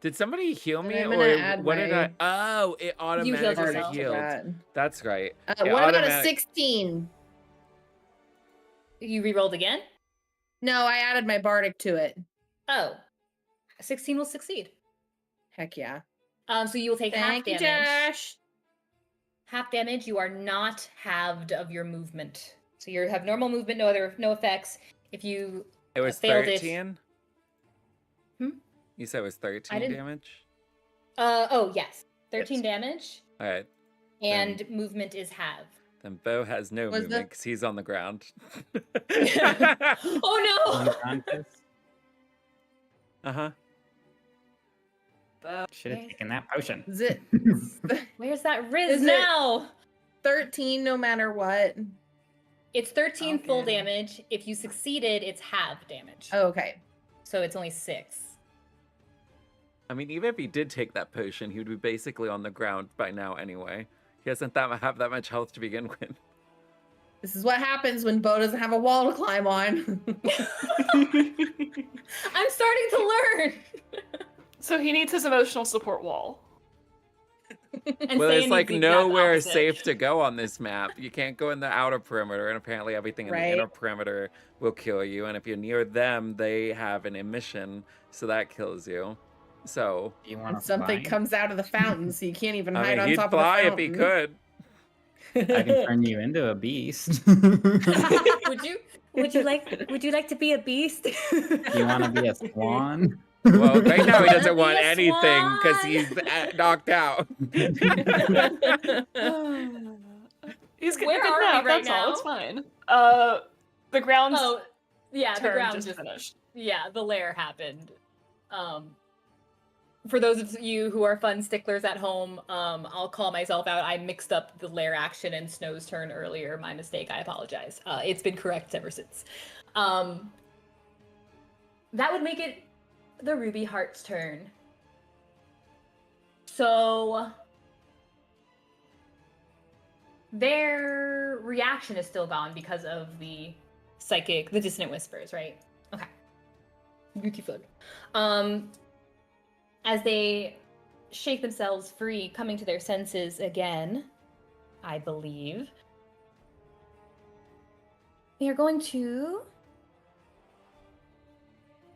Did somebody heal Then me, I'm gonna or add what did I? my- Oh, it automatically yourself. healed. That's right. It What about a automatic- 16? You re-rolled again? No, I added my bardic to it. Oh. 16 will succeed. Heck yeah. So you will take half Thank you, damage. Josh. Half damage. You are not halved of your movement. So you have normal movement, no effects. If you It was failed 13? Hmm? You said it was 13 didn't- damage? oh yes. 13 Yes. damage. All right. And movement is halved. Then Beau has no Was movement the- because he's on the ground. Oh no! Unconscious. Uh-huh. Should have taken that potion. Is it Where's that Riz Is it- now? 13 no matter what? It's 13 full Okay. damage. If you succeeded, it's half damage. Oh, okay. So it's only 6. I mean, even if he did take that potion, he would be basically on the ground by now anyway. He doesn't have that much health to begin with. This is what happens when Beau doesn't have a wall to climb on. I'm starting to learn. So he needs his emotional support wall. And Well, Ste'yn there's like needs the exact nowhere opposite. safe to go on this map. You can't go in the outer perimeter, and apparently everything in the inner Right. perimeter will kill you. And if you're near them, they have an emission, so that kills you. So, Do you want to Something fly? comes out of the fountain, so you can't even I hide mean, on he'd top fly of if the he fountain. could. I can turn you into a beast. Would you like to be a beast? You want to be a swan? Well, right now he doesn't Be want a anything because swan. he's knocked out. He's getting Where a good are we nap, right that's all. now? It's fine. The ground's Oh, yeah, the turn ground just just finished. yeah, the lair happened. For those of you who are fun sticklers at home, I'll call myself out. I mixed up the lair action and Snow's turn earlier. My mistake. I apologize. It's been correct ever since. That would make it the Ruby Heart's turn. So their reaction is still gone because of the dissonant whispers, right? Okay. Beautiful. As they shake themselves free, coming to their senses again, I believe, they are going to,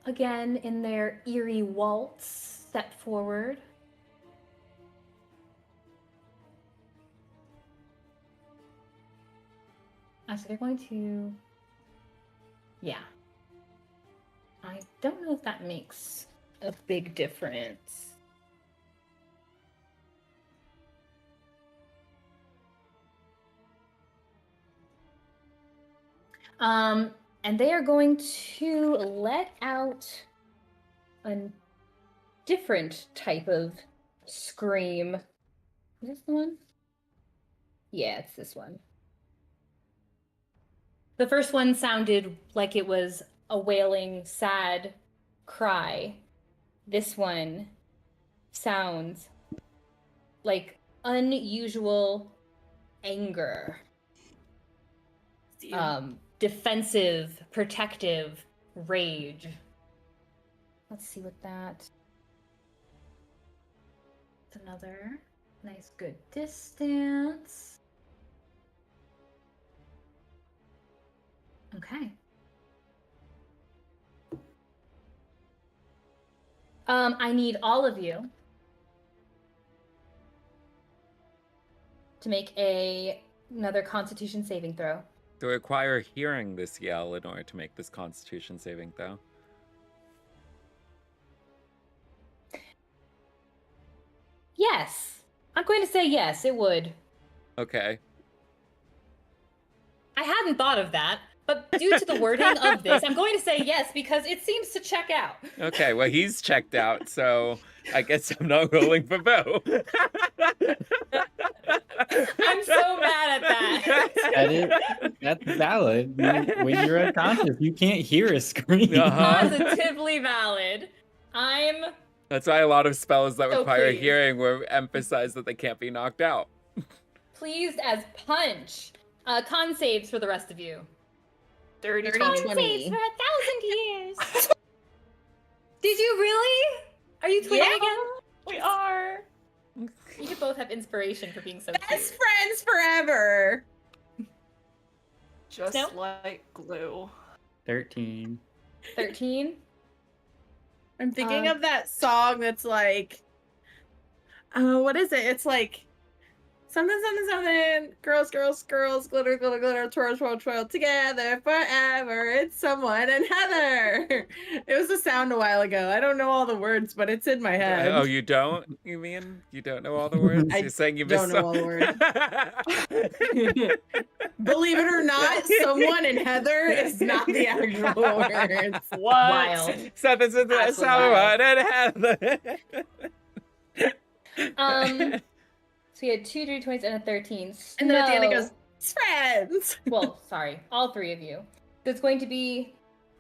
again, in their eerie waltz, step forward. So they're going to, yeah. I don't know if that makes a big difference. And they are going to let out a different type of scream. Is this the one? Yeah, it's this one. The first one sounded like it was a wailing, sad cry. This one sounds like unusual anger. Defensive, protective, rage. Let's see what that. It's another nice, good distance. Okay. I need all of you to make another Constitution saving throw. Do I require hearing this yell in order to make this Constitution saving throw? Yes. I'm going to say yes, it would. Okay. I hadn't thought of that, but due to the wording of this, I'm going to say yes because it seems to check out. Okay, well, he's checked out, so I guess I'm not rolling for Beau. I'm so mad at that. That's valid. When you're unconscious, you can't hear a scream. Uh-huh. Positively valid. I'm That's why a lot of spells that So require pleased. hearing were emphasized that they can't be knocked out. Pleased as punch. Con saves for the rest of you. Dirty 30, 20. 20. For 1,000 years. Did you really? Are you twinning Yeah. again? We are. You could both have inspiration for being so Best cute. friends forever. Just No? like glue. 13. 13. I'm thinking Um, of that song that's like, what is it? It's like something, something, something. Girls, girls, girls, glitter, glitter, glitter, twirl, twirl, twirl, together forever. It's someone and Heather. It was a sound a while ago. I don't know all the words, but it's in my head. Oh, you don't? You mean you don't know all the words? I You're saying you don't missed know all the Believe it or not, someone and Heather is not the actual words. What? Wild. So this is the Absolutely wild. someone and Heather. So you had 2 dirty 20s and a 13. And then at the end it Snow- goes, it's friends. Well, sorry, all 3 of you. So it's going to be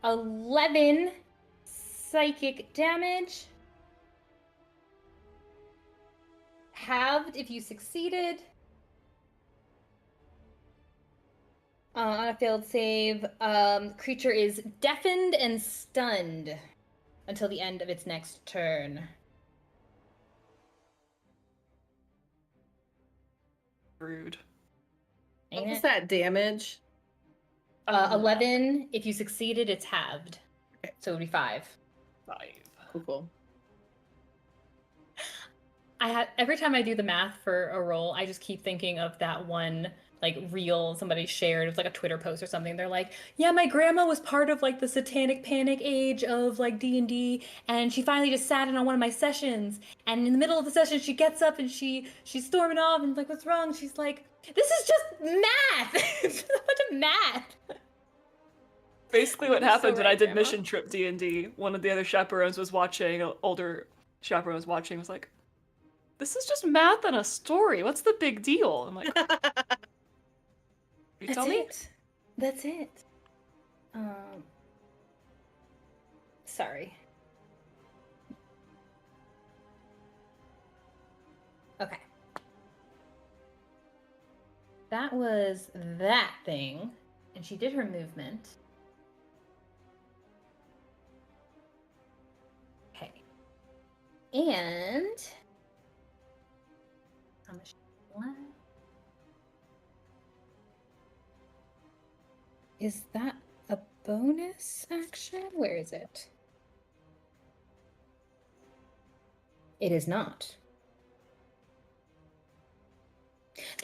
11 psychic damage. Halved if you succeeded. On a failed save, creature is deafened and stunned until the end of its next turn. Rude. What Ain't was it? that damage? 11, if you succeeded, it's halved. Okay. So it would be 5. 5. Cool, cool. Every time I do the math for a roll, I just keep thinking of that one like reel somebody shared. It was like a Twitter post or something. They're like, yeah, my grandma was part of like the satanic panic age of like D&D, and she finally just sat in on one of my sessions, and in the middle of the session she gets up and she's storming off and like, what's wrong? She's like, this is just math. It's just a bunch of math. Basically what You're so happened when right, I did Grandma. Mission Trip D&D, one of the other chaperones was watching, an older chaperone was watching, was like, this is just math and a story. What's the big deal? I'm like, you tell me? That's it. Sorry. Okay. That was that thing, and she did her movement. Okay. And how much left? Is that a bonus action? Where is it? It is not.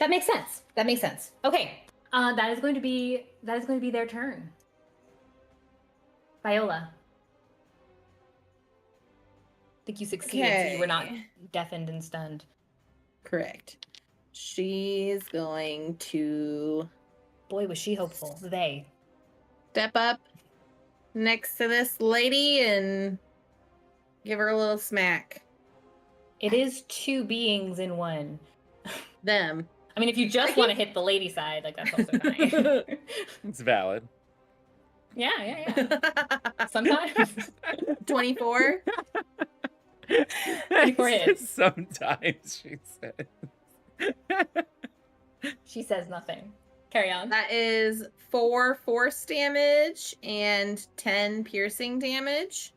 That makes sense. That makes sense. Okay. That is going to be their turn. Viola. I think you succeeded, so you were not Okay. deafened and stunned. Correct. She's going to Boy, was she hopeful. They. step up next to this lady and give her a little smack. It is 2 beings in one. Them. I mean, if you just want to hit the lady side, like that's also fine. It's valid. Yeah. Sometimes. 24. 24 hits. Sometimes she said. She says nothing. Carry on. That is 4 force damage and 10 piercing damage.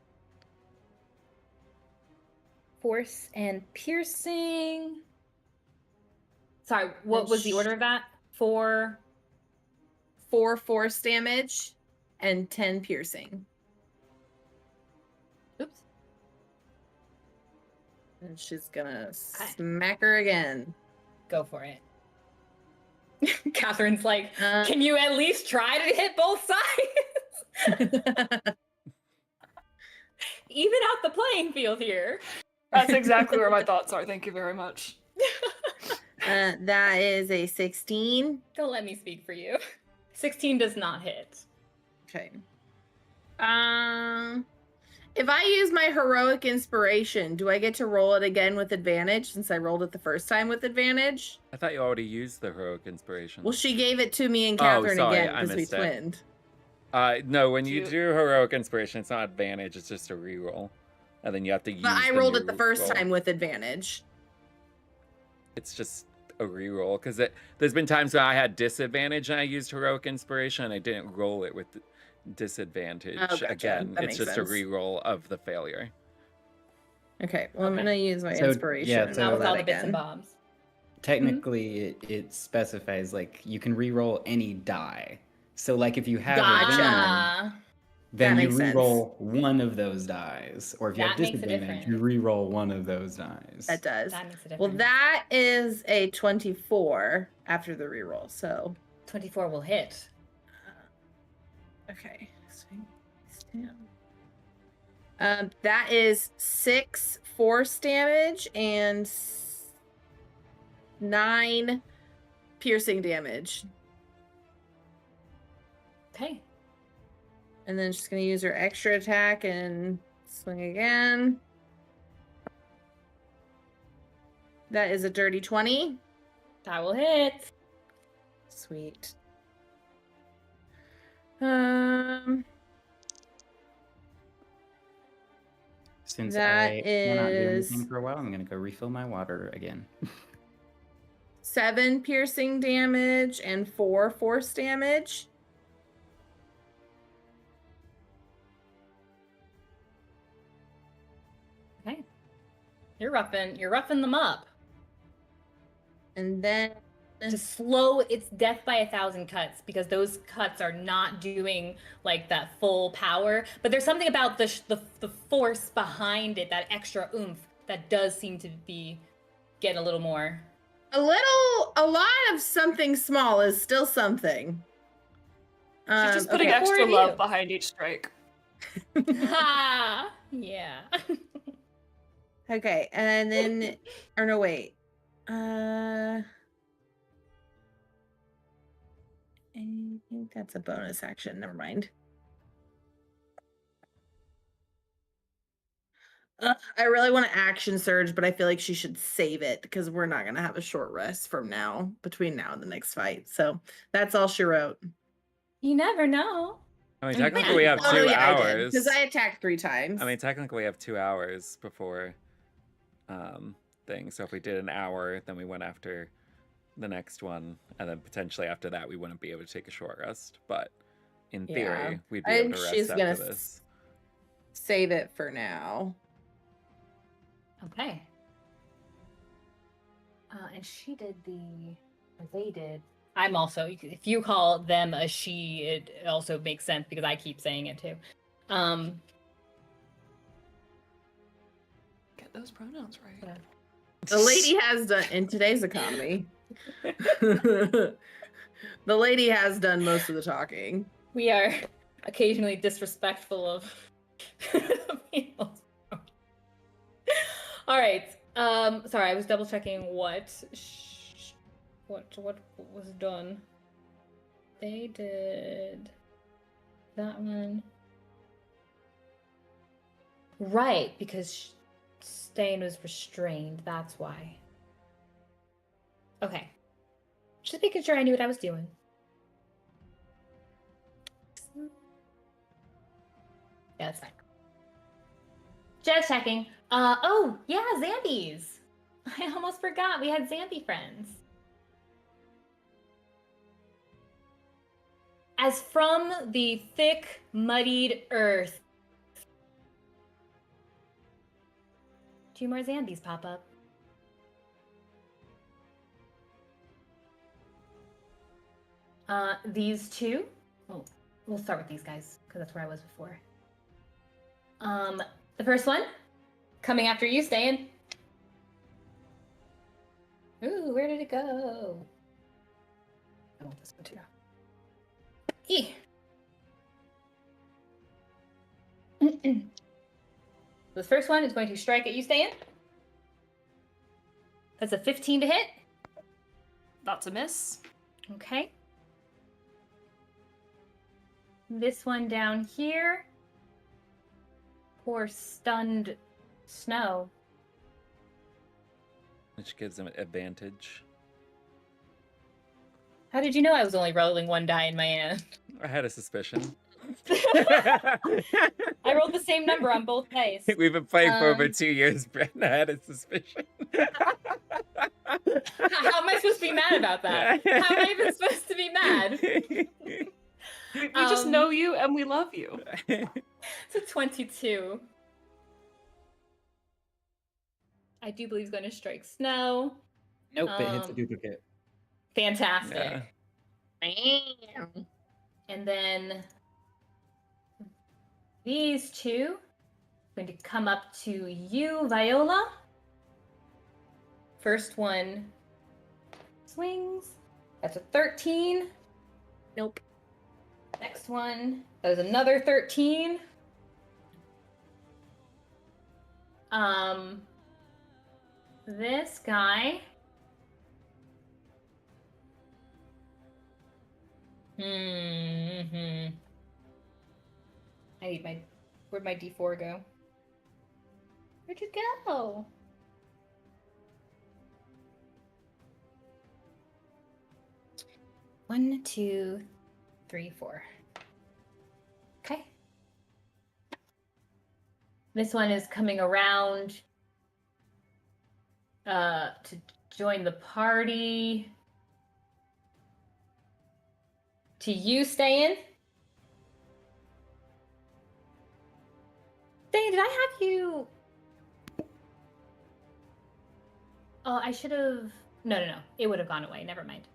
Force and piercing. Sorry, what was the order of that? 4. 4 force damage and 10 piercing. Oops. And she's gonna smack her again. Go for it. Catherine's like, Uh, can you at least try to hit both sides? Even out the playing field here. That's exactly where my thoughts are. Thank you very much. that is a 16. Don't let me speak for you. 16 does not hit. Okay. If I use my heroic inspiration, do I get to roll it again with advantage since I rolled it the first time with advantage? I thought you already used the heroic inspiration. Well, she gave it to me and Oh, Catherine sorry, again I because we missed it. twinned. No, when you Do- do heroic inspiration, it's not advantage, it's just a reroll. and then you have to use. But I the rolled new it the first roll. time with advantage. It's just a reroll because there's been times where I had disadvantage and I used heroic inspiration and I didn't roll it with disadvantage. Oh, gotcha. Again, That it's makes just sense. a reroll of the failure. Okay, well, I'm Okay. gonna use my So, inspiration. yeah, and so- Not roll with all that the bits and again. bobs. Technically, it specifies like you can re-roll any die. So like if you have a Gotcha. one, Ah, then That you makes sense. re-roll one of those dies, or if you have That makes a disadvantage, you difference. re-roll one of those dies. That does. that makes a Well, difference. that is a 24 after the reroll. So 24 will hit. okay. That is 6 force damage and 9 piercing damage. Okay. And then she's gonna use her extra attack and swing again. That is a dirty 20. That will hit. Sweet. Since that I cannot do is- anything for a while, I'm gonna go refill my water again. 7 piercing damage and 4 force damage. Okay. You're roughing them up. And then To slow its death by 1,000 cuts, because those cuts are not doing like that full power. But there's something about the force behind it, that extra oomph, that does seem to be getting a little more. a lot of something small is still something. She's just putting okay. extra Four of love you. behind each strike. Ha! Yeah. Okay, and then or no wait. I think that's a bonus action. Never mind. I really want to action surge, but I feel like she should save it because we're not gonna have a short rest from now between now and the next fight. So that's all she wrote. You never know. I mean, And technically we have Brenna- 2 I did hours. because I attacked 3 times. I mean, technically we have 2 hours before thing. So if we did an hour, then we went after the next one, and then potentially after that we wouldn't be able to take a short rest. But in Yeah. theory, we'd be I able think to rest she's after gonna this. save it for now. Okay. And she did or they did. I'm also, if you call them a she, it also makes sense because I keep saying it too. Get those pronouns right. Yeah. The lady has done in today's economy. The lady has done most of the talking. We are occasionally disrespectful of people. All right. Sorry, I was double checking what was done. They did that one. Right, because Ste'yn was restrained. That's why. Okay. Just making sure I knew what I was doing. Yeah, that's fine. Just checking. Oh, yeah, Zambies. I almost forgot we had Zambi friends. As from the thick, muddied earth, 2 more Zambies pop up. These 2. Oh, we'll start with these guys because that's where I was before. The first one, coming after you, Ste'yn. Ooh, where did it go? I want this one too. The first one is going to strike at you, Ste'yn. That's a 15 to hit. That's a miss. Okay. This one down here. Poor stunned Snow. Which gives them advantage. How did you know I was only rolling 1 die in my hand? I had a suspicion. I rolled the same number on both dice. We've been playing for over Um, 2 years. Brenna had a suspicion. How am I supposed to be mad about that? How am I even supposed to be mad? We just know you and we love you. It's a 22. I do believe he's going to strike Snow. Nope, it hits a Um, duplicate. Fantastic. Yeah. And then these two are going to come up to you, Viola. First one swings. That's a 13. Nope. Next one, that is another 13. This guy. I need where'd my D4 go? Where'd you go? One, two, 3, 4. Okay. This one is coming around to join the party. To you, Ste'yn. Ste'yn, did I have you? Oh, I should have. No. It would have gone away. Never mind.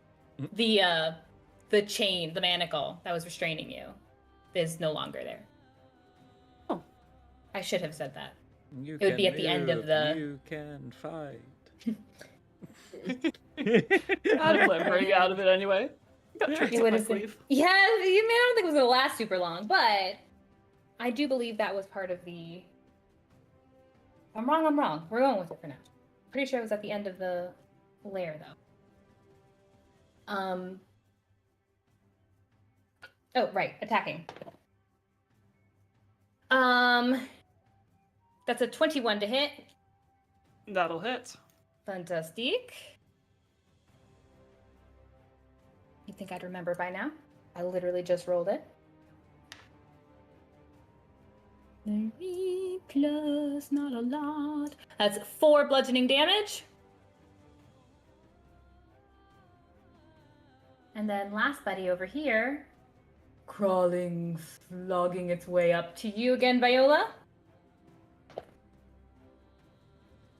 The chain, the manacle that was restraining you, is no longer there. Oh. I should have said that. You It would be at the end of move, the- You can fight. I'd lemuri out of it anyway. Got tricks It up would my have been. sleeve. Yeah, I mean, I don't think it was gonna last super long, but I do believe that was part of the. If I'm wrong. We're going with it for now. Pretty sure it was at the end of the lair, though. Oh, right, attacking. That's a 21 to hit. That'll hit. Fantastic. You think I'd remember by now? I literally just rolled it. 3 plus, not a lot. That's 4 bludgeoning damage. And then last buddy over here, crawling, slogging its way up to you again, Viola.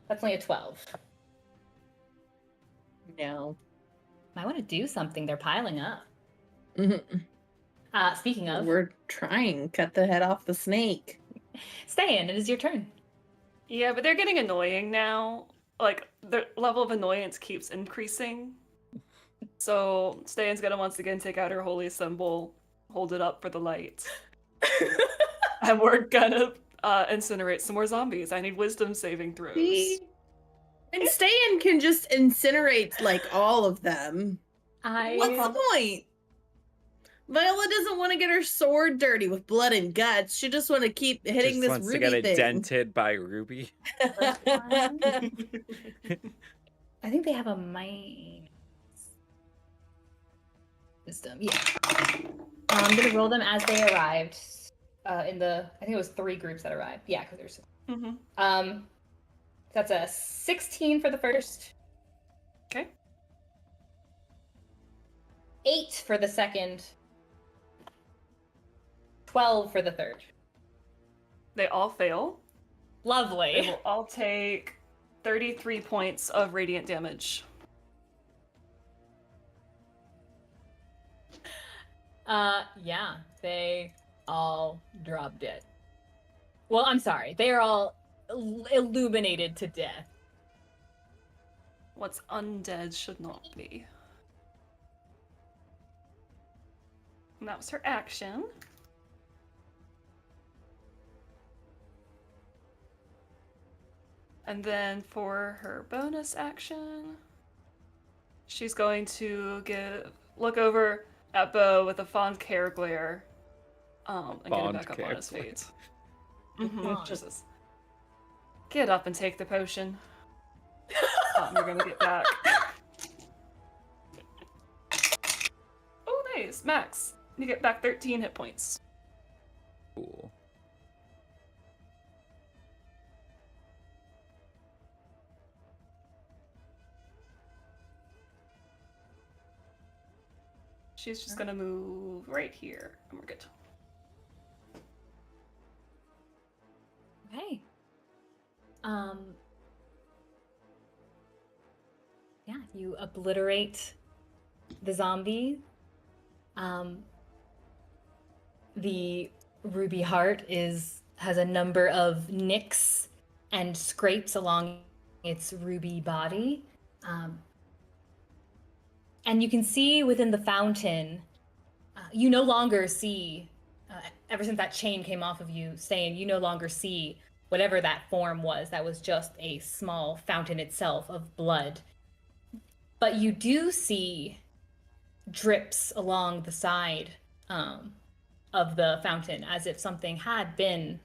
That's only a 12. No. I want to do something. They're piling up. Mhm. Speaking of, We're trying. Cut the head off the snake. Ste'yn, it is your turn. Yeah, but they're getting annoying now. Like, their level of annoyance keeps increasing. So, Ste'yn's gonna once again take out her holy symbol, hold it up for the light. And we're gonna incinerate some more zombies. I need wisdom saving throws. See? And Ste'yn can just incinerate, like, all of them. What's the point? Viola doesn't want to get her sword dirty with blood and guts. She just want to keep hitting Just this wants ruby to get it thing. dented by Ruby. I think they have a minus wisdom. Yeah. I'm gonna roll them as they arrived. I think it was 3 groups that arrived. Yeah, because there's. Mm-hmm. That's a 16 for the first. Okay. 8 for the second. 12 for the third. They all fail. They Lovely. will all take 33 points of radiant damage. Yeah, they all dropped it. Well, I'm sorry. They are all illuminated to death. What's undead should not be. And that was her action. And then for her bonus action, she's going to look over at Beau with a fond care glare, and get him Fond back up care on his glare. feet. Just says, get up and take the potion. You're gonna get back. Oh, nice, Max. You get back 13 hit points. Cool. She's just gonna move right here, and we're good. Okay. Yeah, you obliterate the zombie. The ruby heart has a number of nicks and scrapes along its ruby body. And you can see within the fountain, you no longer see, ever since that chain came off of you, Ste'yn, you no longer see whatever that form was. That was just a small fountain itself of blood. But you do see drips along the side of the fountain, as if something had been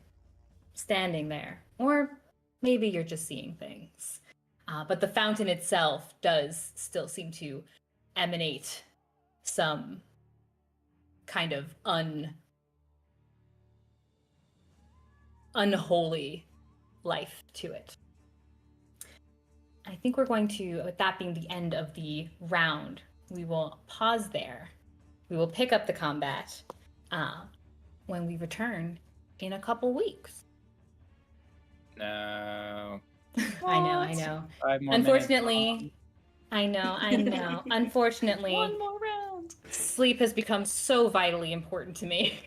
standing there. Or maybe you're just seeing things. But the fountain itself does still seem to emanate some kind of unholy life to it. I think we're going to, with that being the end of the round, we will pause there. We will pick up the combat when we return in a couple weeks. No. I know. 5 more Unfortunately, I know. Unfortunately, One more round. sleep has become so vitally important to me.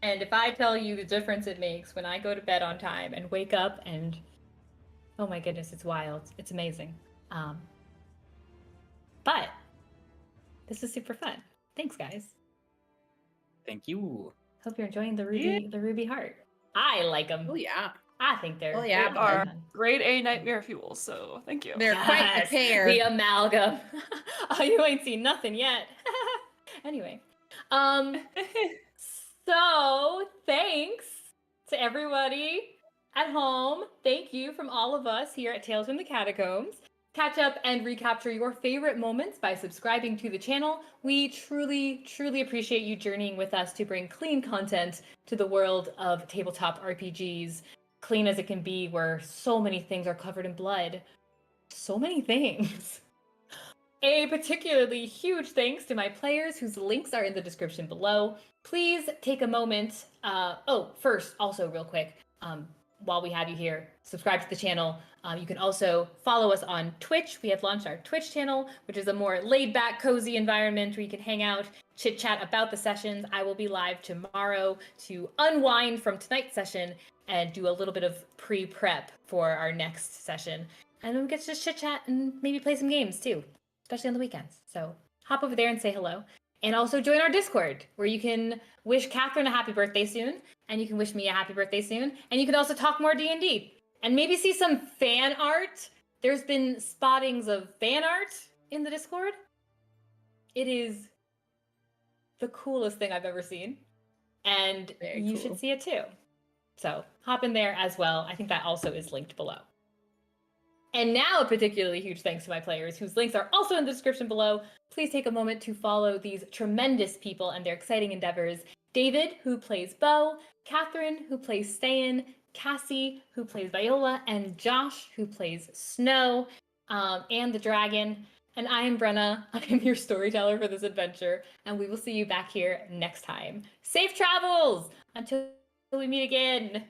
And if I tell you the difference it makes when I go to bed on time and wake up and, oh my goodness, it's wild. It's amazing. But this is super fun. Thanks, guys. Thank you. Hope you're enjoying the ruby heart. I like them. Oh yeah. I think they're yeah, They are fun. grade A nightmare fuel, so thank you. They're quite the pair. The amalgam. Oh, you ain't seen nothing yet. Anyway, so thanks to everybody at home. Thank you from all of us here at Tales from the Catacombs. Catch up and recapture your favorite moments by subscribing to the channel. We truly, truly appreciate you journeying with us to bring clean content to the world of tabletop RPGs. Clean as it can be, where so many things are covered in blood. So many things. A particularly huge thanks to my players whose links are in the description below. Please take a moment. First, also real quick, while we have you here, subscribe to the channel. You can also follow us on Twitch. We have launched our Twitch channel, which is a more laid-back, cozy environment where you can hang out, chit-chat about the sessions. I will be live tomorrow to unwind from tonight's session and do a little bit of pre-prep for our next session. And then we get to just chit-chat and maybe play some games too, especially on the weekends. So hop over there and say hello. And also join our Discord, where you can wish Catherine a happy birthday soon, and you can wish me a happy birthday soon, and you can also talk more D&D, and maybe see some fan art. There's been spottings of fan art in the Discord. It is the coolest thing I've ever seen, and you should see it too. So hop in there as well. I think that also is linked below. And now a particularly huge thanks to my players, whose links are also in the description below. Please take a moment to follow these tremendous people and their exciting endeavors. David, who plays Beau, Catherine, who plays Ste'yn, Kassie, who plays Viola, and Josh, who plays Snow, and the dragon. And I am Brenna. I am your storyteller for this adventure, and we will see you back here next time. Safe travels! Until we meet again!